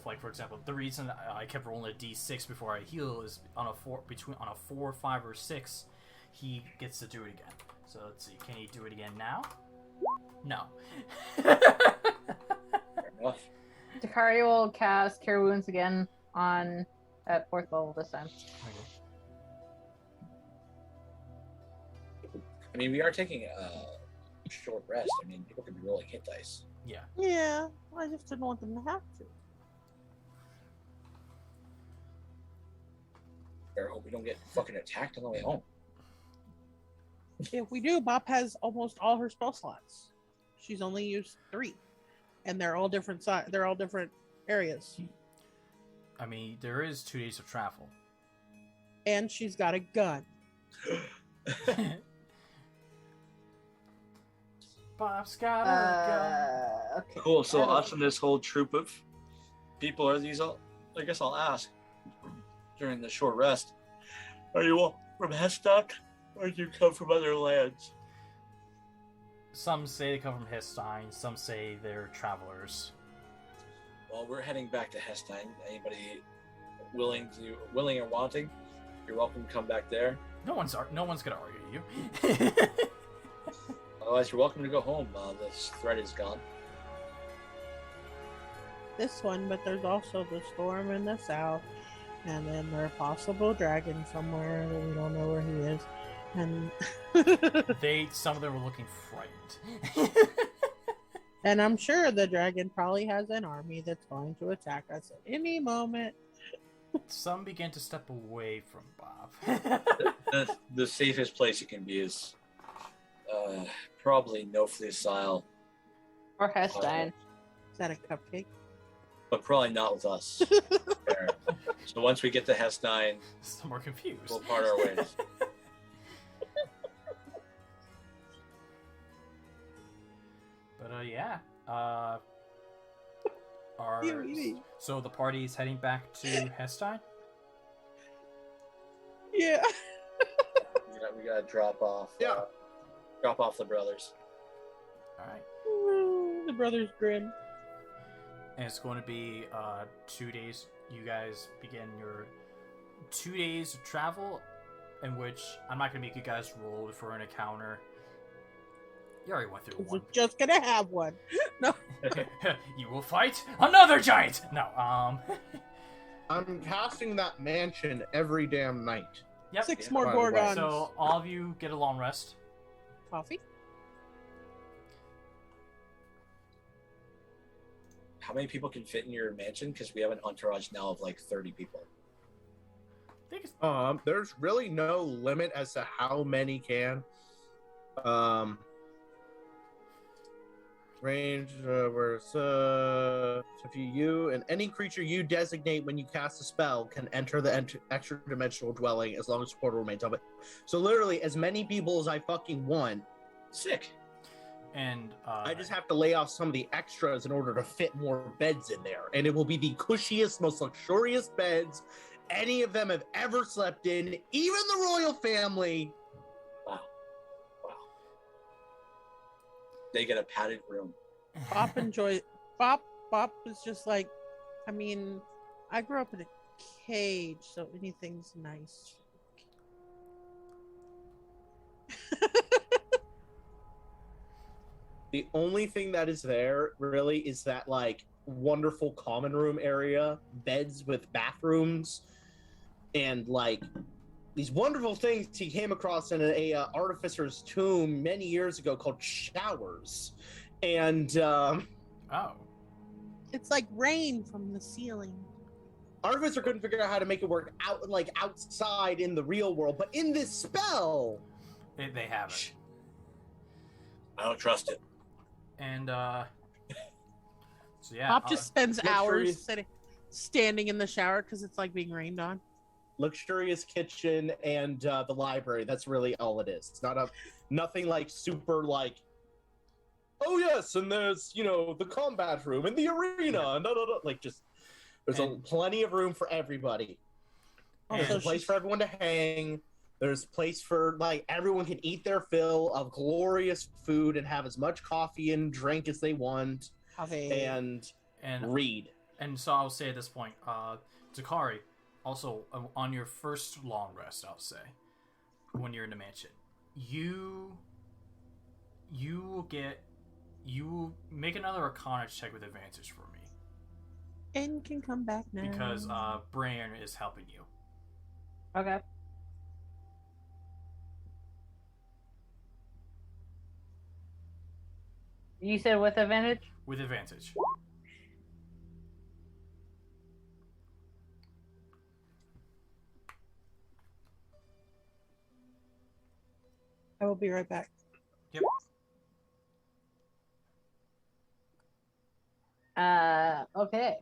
like for example, the reason I kept rolling a d6 before I heal is on a 4, 5, or 6, he gets to do it again. So let's see, can he do it again now? No. Fair enough. Takari will cast Cure Wounds again at 4th level this time. I mean, we are taking a short rest. I mean, people can be rolling hit dice. Yeah. Yeah, I just didn't want them to have to. Better hope we don't get fucking attacked on the way home. If we do, Bop has almost all her spell slots. She's only used 3, and they're all different They're all different areas, I mean, there is 2 days of travel. and she's got a gun. Bob's got a Okay. Cool. So I don't- us and this whole troop of people, are these all? I guess I'll ask during the short rest. Are you all from Hestock, or do you come from other lands? gun. Some say they come from Hestein, some say they're travelers. Well, we're heading back to Hestein. Anybody willing or wanting, you're welcome to come back there. No one's gonna argue you. Otherwise, you're welcome to go home. This threat is gone. This one, but there's also the storm in the south, and then there's a possible dragon somewhere that we don't know where he is. And Some of them were looking frightened. and I'm sure the dragon probably has an army that's going to attack us at any moment. Some begin to step away from Bob. The safest place it can be is probably No Fleece Isle, Or Hestein. Is that a cupcake? but probably not with us. There. So once we get to Hestein, Some are confused. we'll part our ways. But yeah. Really? So the party's heading back to Hestein? Yeah. we gotta drop off. Drop off the brothers. Alright. The brothers grin. And it's going to be 2 days. You guys begin your 2 days of travel, in which I'm not going to make you guys roll for an encounter. You already went through We're one. just gonna have one. No. You will fight another giant! No, I'm casting that mansion every damn night. Yep. 6 Yeah, more by the way. Gorgons. So all of you get a long rest. Coffee? How many people can fit in your mansion? Because we have an entourage now of like 30 people. I think it's... There's really no limit as to how many can. Range if you and any creature you designate when you cast a spell can enter the extra dimensional dwelling as long as the portal remains open. So literally, as many people as I fucking want. Sick. And I just have to lay off some of the extras in order to fit more beds in there, and it will be the cushiest, most luxurious beds any of them have ever slept in, even the royal family. Wow. They get a padded room. Bop is just like, I mean, I grew up in a cage, so anything's nice. The only thing that is there really is that like wonderful common room area, beds with bathrooms, and like these wonderful things he came across in a artificer's tomb many years ago called showers. And it's like rain from the ceiling. Artificer couldn't figure out how to make it work out like outside in the real world, but in this spell they have it. I don't trust it. And so yeah, Pop just spends hours standing in the shower because it's like being rained on. Luxurious kitchen and the library. That's really all it is. It's nothing like super like, oh yes, and there's the combat room and the arena. No. Like just there's plenty of room for everybody. There's a place for everyone to hang. There's a place for like everyone can eat their fill of glorious food and have as much coffee and drink as they want. And read. And so I'll say at this point, Takari, also on your first long rest, I'll say, when you're in the mansion, you make another Arcana check with advantage for me. And can come back now. Because Brian is helping you. Okay. You said with advantage? With advantage. I will be right back. Yep. Okay.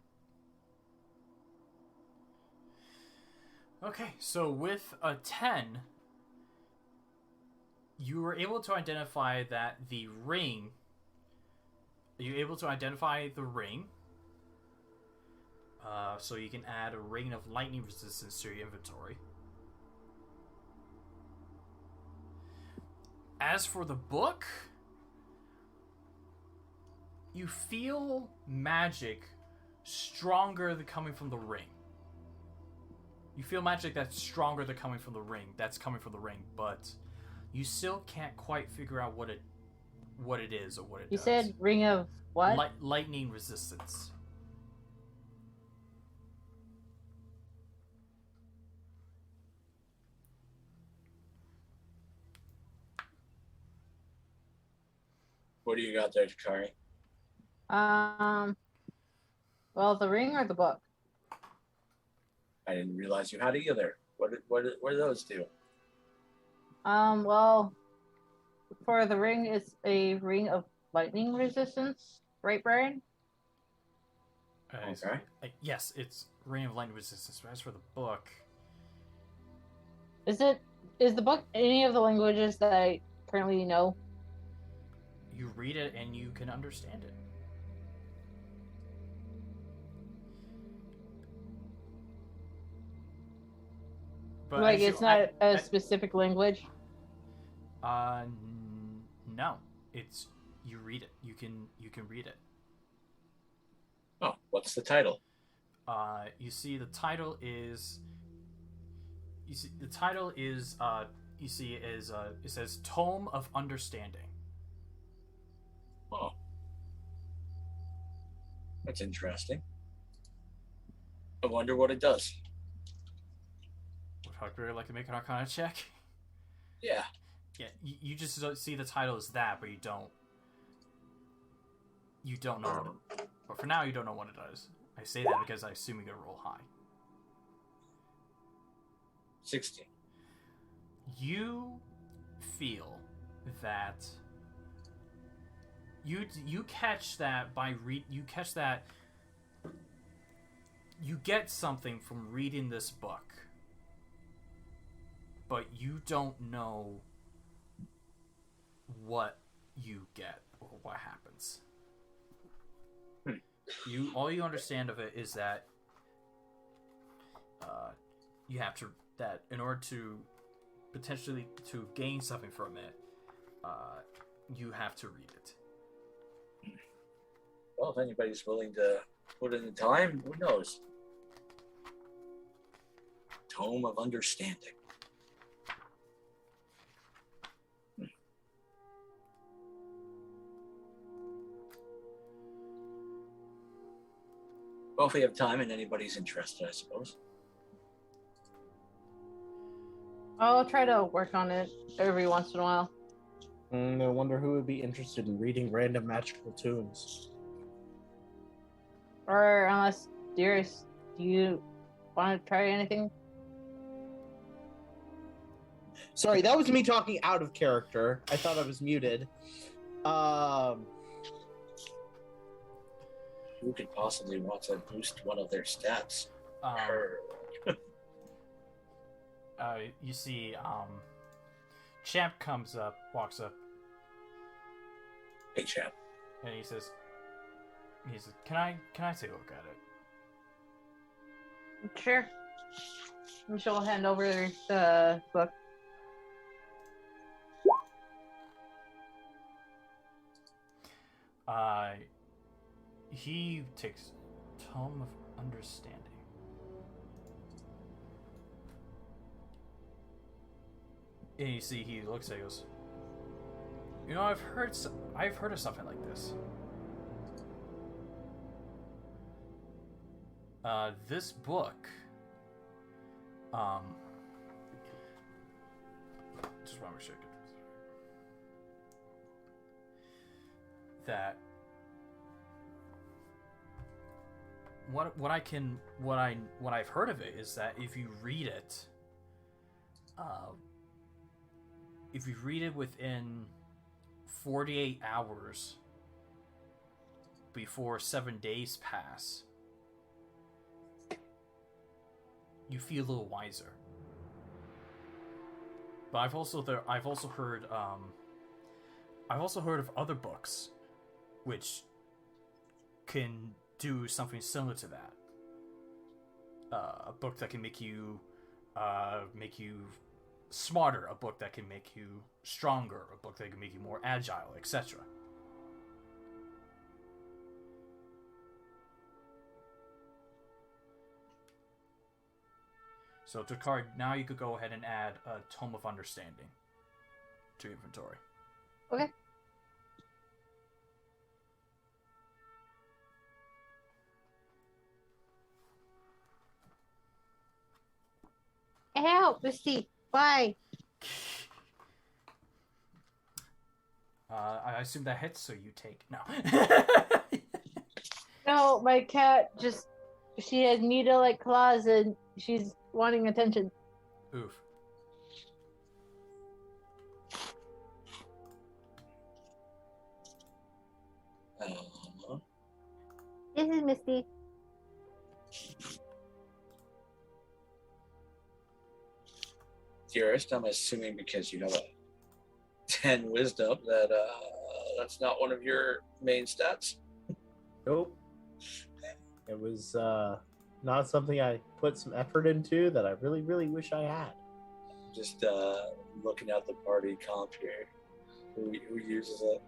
Okay, so with a 10, you were able to identify that the ring... You're able to identify the ring. So you can add a ring of lightning resistance to your inventory. As for the book, you feel magic stronger than coming from the ring. You feel magic that's stronger than coming from the ring. That's coming from the ring, but you still can't quite figure out what it is or what it does. You said ring of what? Lightning resistance. What do you got there, Takari? Well, the ring or the book? I didn't realize you had either. What do those do? Well, for the ring, it's a ring of lightning resistance, right, Brian? Okay. Yes, it's ring of lightning resistance. But as for the book, is the book any of the languages that I currently know? You read it and you can understand it. But like it's not a specific language? No. It's you read it. You can read it. Oh, what's the title? You see the title is it says Tome of Understanding. Oh. That's interesting. I wonder what it does. Would Hugbear like to make an Arcana check? Yeah. Yeah, you just see the title as that, but you don't know But for now, you don't know what it does. I say that because I assume you're going to roll high. 16. You feel that you catch that you get something from reading this book, but you don't know what you get or what happens. All you understand of it is that you have to, that in order to potentially to gain something from it, you have to read it. Well, if anybody's willing to put in the time, who knows? Tome of Understanding. Well, if we have time and anybody's interested, I suppose. I'll try to work on it every once in a while. I wonder who would be interested in reading random magical tomes. Or unless, Dearest, do you want to try anything? Sorry, that was me talking out of character. I thought I was muted. Who could possibly want to boost one of their stats? You see, Champ walks up. Hey, Champ. And he says, can I take a look at it? Sure. And she'll hand over the book. He takes Tome of Understanding. And you see, he looks at it and goes, you know, I've heard of something like this. This book, just want to make sure I get this. That what I've heard of it is that if you read it within 48 hours before 7 days pass, you feel a little wiser. But I've also heard of other books which can do something similar to that. A book that can make you smarter, a book that can make you stronger, a book that can make you more agile, etc. So, Takari, now you could go ahead and add a Tome of Understanding to your inventory. Okay. Help, Misty. Why? I assume that hits, so you take... No. No, my cat she has needle-like claws and she's wanting attention. Oof. This is Misty. Dearest, I'm assuming because you have a 10 wisdom that that's not one of your main stats. Nope. It was not something I put some effort into that I really, really wish I had. Just looking at the party comp here. Who uses it?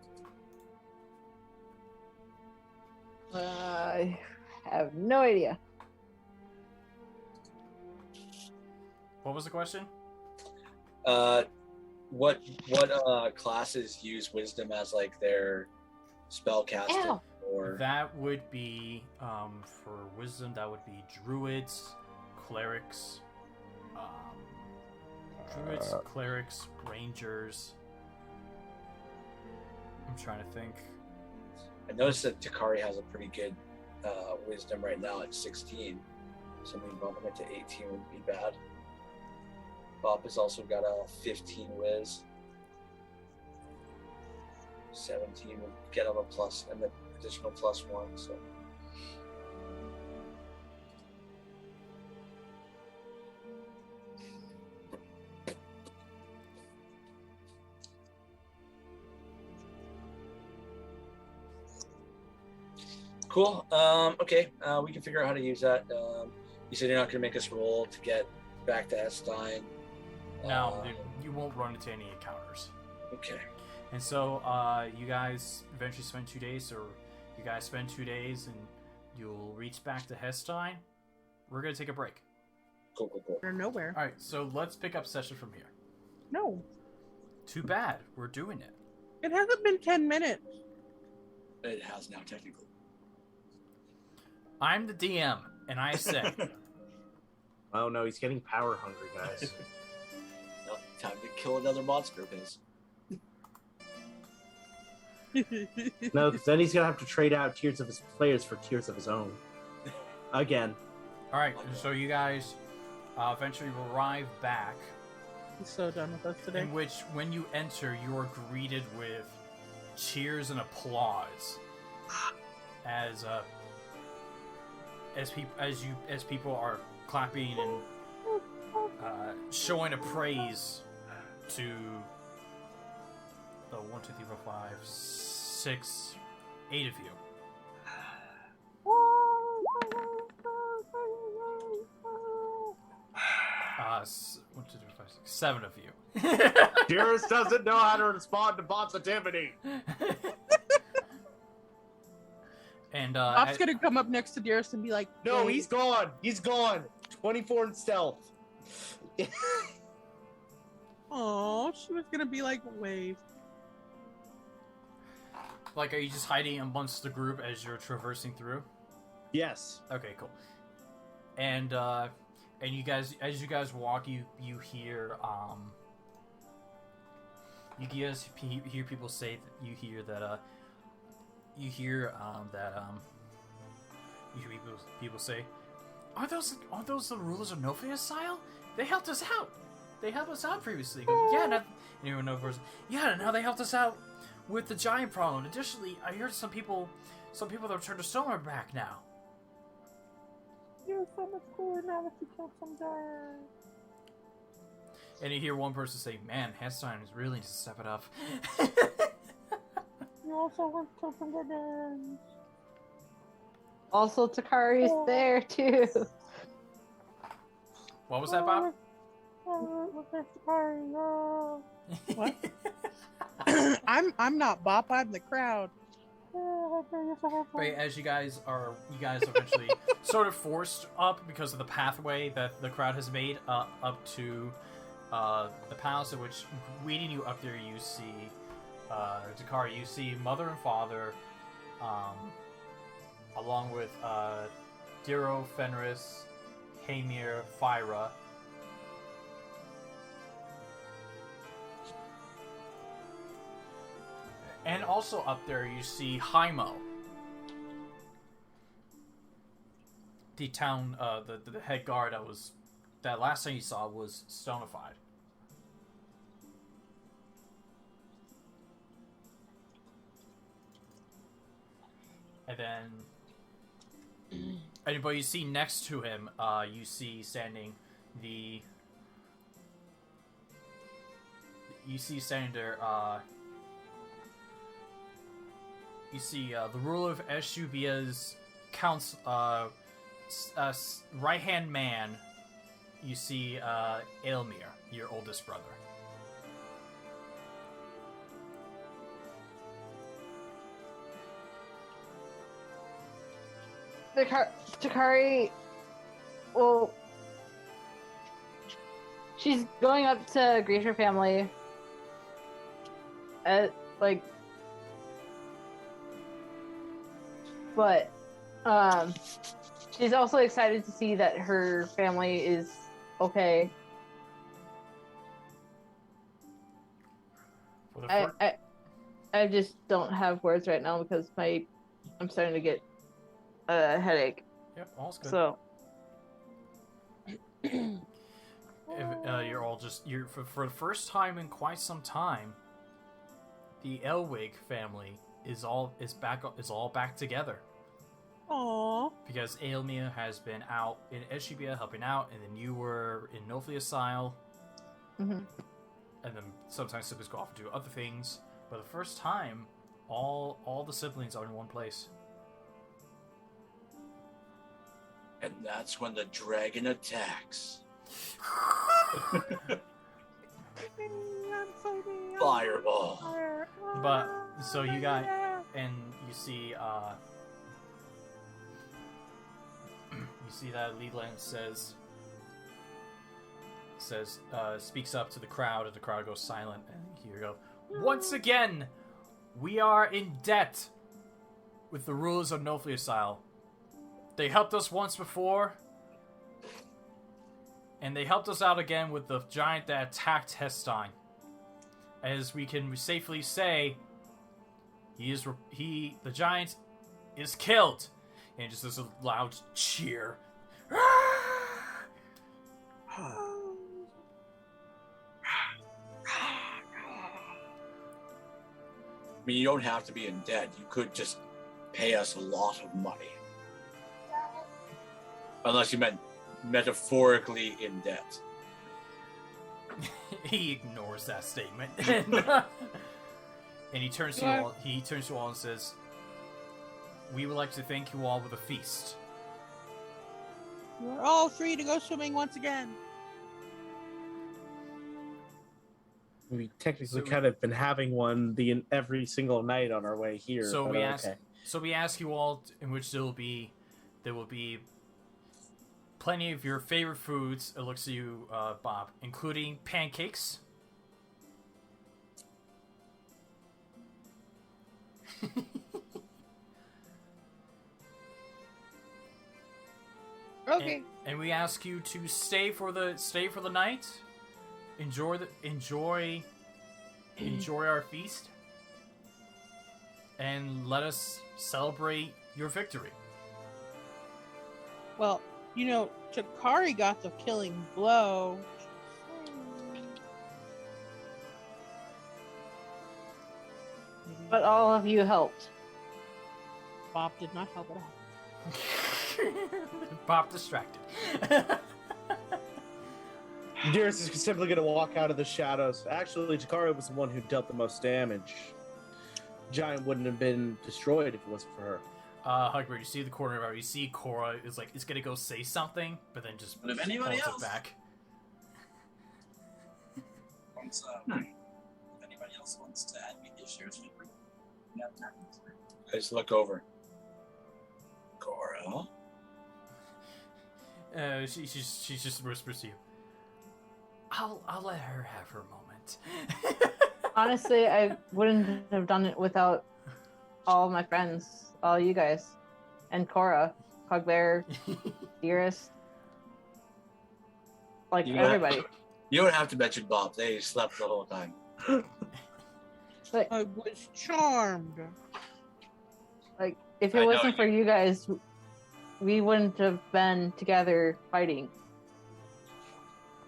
I have no idea. What was the question? What classes use wisdom as like their spellcasting? Ow. Or That would be, for wisdom, that would be druids, clerics, rangers. I'm trying to think. I noticed that Takari has a pretty good wisdom right now at 16. So maybe bumping it to 18 wouldn't be bad. Bob has also got a 15 whiz. 17 would get him a plus and the additional +1. So. Cool. Okay. We can figure out how to use that. You said you're not going to make us roll to get back to Estein. No, you won't run into any encounters. Okay. And so, you guys eventually spend 2 days, or you guys spend 2 days, and you'll reach back to Hestein. We're going to take a break. Cool. We're nowhere. Alright, so let's pick up session from here. No. Too bad. We're doing it. It hasn't been 10 minutes. It has now, technically. I'm the DM, and I say... Oh no, he's getting power hungry, guys. No, time to kill another monster of his. No, because then he's gonna have to trade out tiers of his players for tiers of his own. Again. Alright, so you guys eventually arrive back. He's so done with us today. In which, when you enter, you are greeted with cheers and applause as people are clapping and showing a praise to the 1, 2, 3, 4, 5, 6, 8 of you. 1, 2, 3, 4, 5, 6, 7 of you. Dearest doesn't know how to respond to positivity. And Bob's gonna come up next to Dearest and be like, No, "Wait." he's gone. He's gone. 24 in stealth. Oh, she was gonna be like, wave. like, are you just hiding amongst the group as you're traversing through? Yes. Okay, cool. And you guys, as you guys walk, you hear hear people say that you hear people say, Are those the rulers of Nofia Sile? They helped us out. They helped us out previously. Yeah, now they helped us out with the giant problem. Additionally, I heard some people that returned to Stone are back now. You're so much cooler now that you killed some giants. And you hear one person say, "Man, Hestein is really to step it up." You also want to kill some giants. Also, Takari's there too. What was that, Bob? What? I'm not Bop. I'm the crowd. But as you guys eventually sort of forced up because of the pathway that the crowd has made up to the palace, in which waiting you up there, you see Takari. You see mother and father, along with Diro, Fenris, Hamir, Fyra. And also up there, you see Haimo, the town, the head guard that last time you saw was stonified. And then, but you see next to him, you see standing there, you see the ruler of Eshubia's right-hand man. You see Aelmir, your oldest brother. Takari, well, she's going up to greet her family. But she's also excited to see that her family is okay. I just don't have words right now because I'm starting to get a headache. Yep, all's good. So You're all just for the first time in quite some time. The Elwig family is all back together. Aww. Because Ailmia has been out in Eshibia helping out, and then you were in Noflia's Isle. Mm-hmm. And then sometimes siblings go off and do other things. But the first time, all the siblings are in one place. And that's when the dragon attacks. Fireball. But so you got, and you see that Leland speaks up to the crowd, and the crowd goes silent, and you go, once again, we are in debt with the rulers of Noflia's Isle. They helped us once before, and they helped us out again with the giant that attacked Hestein. As we can safely say, the giant is killed. And just there's a loud cheer. I mean, you don't have to be in debt. You could just pay us a lot of money. Unless you meant metaphorically in debt. He ignores that statement. And he turns to you all. He turns to you all and says, "We would like to thank you all with a feast." We're all free to go swimming once again. We technically kind of been having one every single night on our way here. So we ask you all, in which there will be plenty of your favorite foods. It looks at you, Bob, including pancakes. Okay. And we ask you to stay for the night. Enjoy our feast, and let us celebrate your victory. Well, Takari got the killing blow. but all of you helped. Bob did not help at all. Bob distracted. Dearest is simply going to walk out of the shadows. Actually, Takari was the one who dealt the most damage. Giant wouldn't have been destroyed if it wasn't for her. Hugbear, you see the corner of our, you see Corra is like, it's going to go say something, but then just But if anybody pulls else it back. wants, if anybody else wants to add me this year's memory, I just look over. Corra? She just whispers to you. I'll let her have her moment. Honestly, I wouldn't have done it without all my friends, all you guys, and Corra, Hugbear, Dearest, like everybody. You don't have to mention Bob. They slept the whole time. Like, I was charmed. like if it wasn't for you guys, we wouldn't have been together fighting.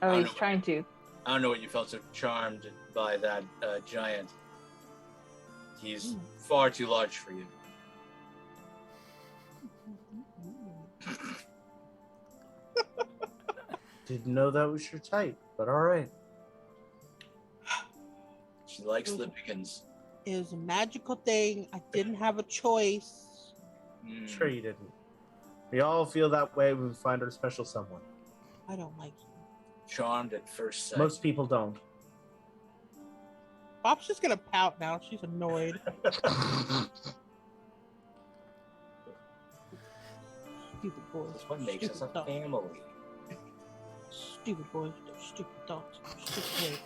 At least trying to. I don't know what you felt so charmed by that giant. He's far too large for you. Didn't know that was your type, but all right. She likes Lippikins. It was a magical thing. I didn't have a choice. Sure you didn't. We all feel that way when we find our special someone. I don't like you. Charmed at first sight. Most people don't. Bob's just gonna pout now. She's annoyed. Stupid boys. That's what makes us a family. Stupid boys with their stupid thoughts, stupid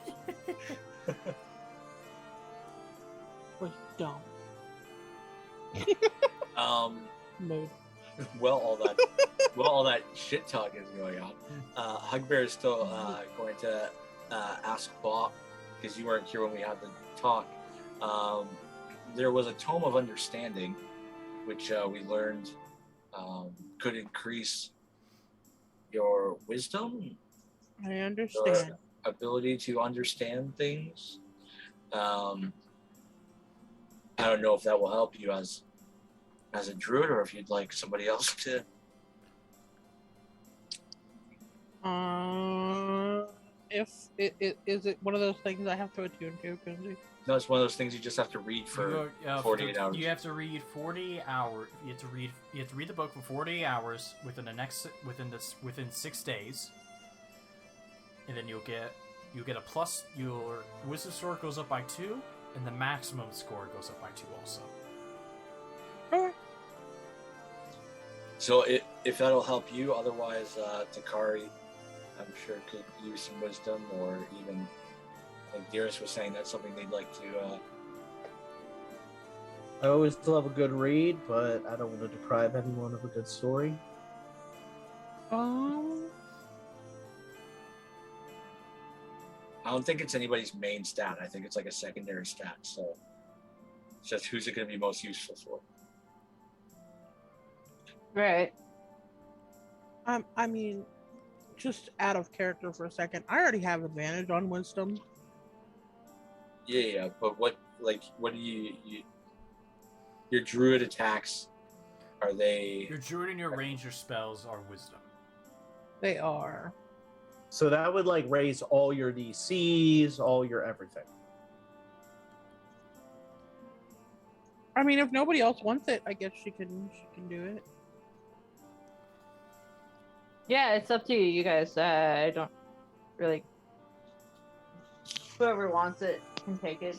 ways. Boys dumb. Mood. While all that shit talk is going on, Hugbear is still going to ask Bob, because you weren't here when we had the talk. There was a tome of understanding, which we learned could increase your wisdom, I your understand. ability to understand things. I don't know if that will help you as a druid, or if you'd like somebody else to. If it is it one of those things I have to attune to, Kunzi? No, it's one of those things you just have to read for 48 hours. You have to read 40 hours. You have to read the book for 48 hours within 6 days, and then you'll get a plus. Your wisdom score goes up by 2, and the maximum score goes up by 2 also. Okay. So if that'll help you, otherwise Takari, I'm sure could use some wisdom, or even like Dearest was saying, that's something they'd like to. I always love a good read, but I don't want to deprive anyone of a good story. I don't think it's anybody's main stat. I think it's like a secondary stat. So it's just who's it going to be most useful for. Right. I mean, just out of character for a second, I already have advantage on wisdom. Yeah, but what do you your druid attacks, are they... Your druid and your ranger spells are wisdom. They are. So that would like raise all your DCs, all your everything. I mean, if nobody else wants it, I guess she can do it. Yeah, it's up to you, you guys. I don't really. Whoever wants it can take it.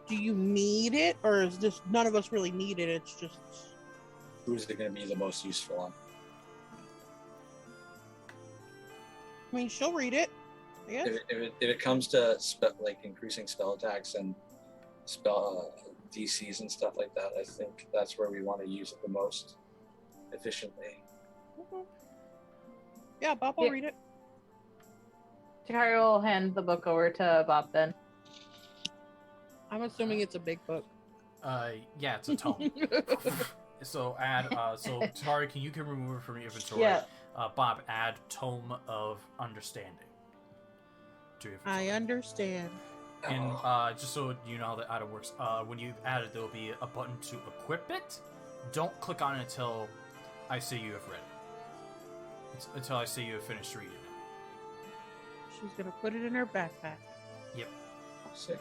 Do you need it, or is this none of us really need it? It's just Who's it going to be the most useful on? I mean, she'll read it. I guess. If it comes to like increasing spell attacks and spell DCs and stuff like that, I think that's where we want to use it the most efficiently. Okay. Yeah, Bob will read it. Takari will hand the book over to Bob then. I'm assuming it's a big book. Yeah, it's a tome. So Takari, you can remove it from your inventory. Yeah. Bob, add Tome of Understanding to your inventory. I understand. And just so you know how it works, when you add it, there will be a button to equip it. Don't click on it until I say you have read it. Until I say you have finished reading it. She's gonna put it in her backpack. Yep. Sick.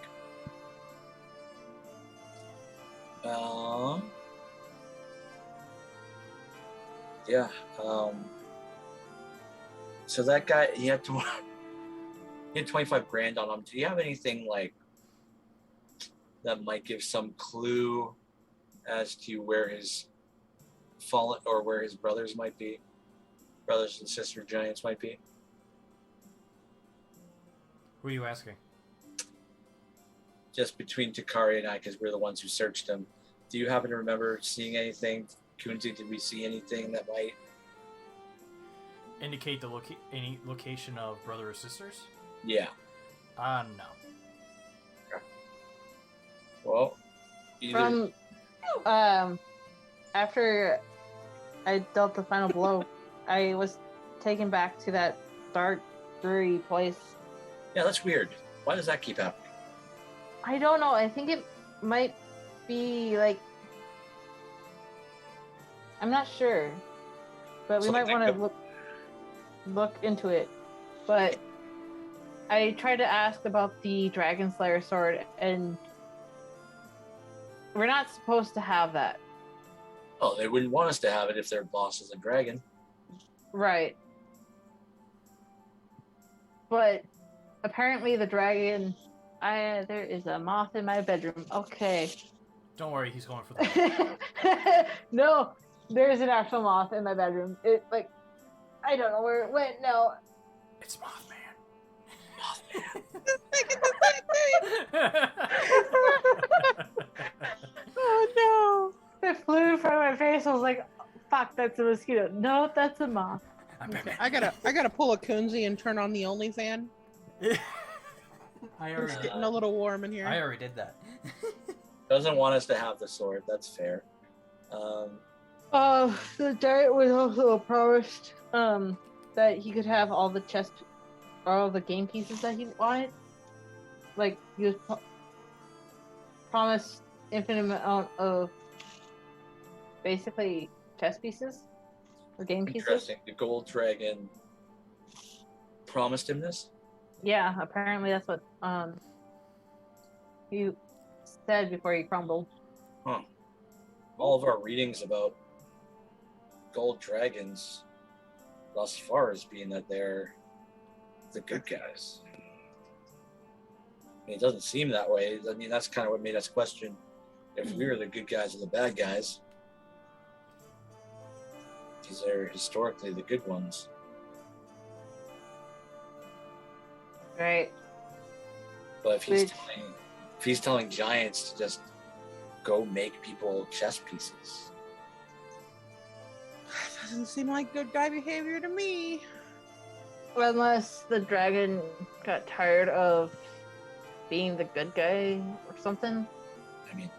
Yeah. So that guy, he had 25 grand on him. Do you have anything like that might give some clue as to where his fallen, or where his brothers might be? Brothers and sister giants might be? Who are you asking? Just between Takari and I, because we're the ones who searched him. Do you happen to remember seeing anything? Kunzi, did we see anything that might indicate the any location of brother or sisters? Yeah. No. Okay. Well, From after I dealt the final blow, I was taken back to that dark, dreary place. Yeah, that's weird. Why does that keep happening? I don't know. I think it might be like, I'm not sure, but we might want to look into it. But I tried to ask about the Dragon Slayer sword, and we're not supposed to have that. Oh, they wouldn't want us to have it if their boss is a dragon. Right. But apparently the dragon... there is a moth in my bedroom. Okay. Don't worry, he's going for the No, there's an actual moth in my bedroom. It, like, I don't know where it went. No. It's Mothman. Oh no! It flew in front of my face. I was like, "Fuck, that's a mosquito." No, that's a moth. Okay, I gotta pull a Kunzi and turn on the OnlyFan. It's getting a little warm in here. I already did that. Doesn't want us to have the sword. That's fair. The giant was also promised that he could have all the all the game pieces that he wanted. Like, he was promised infinite amount of basically chess pieces or game pieces. Interesting. The gold dragon promised him this? Yeah, apparently that's what he said before he crumbled. Huh. All of our readings about gold dragons thus far has been that they're the good guys. I mean, it doesn't seem that way. I mean, that's kind of what made us question if we were the good guys or the bad guys. These are historically the good ones. Right. But if he's telling giants to just go make people chess pieces. Doesn't seem like good guy behavior to me. Unless the dragon got tired of being the good guy or something. I mean,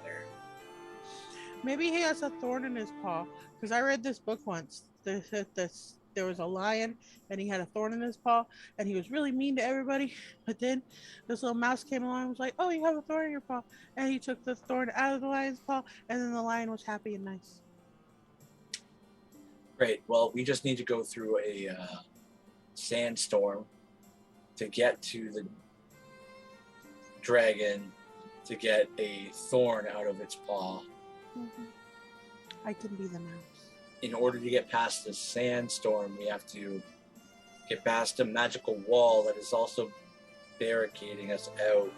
Maybe he has a thorn in his paw. Because I read this book once. There was a lion and he had a thorn in his paw and he was really mean to everybody. But then this little mouse came along and was like, oh, you have a thorn in your paw. And he took the thorn out of the lion's paw and then the lion was happy and nice. great. Well, we just need to go through a sandstorm to get to the dragon to get a thorn out of its paw. Mm-hmm. I can be the mouse. In order to get past the sandstorm, we have to get past a magical wall that is also barricading us out.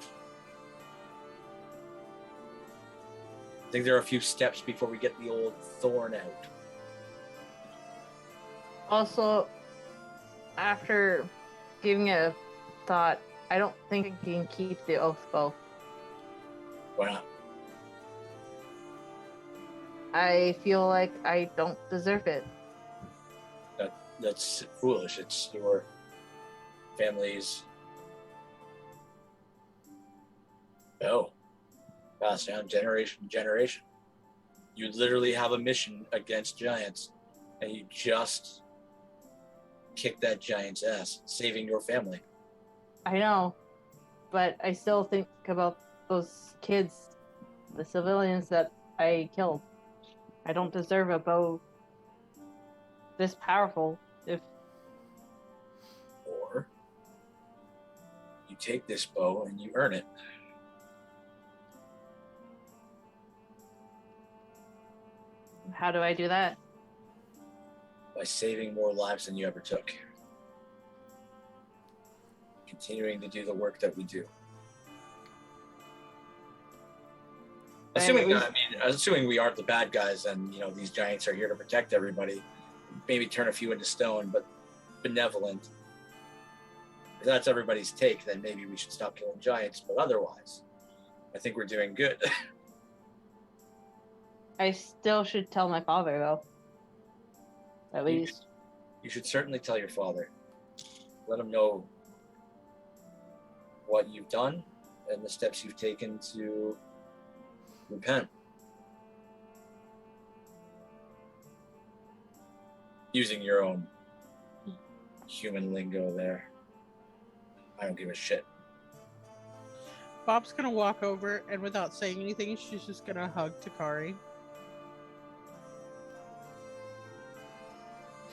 I think there are a few steps before we get the old thorn out. Also, after giving it a thought, I don't think I can keep the oath bow. Why not? I feel like I don't deserve it. That's foolish. It's your family's bow, passed down generation to generation. You literally have a mission against giants, and you just kick that giant's ass, saving your family. I know, but I still think about those kids, the civilians that I killed. I don't deserve a bow this powerful. Or you take this bow and you earn it. How do I do that? By saving more lives than you ever took. Continuing to do the work that we do. Assuming we aren't the bad guys and, these giants are here to protect everybody, maybe turn a few into stone, but benevolent. If that's everybody's take, then maybe we should stop killing giants, but otherwise, I think we're doing good. I still should tell my father, though. At least. You should certainly tell your father. Let him know what you've done and the steps you've taken to repent. Using your own human lingo there. I don't give a shit. Bob's gonna walk over and without saying anything, she's just gonna hug Takari.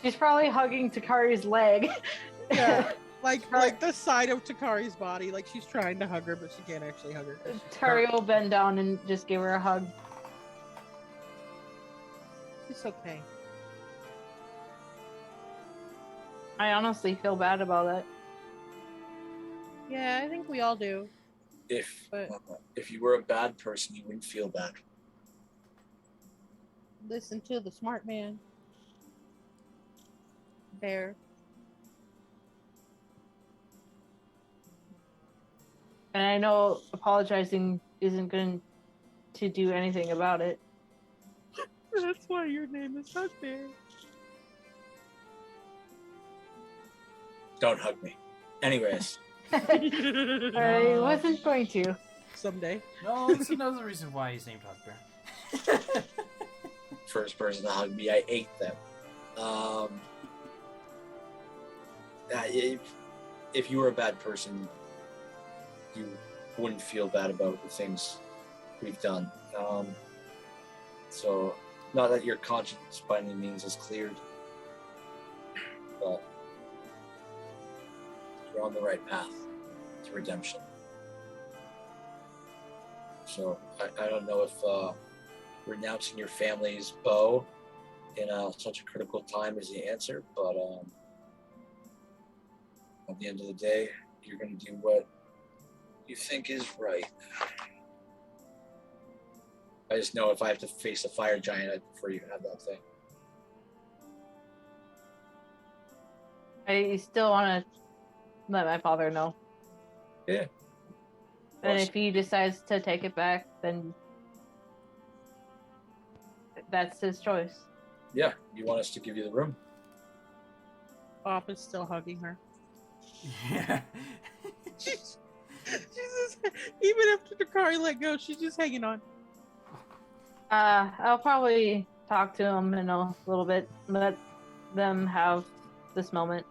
She's probably hugging Takari's leg. Yeah, like the side of Takari's body. Like she's trying to hug her, but she can't actually hug her. Takari will bend down and just give her a hug. It's okay. I honestly feel bad about it. Yeah, I think we all do. If you were a bad person, you wouldn't feel bad. Listen to the smart man. Bear. And I know apologizing isn't going to do anything about it. That's why your name is Hugbear. Don't hug me. Anyways. I wasn't going to. Someday. No, there's another reason why he's named Hugbear. first person to hug me. I ate them. If you were a bad person, you wouldn't feel bad about the things we've done. So, not that your conscience by any means is cleared, but you're on the right path to redemption. So, I don't know if renouncing your family's bow in such a critical time is the answer, but at the end of the day, you're going to do what you think is right. I just know if I have to face a fire giant, I'd prefer you have that thing. I still want to let my father know. Yeah. And if he decides to take it back, then that's his choice. Yeah, you want us to give you the room? Pop is still hugging her. Yeah. She's just, even after Takari let go, she's just hanging on. I'll probably talk to him in a little bit. Let them have this moment.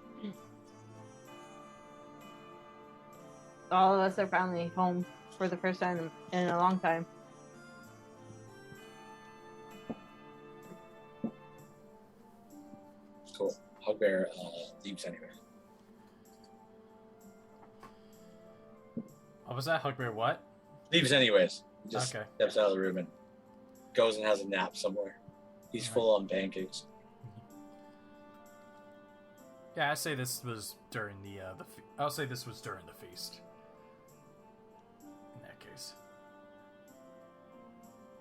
All of us are finally home for the first time in a long time. Cool. Hugbear leaves anyway. What was that? Hugbear what? Leaves anyways. He just Okay. steps out of the room and goes and has a nap somewhere. He's full on pancakes. Yeah, I say this was during I'll say this was during the feast. In that case.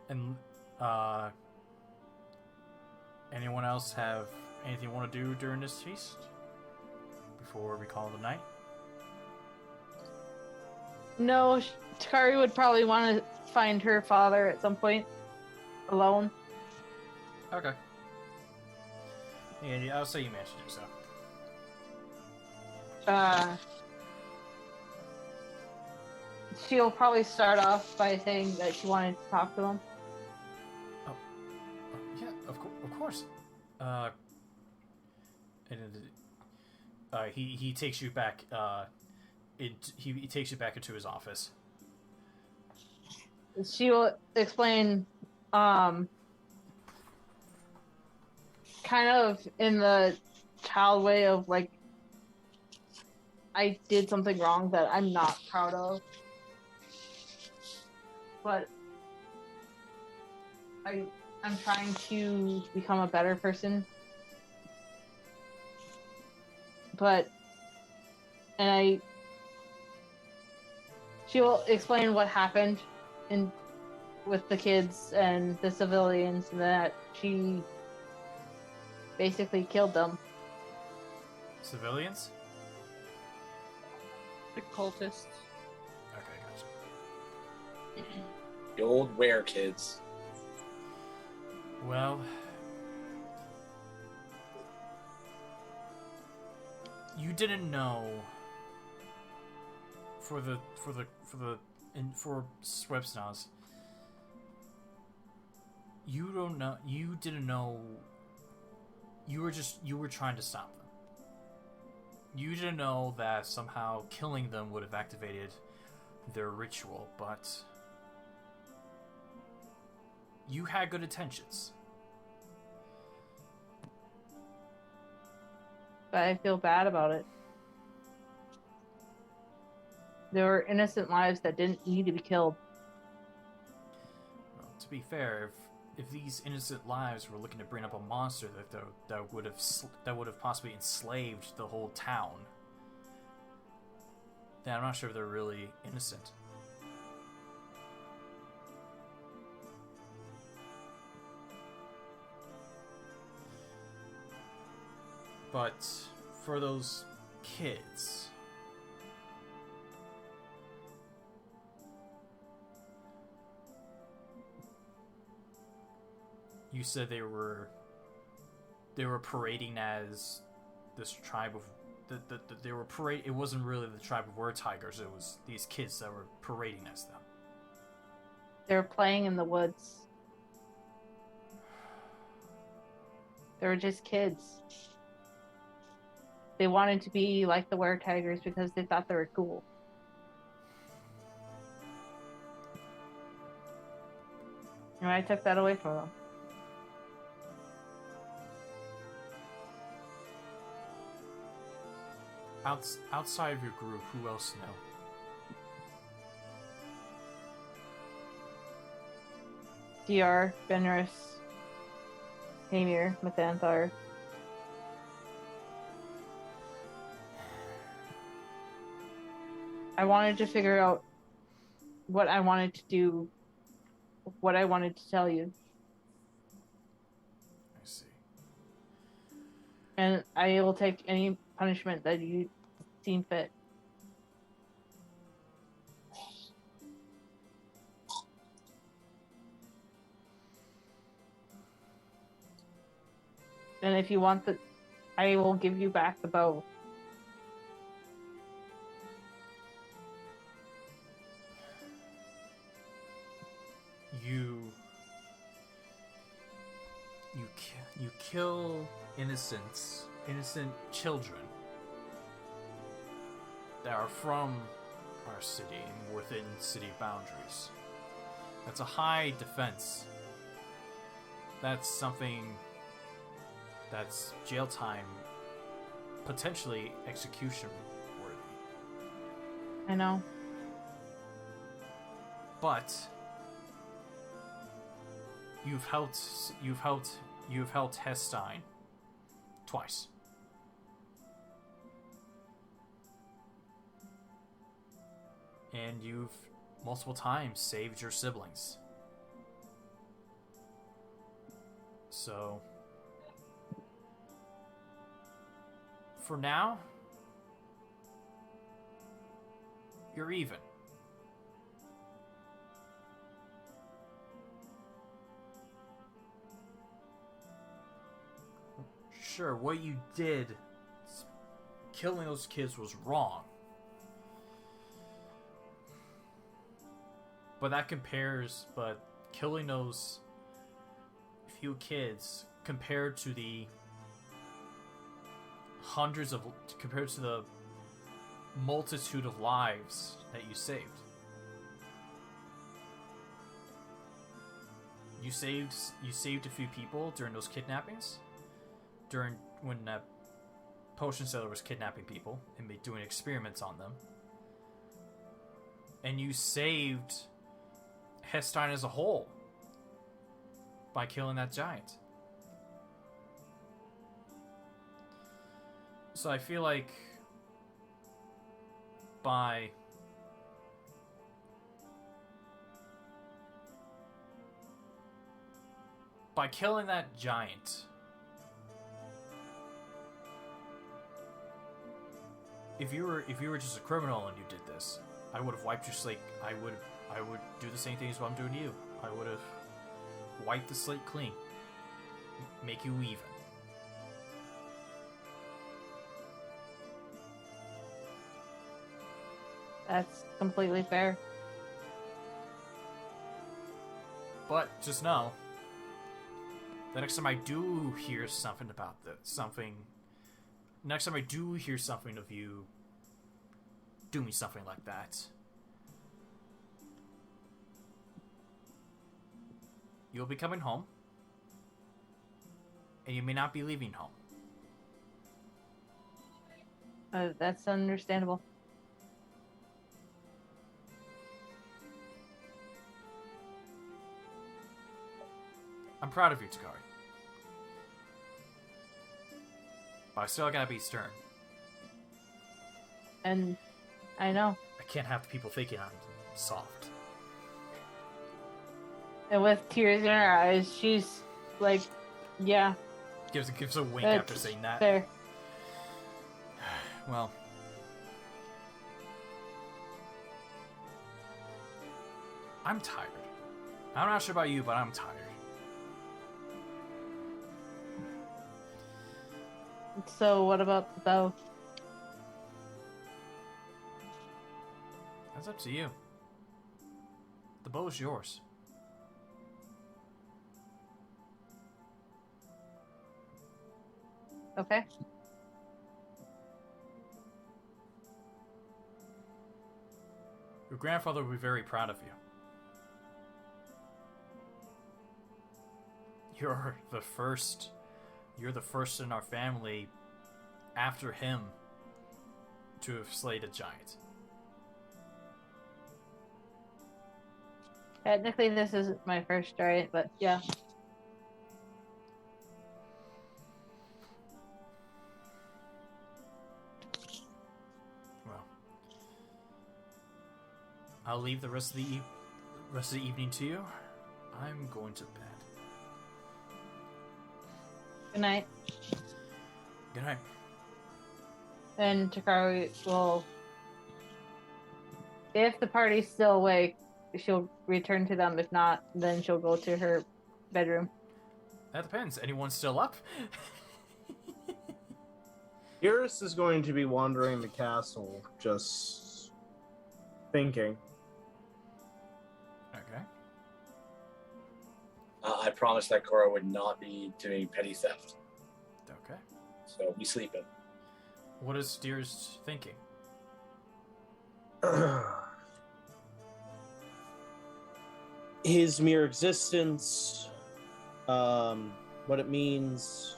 And anyone else have anything you want to do during this feast before we call it a night? No, Takari would probably want to find her father at some point. Alone. Okay. Yeah, I'll say you managed to do so. She'll probably start off by saying that she wanted to talk to him. Yeah, of course. He takes you back. He takes you back into his office. She will explain, kind of in the child way of like, I did something wrong that I'm not proud of, but I'm trying to become a better person. She'll explain what happened with the kids and the civilians, and that she basically killed them. Civilians? The cultists. Okay, gotcha. The old were kids. Well, you didn't know for Swebsnaz. You didn't know. You were trying to stop them. You didn't know that somehow killing them would have activated their ritual, but you had good intentions. But I feel bad about it. There were innocent lives that didn't need to be killed. Well, to be fair, if these innocent lives were looking to bring up a monster that would have possibly enslaved the whole town, then I'm not sure if they're really innocent. But for those kids, you said they were parading as this tribe of they were parade. It wasn't really the tribe of were tigers. It was these kids that were parading as them. They were playing in the woods. They were just kids. They wanted to be like the weretaggers because they thought they were cool. And I took that away from them. Outside of your group, who else know? DR, Dearest, Hamir, Mathanthar. I wanted to figure out what I wanted to do, what I wanted to tell you. I see. And I will take any punishment that you seem fit. And if you want I will give you back the bow. You kill innocent children that are from our city and within city boundaries. That's a high defense. That's something that's jail time, potentially execution worthy. I know. But you've helped Hestein twice. And you've multiple times saved your siblings. So for now, you're even. Sure, what you did, killing those kids, was wrong. But killing those few kids compared to the multitude of lives that you saved. You saved a few people during those kidnappings. When that potion seller was kidnapping people and doing experiments on them. And you saved Hestein as a whole by killing that giant. So I feel like by killing that giant, if you were just a criminal and you did this, I would have wiped your slate. I would do the same thing as what I'm doing to you. I would have wiped the slate clean, make you even. That's completely fair. But just know, the next time I do hear something about next time I do hear something of you doing something like that, you'll be coming home, and you may not be leaving home. That's understandable. I'm proud of you, Takari. But I still gotta be stern. And I know. I can't have the people thinking I'm soft. And with tears in her eyes, she's like, yeah. Gives a wink after saying that. Fair. Well. I'm tired. I'm not sure about you, but I'm tired. So what about the bow? That's up to you. The bow is yours. Okay. Your grandfather will be very proud of you. You're the first in our family after him to have slayed a giant. Technically, this isn't my first giant, but yeah. Well, I'll leave the rest of the evening to you. I'm going to bed. Good night. Good night. And Takari will, if the party's still awake, she'll return to them. If not, then she'll go to her bedroom. That depends. Anyone still up? Dearest is going to be wandering the castle, just thinking. Okay. I promised that Corra would not be doing petty theft, Okay. so be sleeping. What is Dearest thinking? His mere existence, what it means,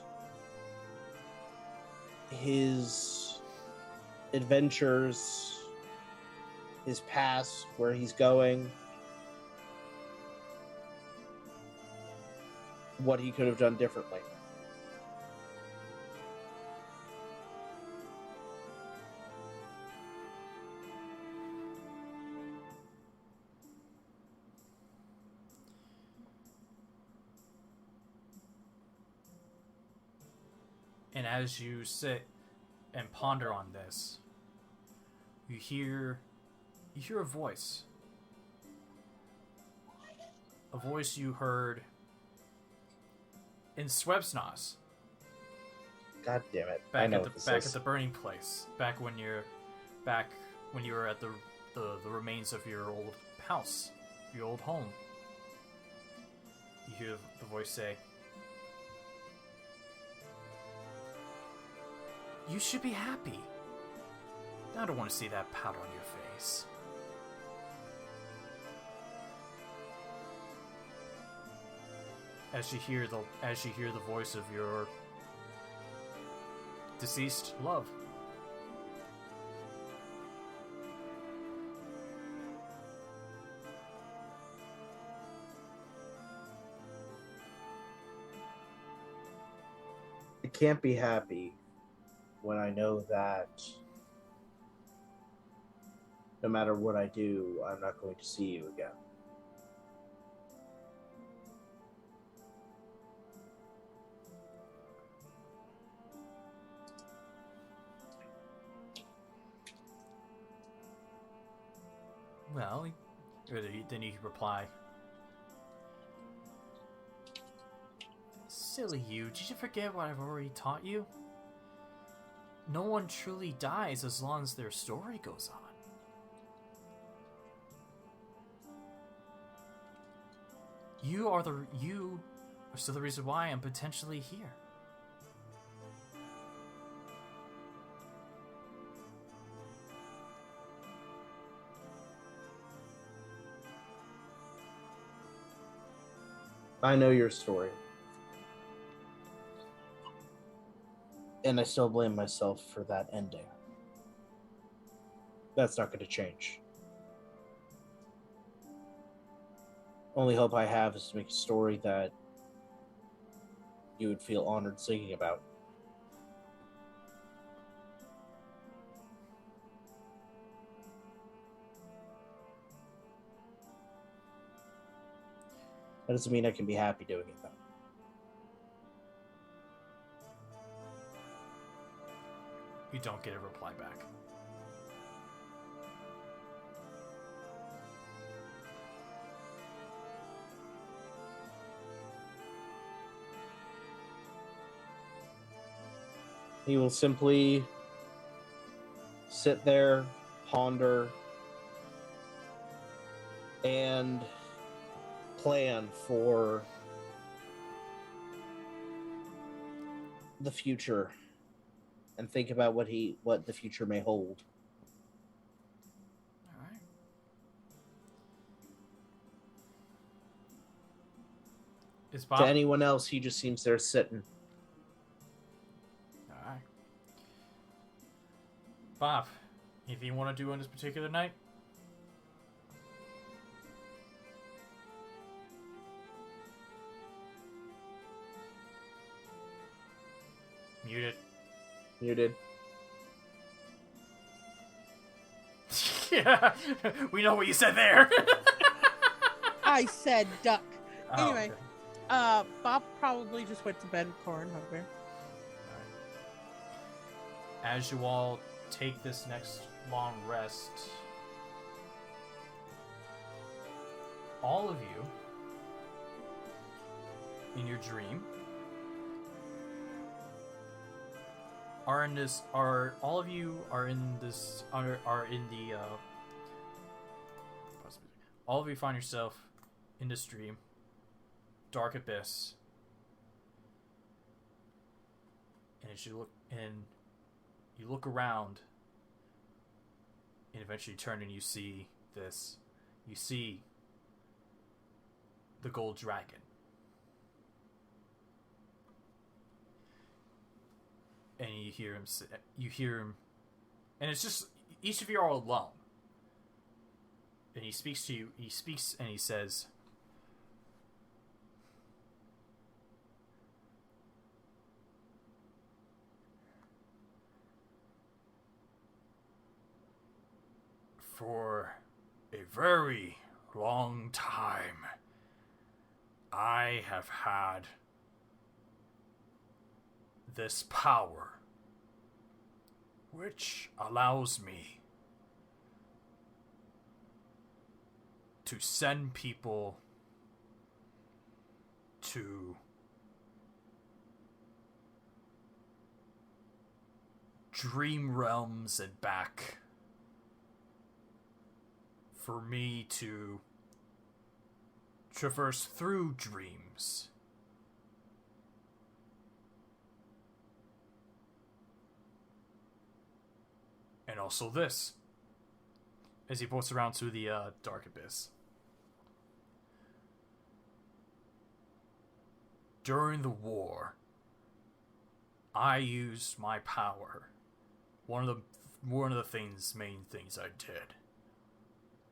his adventures, his past, where he's going, what he could have done differently. And as you sit and ponder on this, you hear a voice. A voice you heard in Swebsnos. God damn it! Back I know at what this at is. the burning place. Back when you were at the remains of your old house, your old home. You hear the voice say, "You should be happy. I don't want to see that pout on your face." As you hear the voice of your deceased love. I can't be happy when I know that no matter what I do, I'm not going to see you again. Well, then you reply, "Silly you, did you forget what I've already taught you? No one truly dies as long as their story goes on. You are still the reason why I'm potentially here." I know your story. And I still blame myself for that ending. That's not going to change. Only hope I have is to make a story that you would feel honored singing about. That doesn't mean I can be happy doing it, though. You don't get a reply back. He will simply sit there, ponder, and plan for the future and think about what the future may hold. All right. Is Bob? To anyone else, he just seems there sitting. All right. Bob, anything you want to do on this particular night? Muted. Yeah, we know what you said there. I said duck. Oh, Anyway, okay. Bob probably just went to bed with Corra and Hugbear. As you all take this next long rest, all of you in your dream are in this. All of you are in this? Are in the? All of you find yourself in this dream, dark abyss, and as you look around, and eventually turn and you see this. You see the gold dragon. And you hear him, and it's just, each of you are alone. And he speaks to you, and he says, for a very long time, I have had this power, which allows me to send people to dream realms and back, for me to traverse through dreams. And also this, as he points around to the dark abyss. During the war, I used my power. One of the main things I did,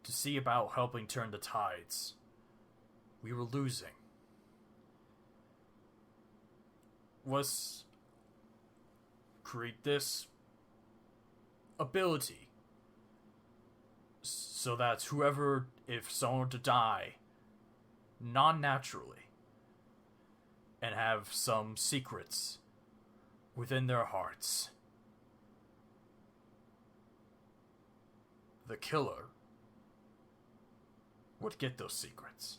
to see about helping turn the tides. We were losing. Was create this ability so that if someone were to die non-naturally and have some secrets within their hearts, the killer would get those secrets.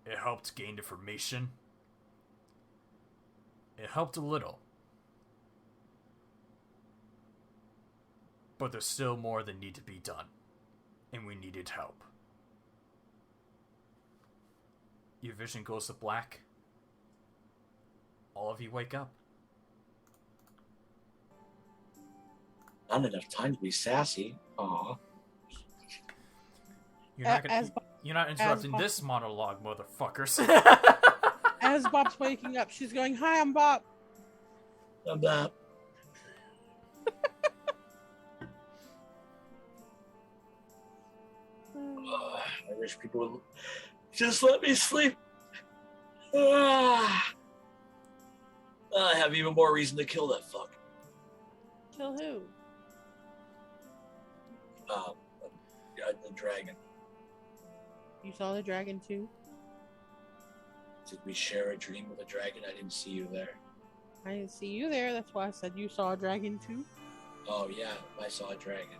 It helped gain information. It helped a little. But there's still more that need to be done. And we needed help. Your vision goes to black. All of you wake up. Not enough time to be sassy. Aw. You're not interrupting this monologue, motherfuckers. As Bob's waking up, she's going, "Hi, I'm Bob." I'm Bob. I wish people would just let me sleep. I have even more reason to kill that fuck. Kill who? The dragon. You saw the dragon too? Did we share a dream with a dragon? I didn't see you there. I didn't see you there. That's why I said you saw a dragon too. Oh yeah, I saw a dragon.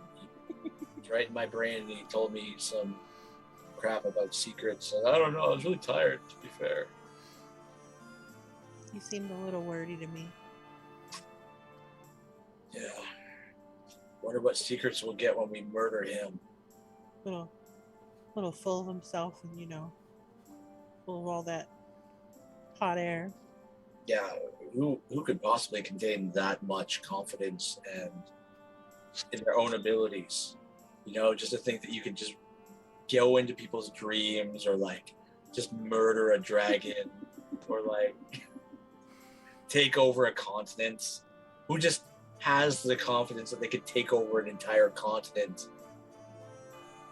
He's right in my brain, and he told me some crap about secrets. And I don't know. I was really tired, to be fair. You seemed a little wordy to me. Yeah. Wonder what secrets we'll get when we murder him. Little full of himself, and full of all that hot air. Yeah, who could possibly contain that much confidence and in their own abilities? You know, just to think that you can just go into people's dreams or like just murder a dragon or like take over a continent. Who just has the confidence that they could take over an entire continent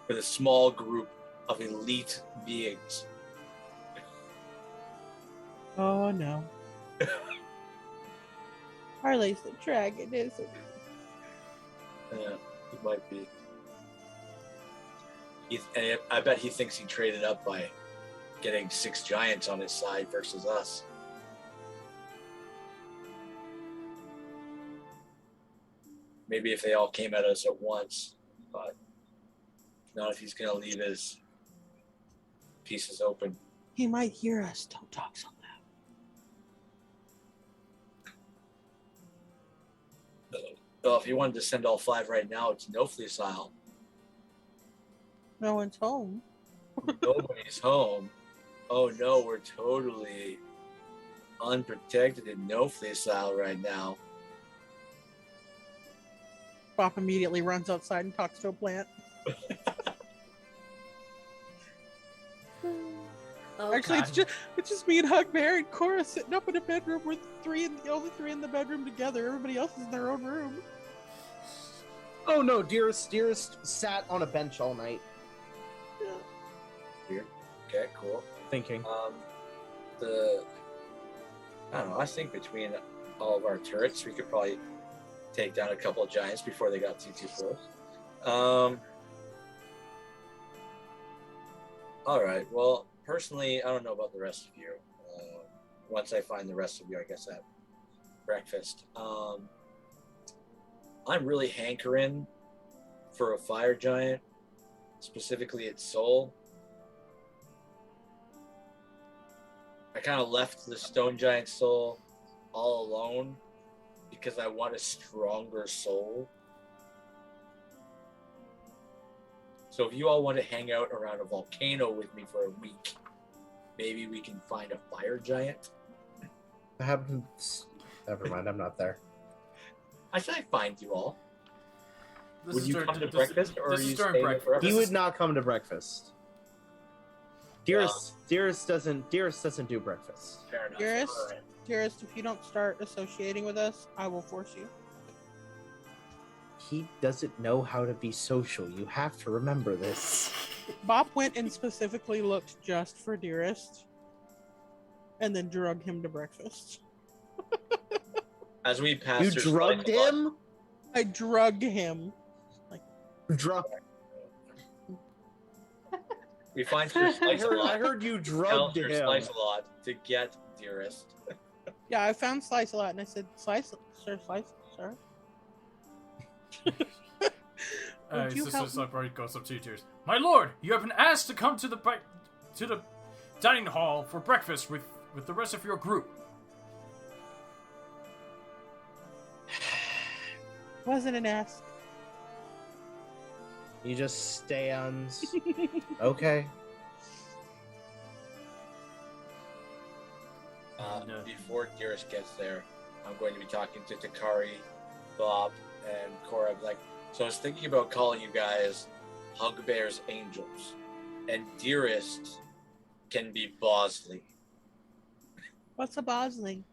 with a small group of elite beings? Oh no. Harley's the dragon, isn't Yeah, he might be. And I bet he thinks he traded up by getting 6 giants on his side versus us. Maybe if they all came at us at once, but not if he's going to leave his pieces open. he? He might hear us. Don't talk so loud. Well, if he wanted to send all 5 right now, it's no fleece Isle. No one's home. Nobody's home. Oh no, we're totally unprotected in no fleece Isle right now. Bop immediately runs outside and talks to a plant. Oh, Actually, God. it's just me and Hugbear and Corra sitting up in a bedroom. We're the only 3 in the bedroom together. Everybody else is in their own room. Oh no, Dearest sat on a bench all night. Weird. Okay, cool. Thinking. I don't know, I think between all of our turrets, we could probably take down a couple of giants before they got too close. Alright, well, personally, I don't know about the rest of you. Once I find the rest of you, I guess at breakfast. I'm really hankering for a fire giant, specifically its soul. I kind of left the stone giant soul all alone because I want a stronger soul. So if you all want to hang out around a volcano with me for a week, maybe we can find a fire giant. I haven't. Never mind, I'm not there. I said I'd find you all. This Would is you during- come to this- breakfast, or this are is you during staying breakfast. forever? He would not come to breakfast. Dearest doesn't do breakfast. Fair enough. Dearest? All right. Dearest, if you don't start associating with us, I will force you. He doesn't know how to be social. You have to remember this. Bop went and specifically looked just for Dearest and then drugged him to breakfast. As we pass You through drugged Slice of Luck- him? I drugged him. Drug. We find through Slice a I lot. heard you Tell drugged through him. Slice a lot to get Dearest. Yeah, I found Slice a lot and I said, Slice, sir, sir. Would you help Sister Slippery goes up to you, Tears. My lord, you have been asked to come to the dining hall for breakfast with the rest of your group. Wasn't an ask. You just stay on. Okay. Before Dearest gets there, I'm going to be talking to Takari, Bob, and Corra. Like, so I was thinking about calling you guys Hugbear's Angels, and Dearest can be Bosley. What's a Bosley?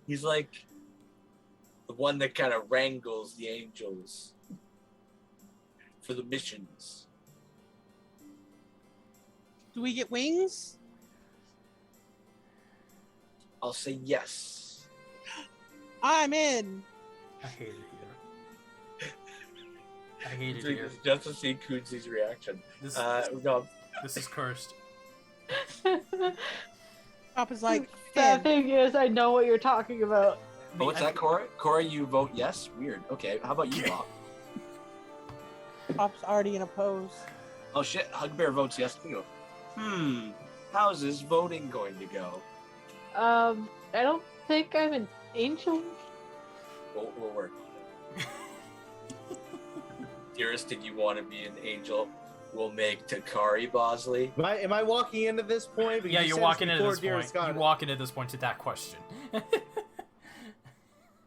He's like the one that kind of wrangles the angels for the missions. Do we get wings? I'll say yes. I'm in. I hate it here. I hate it here. Just to see Kunzi's reaction. This, No, this is cursed. Pop is like, Sad in. thing is, I know what you're talking about. oh, what's that, Corra? Corra, you vote yes? Weird. Okay, how about you, Bob? Pop's already in a pose. Oh shit, Hugbear votes yes too. How's this voting going to go? I don't think I'm an angel. We'll work on it. Dearest, did you want to be an angel will make Takari Bosley. Am I walking into this point? Because Yeah, you you're said walking into before this Dearest point. got You it. walk into this point to that question.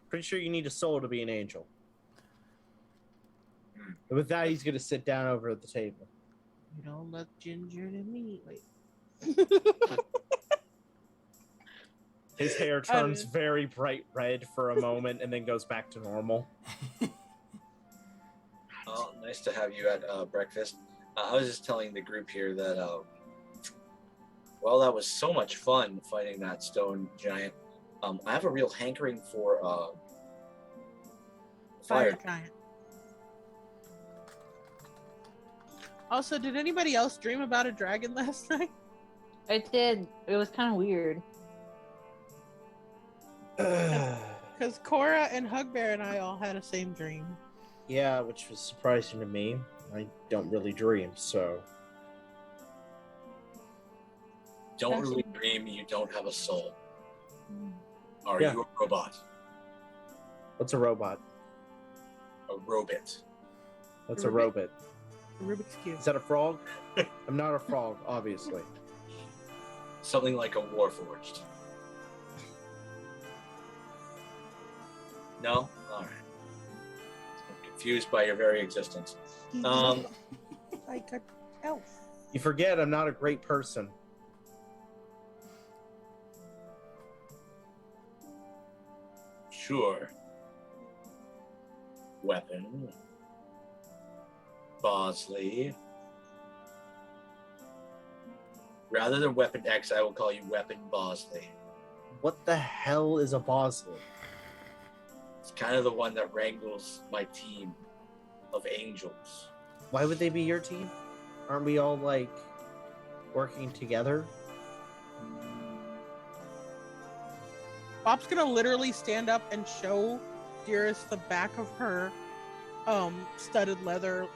Pretty sure you need a soul to be an angel. With that, he's gonna sit down over at the table. You don't look ginger to me. Wait. His hair turns very bright red for a moment and then goes back to normal. Oh, nice to have you at breakfast. I was just telling the group here that, well, that was so much fun fighting that stone giant. I have a real hankering for fire. Giant. Also, did anybody else dream about a dragon last night? I did. It was kind of weird. Because Corra and Hugbear and I all had the same dream. Yeah, which was surprising to me. I don't really dream, so. Don't really dream you don't have a soul. Are Yeah. you a robot? What's a robot? A robot. What's a robot? Rubik's Cube. Is that a frog? I'm not a frog, obviously. Something like a Warforged. No? Alright. I'm confused by your very existence. Like an elf. You forget I'm not a great person. Sure. Weapon. Bosley. Rather than Weapon X, I will call you Weapon Bosley. What the hell is a Bosley? It's kind of the one that wrangles my team of angels. Why would they be your team? Aren't we all, like, working together? Bob's gonna literally stand up and show Dearest the back of her studded leather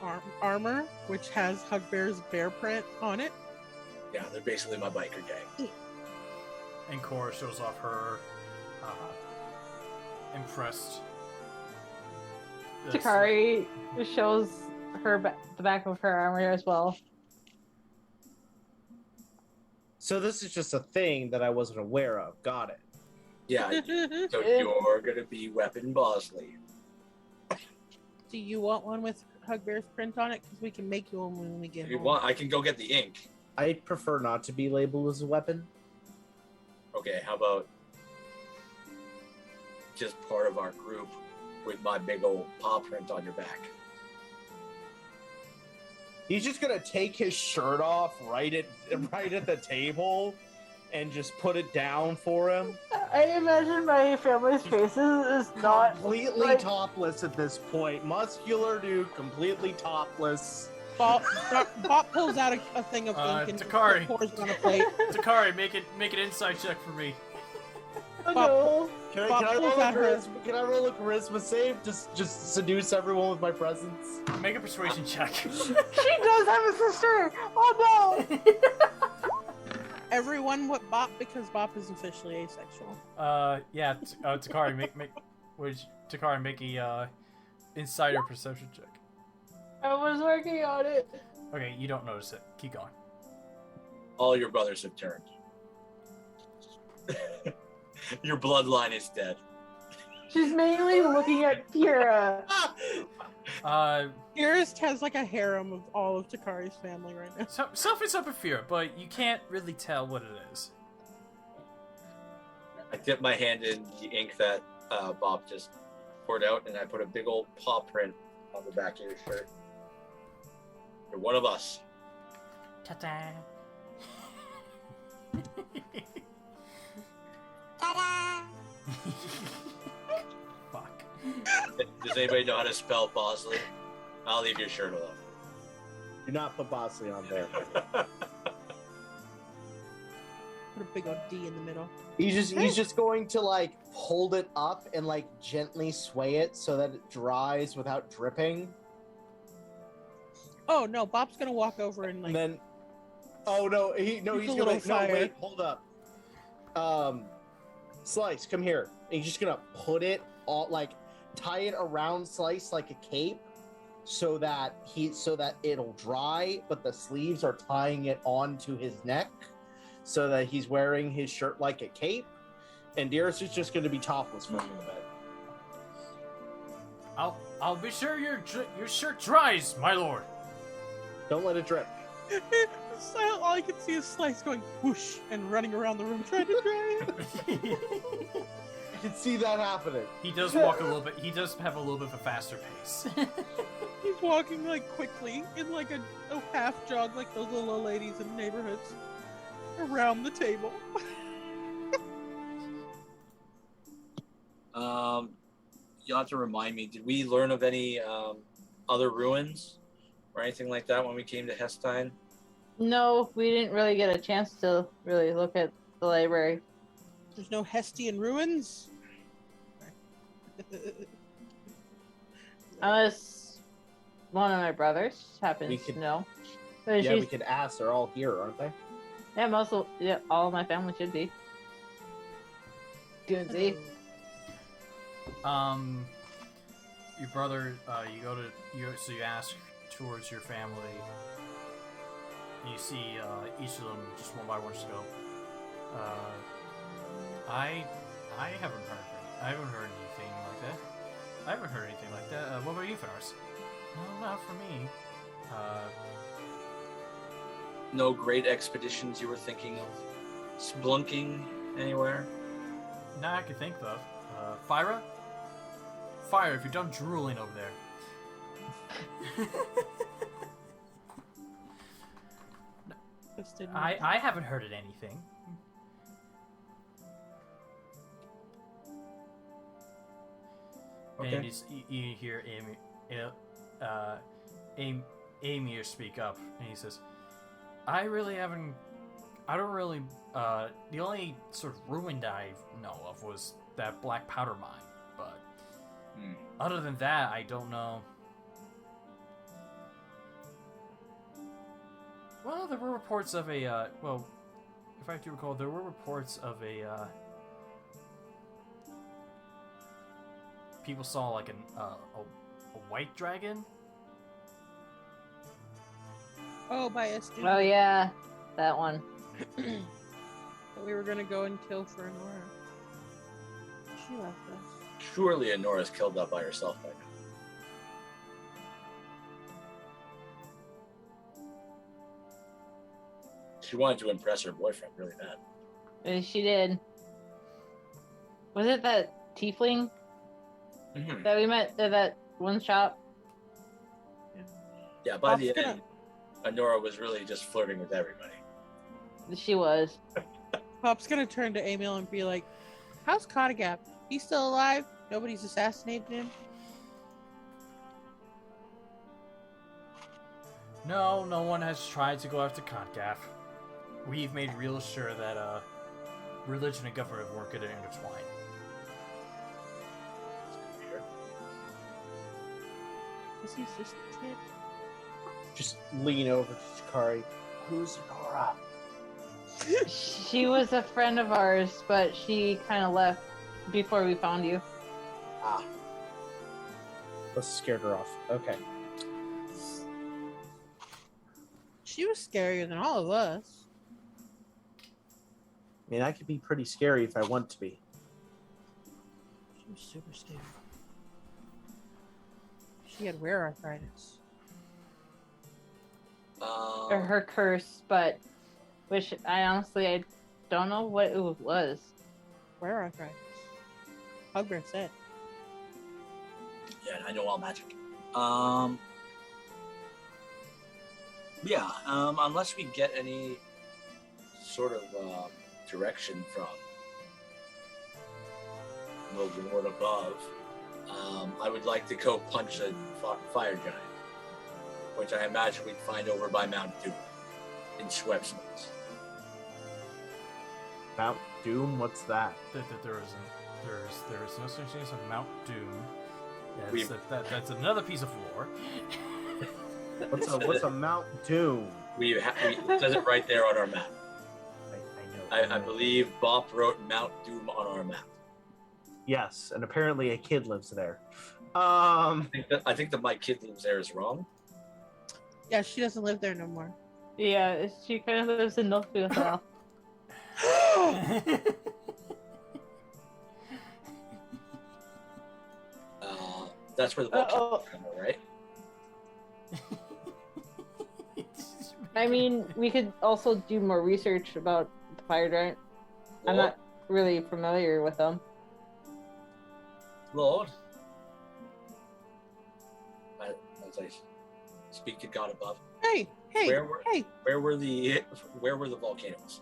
armor, which has Hugbear's bear print on it. Yeah, they're basically my biker gang. And Corra shows off her impressed. Takari shows her the back of her armor as well. So this is just a thing that I wasn't aware of. Got it. Yeah, so you're gonna be Weapon Bosley. Do you want one with Hugbear's print on it? Because we can make you one when we get If you home. want, I can go get the ink. I prefer not to be labeled as a weapon. Okay, how about just part of our group with my big old paw print on your back? He's just gonna take his shirt off right at the table and just put it down for him. I imagine my family's faces is not Completely like- topless at this point. Muscular dude, completely topless. Bob pulls out a thing of ink and Takari. pours it on a plate. Takari, make an insight check for me. Oh no. Can I roll a charisma save? Just seduce everyone with my presence. Make a persuasion check. She does have a sister. Oh no. Everyone with Bop because Bop is officially asexual. Yeah, Takari, Takari, make a insider perception check. I was working on it. Okay, you don't notice it. Keep going. All your brothers have turned. Your bloodline is dead. She's mainly looking at Kira. Dearest has like a harem of all of Takari's family right now. Self is up a fear, but you can't really tell what it is. I dip my hand in the ink that Bob just poured out, and I put a big old paw print on the back of your shirt. You're one of us. Ta-da! Ta-da! Fuck. Does anybody know how to spell Bosley? I'll leave your shirt alone. Do not put Bosley on there. Put a big old D in the middle. He's just going to like hold it up and like gently sway it so that it dries without dripping. Oh no, Bob's gonna walk over and like. And then, oh no, he's a gonna little no fire. wait, hold up. Slice, come here. And he's just gonna put it all like tie it around Slice like a cape, so that it'll dry, but the sleeves are tying it onto his neck so that he's wearing his shirt like a cape, and Dearest is just going to be topless for a little bit. I'll be sure your shirt dries, my lord. Don't let it drip. All I can see is Slice going whoosh and running around the room trying to dry it. You can see that happening. He does walk a little bit. He does have a little bit of a faster pace. He's walking like quickly in like a half jog, like those little old ladies in neighborhoods, around the table. You'll have to remind me. Did we learn of any other ruins or anything like that when we came to Hestine? No, we didn't really get a chance to really look at the library. There's no Hestian ruins? Unless one of my brothers happens to know. But Yeah, we could ask. They're all here, aren't they? Yeah, all of my family should be. Good see. Your brother, so you ask towards your family. You see each of them just one by one just go. I haven't heard anything like that. I haven't heard anything like that. What about you, Faris? No, not for me. No great expeditions you were thinking of? Splunking anywhere? Not I could think of. Fyra? Fire, if you're done drooling over there. I haven't heard of anything. Okay. And you hear Amir speak up, and he says, I don't really, the only sort of ruin I know of was that black powder mine, but other than that, I don't know. Well, there were reports of a, if I do recall, there were reports of a, people saw like a white dragon. Oh, by us. Oh yeah, that one. That we were gonna go and kill for Nora. She left us. Surely Anora's killed that by herself by now. She wanted to impress her boyfriend really bad. She did. Was it that tiefling that we met at that one shop? Yeah, by the end, Anora was really just flirting with everybody. She was. Pop's gonna turn to Emil and be like, how's Kottagap? He's still alive? Nobody's assassinated him? No, no one has tried to go after Kontgaff. We've made real sure that religion and government weren't going to intertwine. Is he just a kid? Just lean over to Takari. Who's Nora? She was a friend of ours, but she kind of left before we found you. Ah. Let's scared her off. Okay. She was scarier than all of us. I mean, I could be pretty scary if I want to be. She was super scary. She had rare arthritis. Or her curse, but which I don't know what it was. Rare arthritis. Hugbear said. Yeah, I know all magic. Yeah, unless we get any sort of direction from the Lord above, I would like to go punch a fire giant, which I imagine we'd find over by Mount Doom in Schweppesman's. Mount Doom? What's that? There is no such thing as a Mount Doom. That's another piece of lore. What's a Mount Doom? It says it right there on our map. I know. I believe Bop wrote Mount Doom on our map. Yes, and apparently a kid lives there. I think that my kid lives there is wrong. Yeah, she doesn't live there no more. Yeah, she kind of lives in Northfield now. That's where the volcano is, right? I mean, we could also do more research about the fire giant. I'm not really familiar with them. Lord, as I speak to God above. Hey, Where were the volcanoes?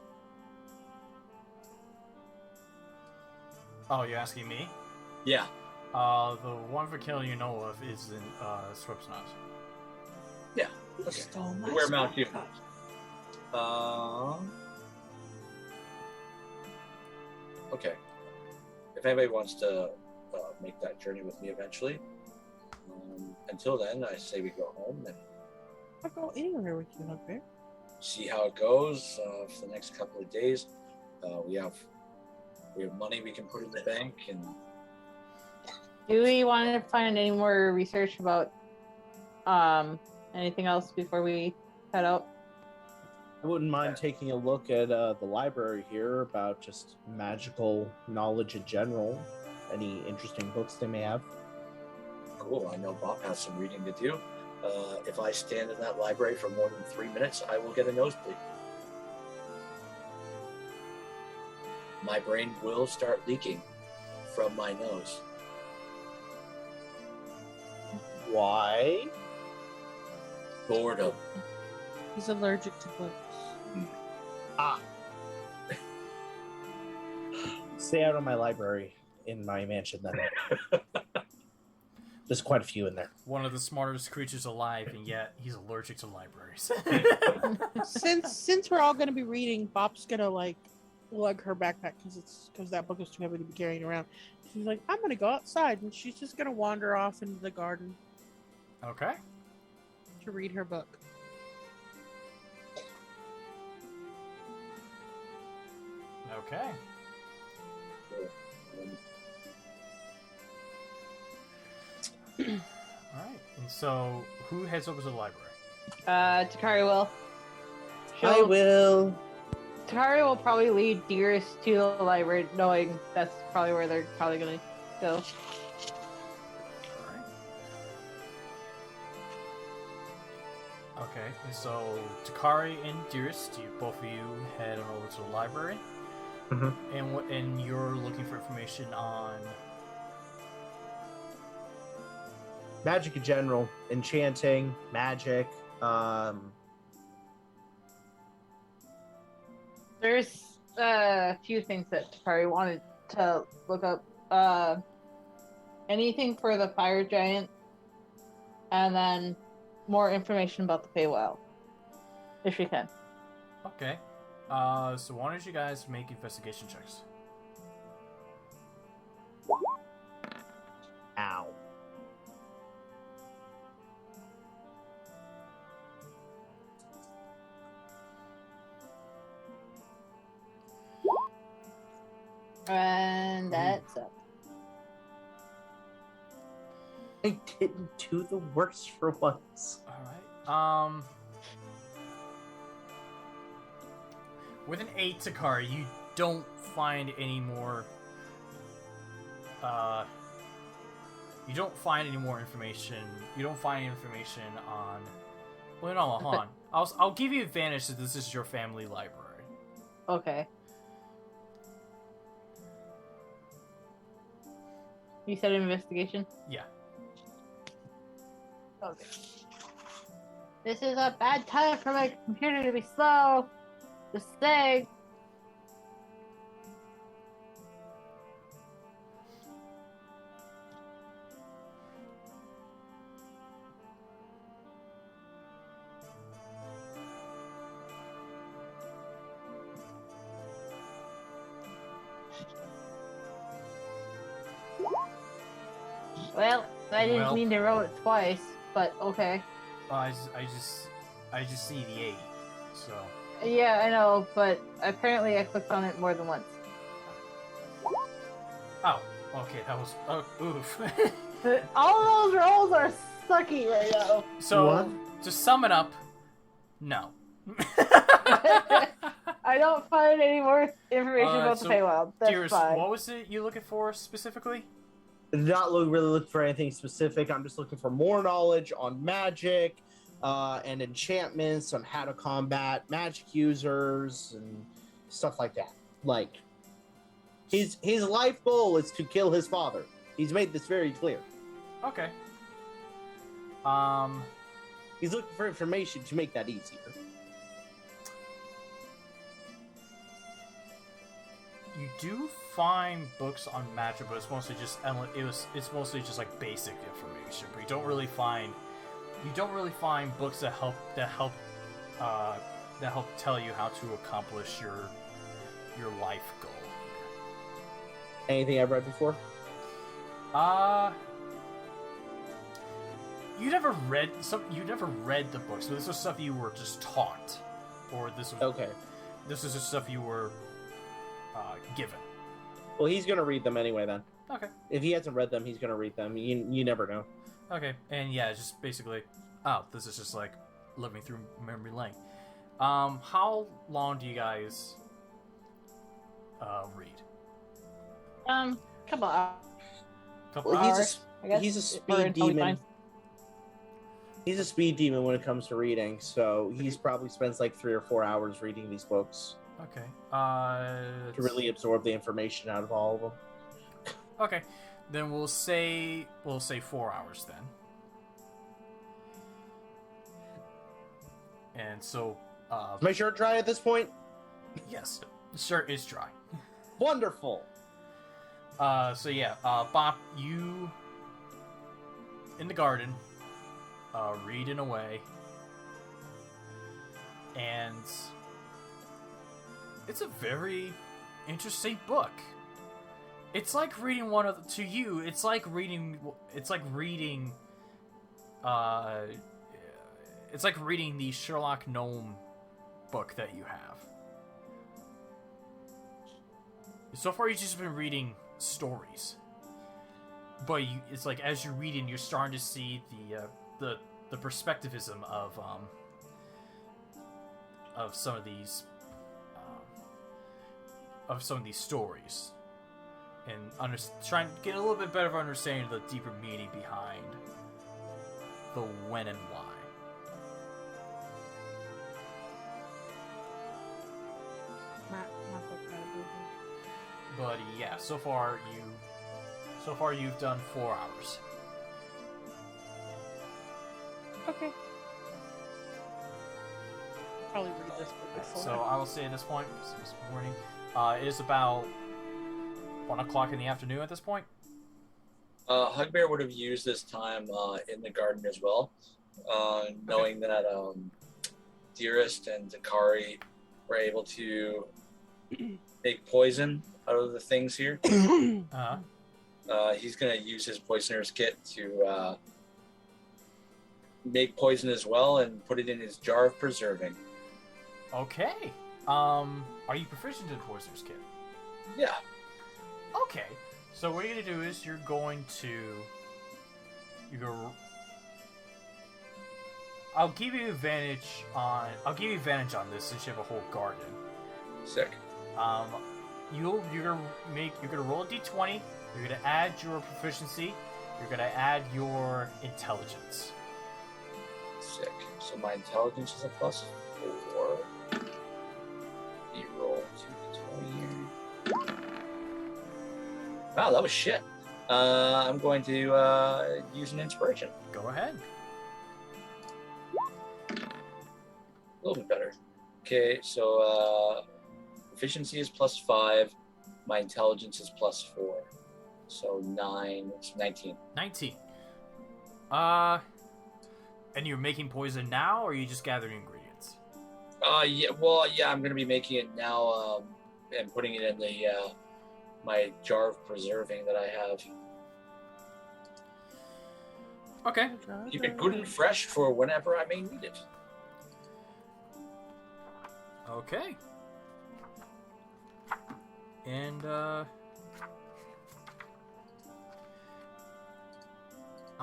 Oh, you're asking me? Yeah. The one volcano you know of is in Swipsnot. Yeah. You stole my Where Mount spot. Doom. Okay. If anybody wants to make that journey with me eventually, until then, I say we go home and I'll go anywhere with you, Hugbear. see how it goes for the next couple of days. We have money we can put in the bank, and Do we want to find any more research about anything else before we head out? I wouldn't mind taking a look at the library here about just magical knowledge in general. Any interesting books they may have. cool. I know Bob has some reading to do. If I stand in that library for more than 3 minutes, I will get a nosebleed. My brain will start leaking from my nose. Why? Boredom. He's allergic to books. Ah. Stay out of my library in my mansion then. There's quite a few in there. One of the smartest creatures alive, and yet he's allergic to libraries. Since we're all gonna be reading, Bob's gonna like lug her backpack because that book is too heavy to be carrying around. She's like, I'm gonna go outside, and she's just gonna wander off into the garden Okay. to read her book. Okay. Alright. And so, who heads over to the library? Takari will. I will. Takari will probably lead Dearest to the library, knowing that's probably where they're probably gonna go. Alright. Okay, and so Takari and Dearest, both of you head on over to the library. Mm-hmm. And you're looking for information on Magic in general, enchanting, magic. There's a few things that Takari wanted to look up. Anything for the fire giant, and then more information about the Feywild, if you can. Okay. So why don't you guys make investigation checks? Ow. And that's up. I didn't do the worst for once. Alright. With an 8, Takari, you don't find any more you don't find any more information. You don't find information on. Well, no, hold on. I'll give you advantage that this is your family library. Okay. You said investigation? Yeah. Okay. This is a bad time for my computer to be slow. Just saying. Well, I didn't mean to roll it twice, but okay. I just see the 8, so. Yeah, I know, but apparently I clicked on it more than once. Oh, Okay, that was oof. All those rolls are sucky right now. So What? to sum it up, no. I don't find any more information about so, the Feywild. That's Dearest, fine. what was it you looking for specifically? Really looking for anything specific. I'm just looking for more knowledge on magic and enchantments, on how to combat magic users and stuff like that. Like, his life goal is to kill his father. He's made this very clear. Okay. He's looking for information to make that easier. You do find books on magic, but it's mostly just it's mostly just like basic information. But you don't really find books that help tell you how to accomplish your life goal. Anything I've read before? You never read the books, but this was stuff you were just taught, or this was Okay. This is just stuff you were given. Well, he's gonna read them anyway then. Okay. If he hasn't read them, he's gonna read them. You never know. Okay, and yeah, just basically, this is just like living through memory lane. How long do you guys read? Couple hours. Couple Well, hours. he's a speed demon. He's a speed demon when it comes to reading, so he's probably spends like 3 or 4 hours reading these books. Okay. To really absorb the information out of all of them. Okay, then we'll say 4 hours then. And so, Is my shirt dry at this point? yes, the shirt is dry. Wonderful. So yeah, Bob, you in the garden, reading away, and it's a very interesting book. It's like reading It's like reading the Sherlock Gnome book that you have. So far, you've just been reading stories, but it's like as you're reading, you're starting to see the perspectivism of some of these stories, and trying to get a little bit better of understanding of the deeper meaning behind the when and why. But yeah, so far you've done 4 hours. Okay. Probably read this book before. So I will say at this point, because it's morning, it is about 1 o'clock in the afternoon at this point. Hugbear would have used this time in the garden as well, knowing that Dearest and Takari were able to make poison out of the things here. He's going to use his poisoner's kit to make poison as well and put it in his jar of preserving. Okay. Are you proficient in poisoner's kit? Yeah. Okay. So what you're gonna do is you're going to I'll give you advantage on this since you have a whole garden. Sick. You're gonna roll a d20. You're gonna add your proficiency. You're gonna add your intelligence. Sick. So my intelligence is a +4. You roll 2d20 here. Wow, that was shit. I'm going to use an inspiration. Go ahead. A little bit better. Okay, so efficiency is +5. My intelligence is +4. So 9. It's 19. 19. And you're making poison now, or are you just gathering ingredients? Yeah. Well, yeah. I'm gonna be making it now, and putting it in the my jar of preserving that I have. Okay. Keep it good and fresh for whenever I may need it. Okay.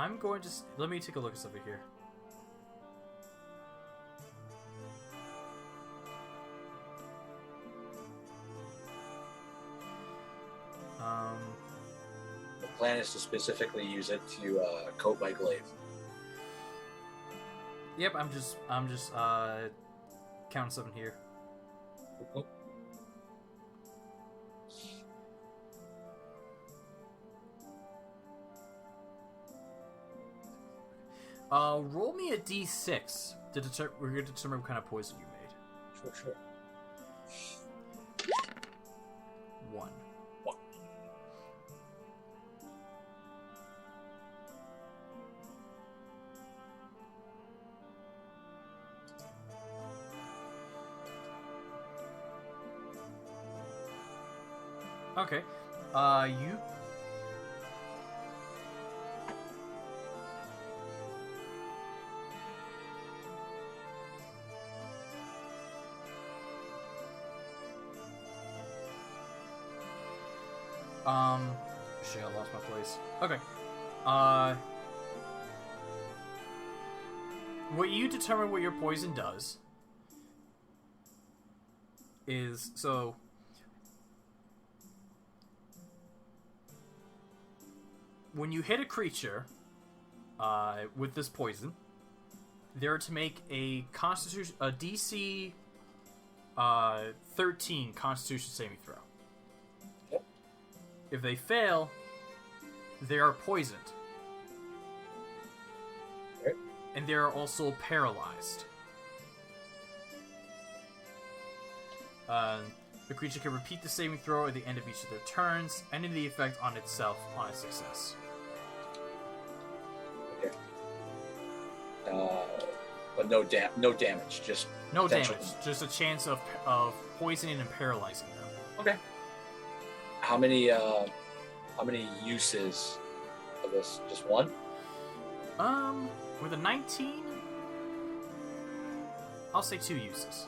I'm going to... Let me take a look at something here. The plan is to specifically use it to coat my glaive. Yep, I'm just counting something here. Cool. Roll me a d6 to we're going to determine what kind of poison you made. Sure. 1. Okay. You... Shit, I lost my place. Okay. What you determine what your poison does is, so... When you hit a creature with this poison, they're to make a DC 13 Constitution saving throw. Yep. If they fail, they are poisoned. Okay. And they are also paralyzed. The creature can repeat the saving throw at the end of each of their turns, ending the effect on itself on a success. Okay. But no damage, just no potential. damage, just a chance of poisoning and paralyzing them. Okay. How many uses of this? Just one? With a 19, I'll say 2 uses.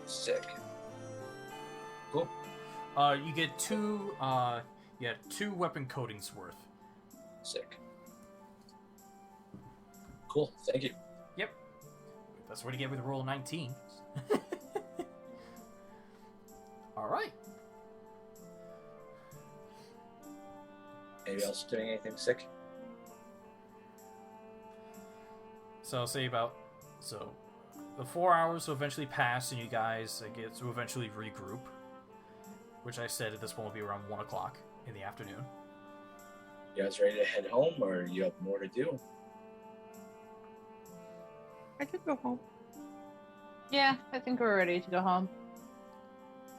Sick. Cool. You get 2 weapon coatings worth. Sick. Cool. Thank you. Yep. That's what you get with a roll of 19. All right. Anybody else doing anything sick? So I'll say the 4 hours will eventually pass, and you guys get to eventually regroup, which I said at this point will be around 1 o'clock in the afternoon. You guys ready to head home, or you have more to do? I could go home. Yeah, I think we're ready to go home.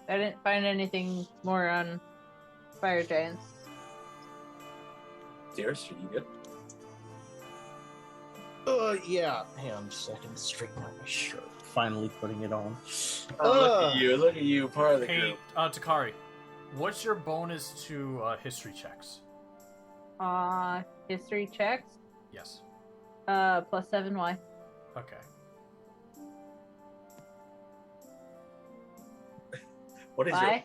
I didn't find anything more on fire giants. Dearest, are you good? Yeah. Hang on just a second. Straighten out my shirt. Finally putting it on. Look at you, part of the Hey, group. Takari, what's your bonus to history checks? History checks? Yes. Plus 7Y. Okay. What is Why?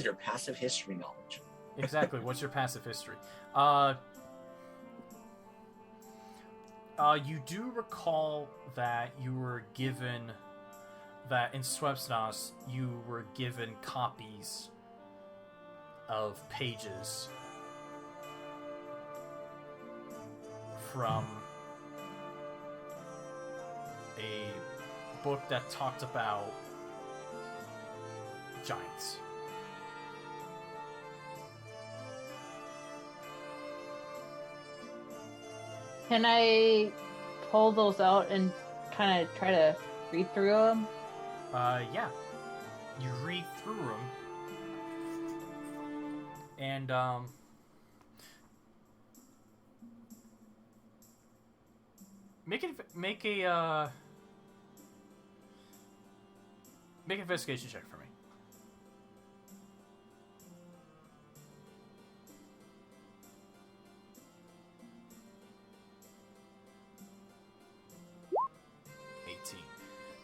your passive history knowledge? Exactly. What's your passive history? You do recall that you were given that in Swepsnas you were given copies of pages from a book that talked about giants. Can I pull those out and kind of try to read through them? Yeah. You read through them, and make an investigation check for me.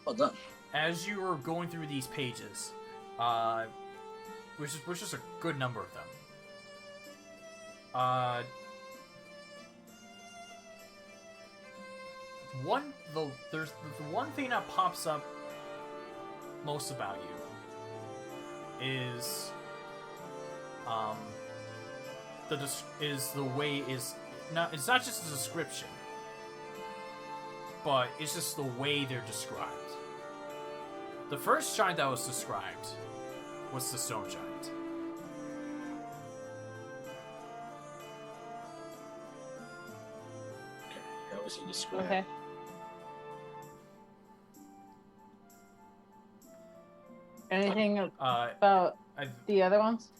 Well done. As you were going through these pages, which is a good number of them, there's the one thing that pops up most about you is it's not just a description, but it's just the way they're described. The first giant that was described was the stone giant. How was he described? Okay. Anything about the other ones?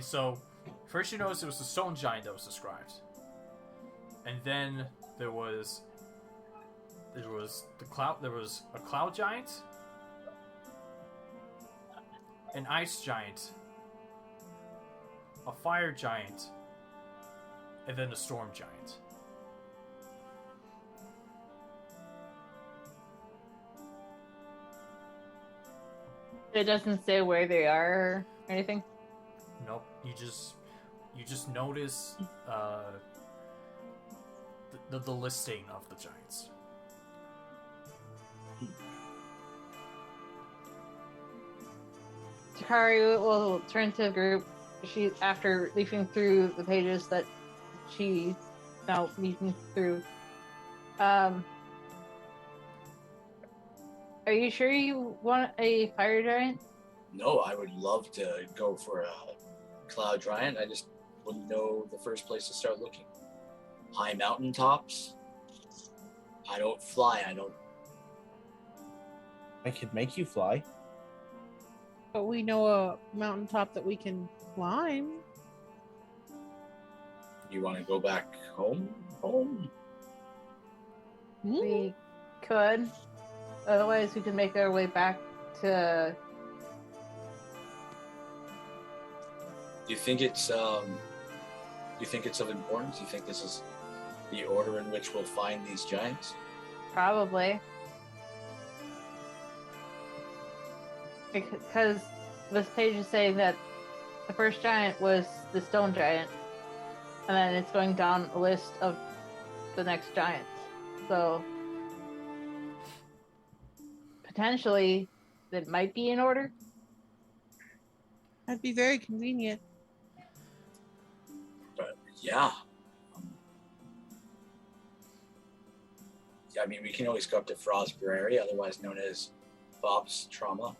So first you notice it was the stone giant that was described, and then there was a cloud giant, an ice giant, a fire giant, and then a storm giant. It doesn't say where they are or anything? Nope. You just notice the listing of the giants. Takari will turn to the group. She, after leafing through the pages that she's now leafing through. Are you sure you want a fire giant? No, I would love to go for a cloud giant. I just wouldn't know the first place to start looking. High mountaintops. I don't fly. I could make you fly. But we know a mountaintop that we can climb. You want to go back home? Home? We could. Otherwise, we could make our way back to... Do you think it's of importance? Do you think this is the order in which we'll find these giants? Probably. Because this page is saying that the first giant was the stone giant, and then it's going down a list of the next giants. So potentially it might be in order. That'd be very convenient. But yeah. I mean, we can always go up to Frostberry, otherwise known as Bob's Trauma.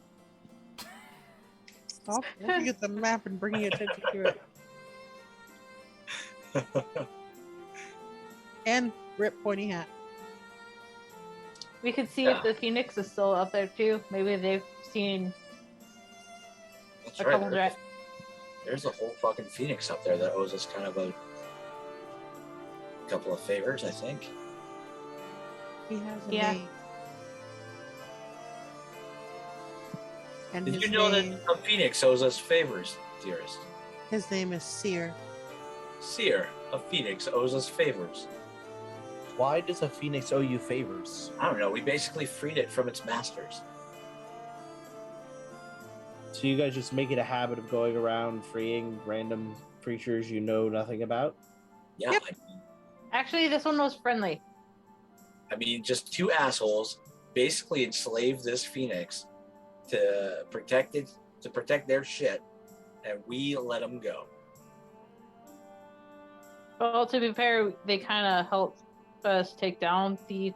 Stop looking at the map and bringing attention to it. And rip pointy hat. We could see if the Phoenix is still up there too. Maybe they've seen That's a right. couple There's a whole fucking Phoenix up there that owes us kind of a couple of favors, I think. He has a Yeah. name. And Did his you know name, that a Phoenix owes us favors, dearest? his name is Seer. Seer, a Phoenix owes us favors. Why does a phoenix owe you favors? I don't know. We basically freed it from its masters. So you guys just make it a habit of going around freeing random creatures you know nothing about? Yeah, Yep. Actually, this one was friendly. I mean, just two assholes basically enslaved this Phoenix to protect their shit, and we let them go. Well, to be fair, they kind of helped us take down the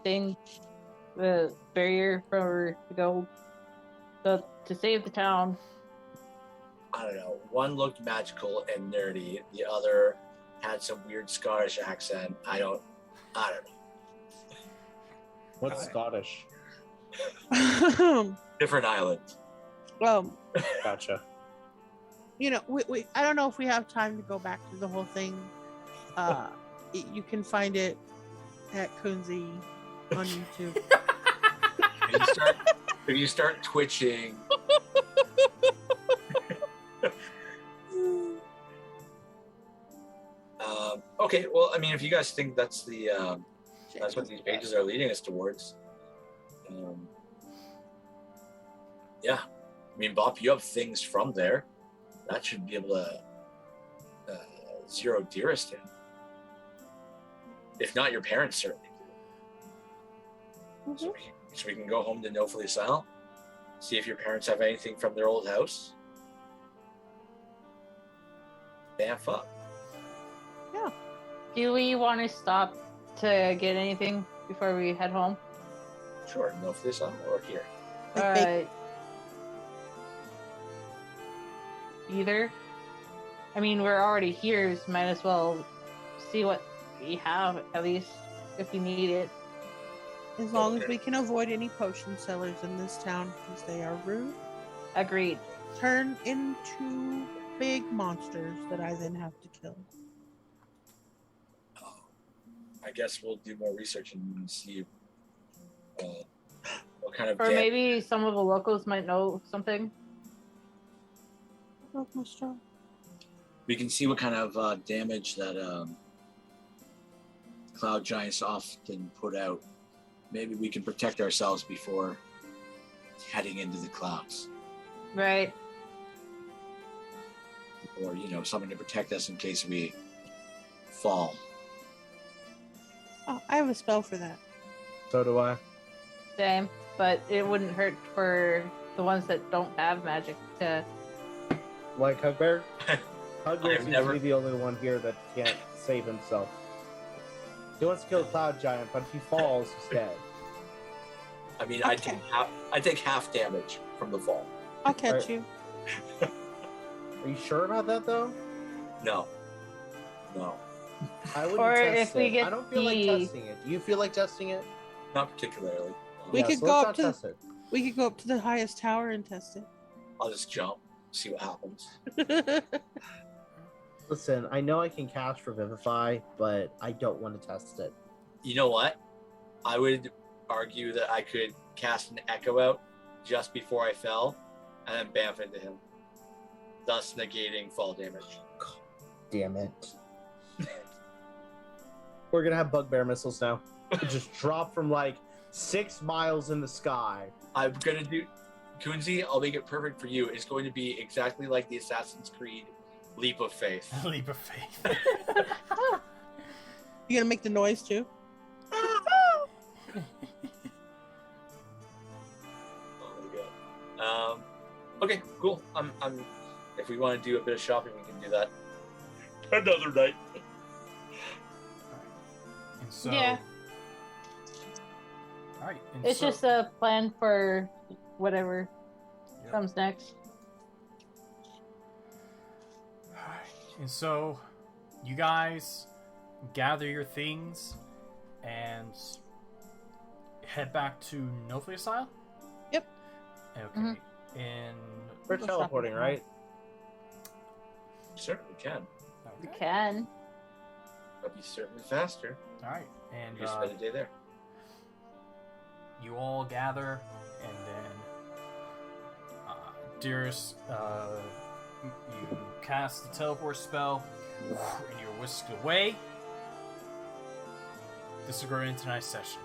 barrier for the gold, to save the town. I don't know. One looked magical and nerdy. The other had some weird Scottish accent. I don't know. What's Scottish? Different island. Gotcha. You know, we I don't know if we have time to go back to the whole thing. You can find it at Kunzi on YouTube. If you start twitching. Okay, well, I mean, if you guys think that's that's what these pages are leading us towards, yeah. I mean, Bob, you have things from there. That should be able to zero Dearest in. If not, your parents certainly do. So we can go home to Noflisile, see if your parents have anything from their old house. Bamf up. Yeah. Do we want to stop to get anything before we head home? Sure, Noflisile or here. Alright. Either. I mean, we're already here, so might as well see what we have, at least, if we need it. As long as we can avoid any potion sellers in this town, because they are rude. Agreed. Turn into big monsters that I then have to kill. I guess we'll do more research and see what kind of. Or maybe some of the locals might know something. We can see what kind of damage that cloud giants often put out. Maybe we can protect ourselves before heading into the clouds. Right. Or, something to protect us in case we fall. Oh, I have a spell for that. So do I. Same. But it wouldn't hurt for the ones that don't have magic to... Like Hugbear? Hugbear seems never... to be the only one here that can't save himself. He wants to kill the cloud giant, but if he falls, he's dead. I mean, okay. I take half damage from the fall. I'll catch you. Are you sure about that, though? No. I wouldn't or test if we it. get I don't feel like testing it. Do you feel like testing it? Not particularly. We could go up to. We could go up to the highest tower and test it. I'll just jump, see what happens. Listen, I know I can cast Revivify, but I don't want to test it. You know what? I would argue that I could cast an Echo out just before I fell, and then bamf into him, thus negating fall damage. God damn it. We're gonna have bugbear missiles now. Just drop from like 6 miles in the sky. I'm gonna do, Kunzi, I'll make it perfect for you. It's going to be exactly like the Assassin's Creed Leap of Faith. Leap of Faith. You gonna make the noise too? Okay, cool. I'm. If we want to do a bit of shopping, we can do that another night. And so, yeah. All right. It's just a plan for whatever comes next. And so, you guys gather your things and head back to Noflisile? Yep. Okay. Mm-hmm. We're teleporting, right? Certainly can. Okay. We can. But be certainly faster. All right. And you spend a day there. You all gather, and then Dearest, you cast the teleport spell, and you're whisked away. This is going into tonight's session.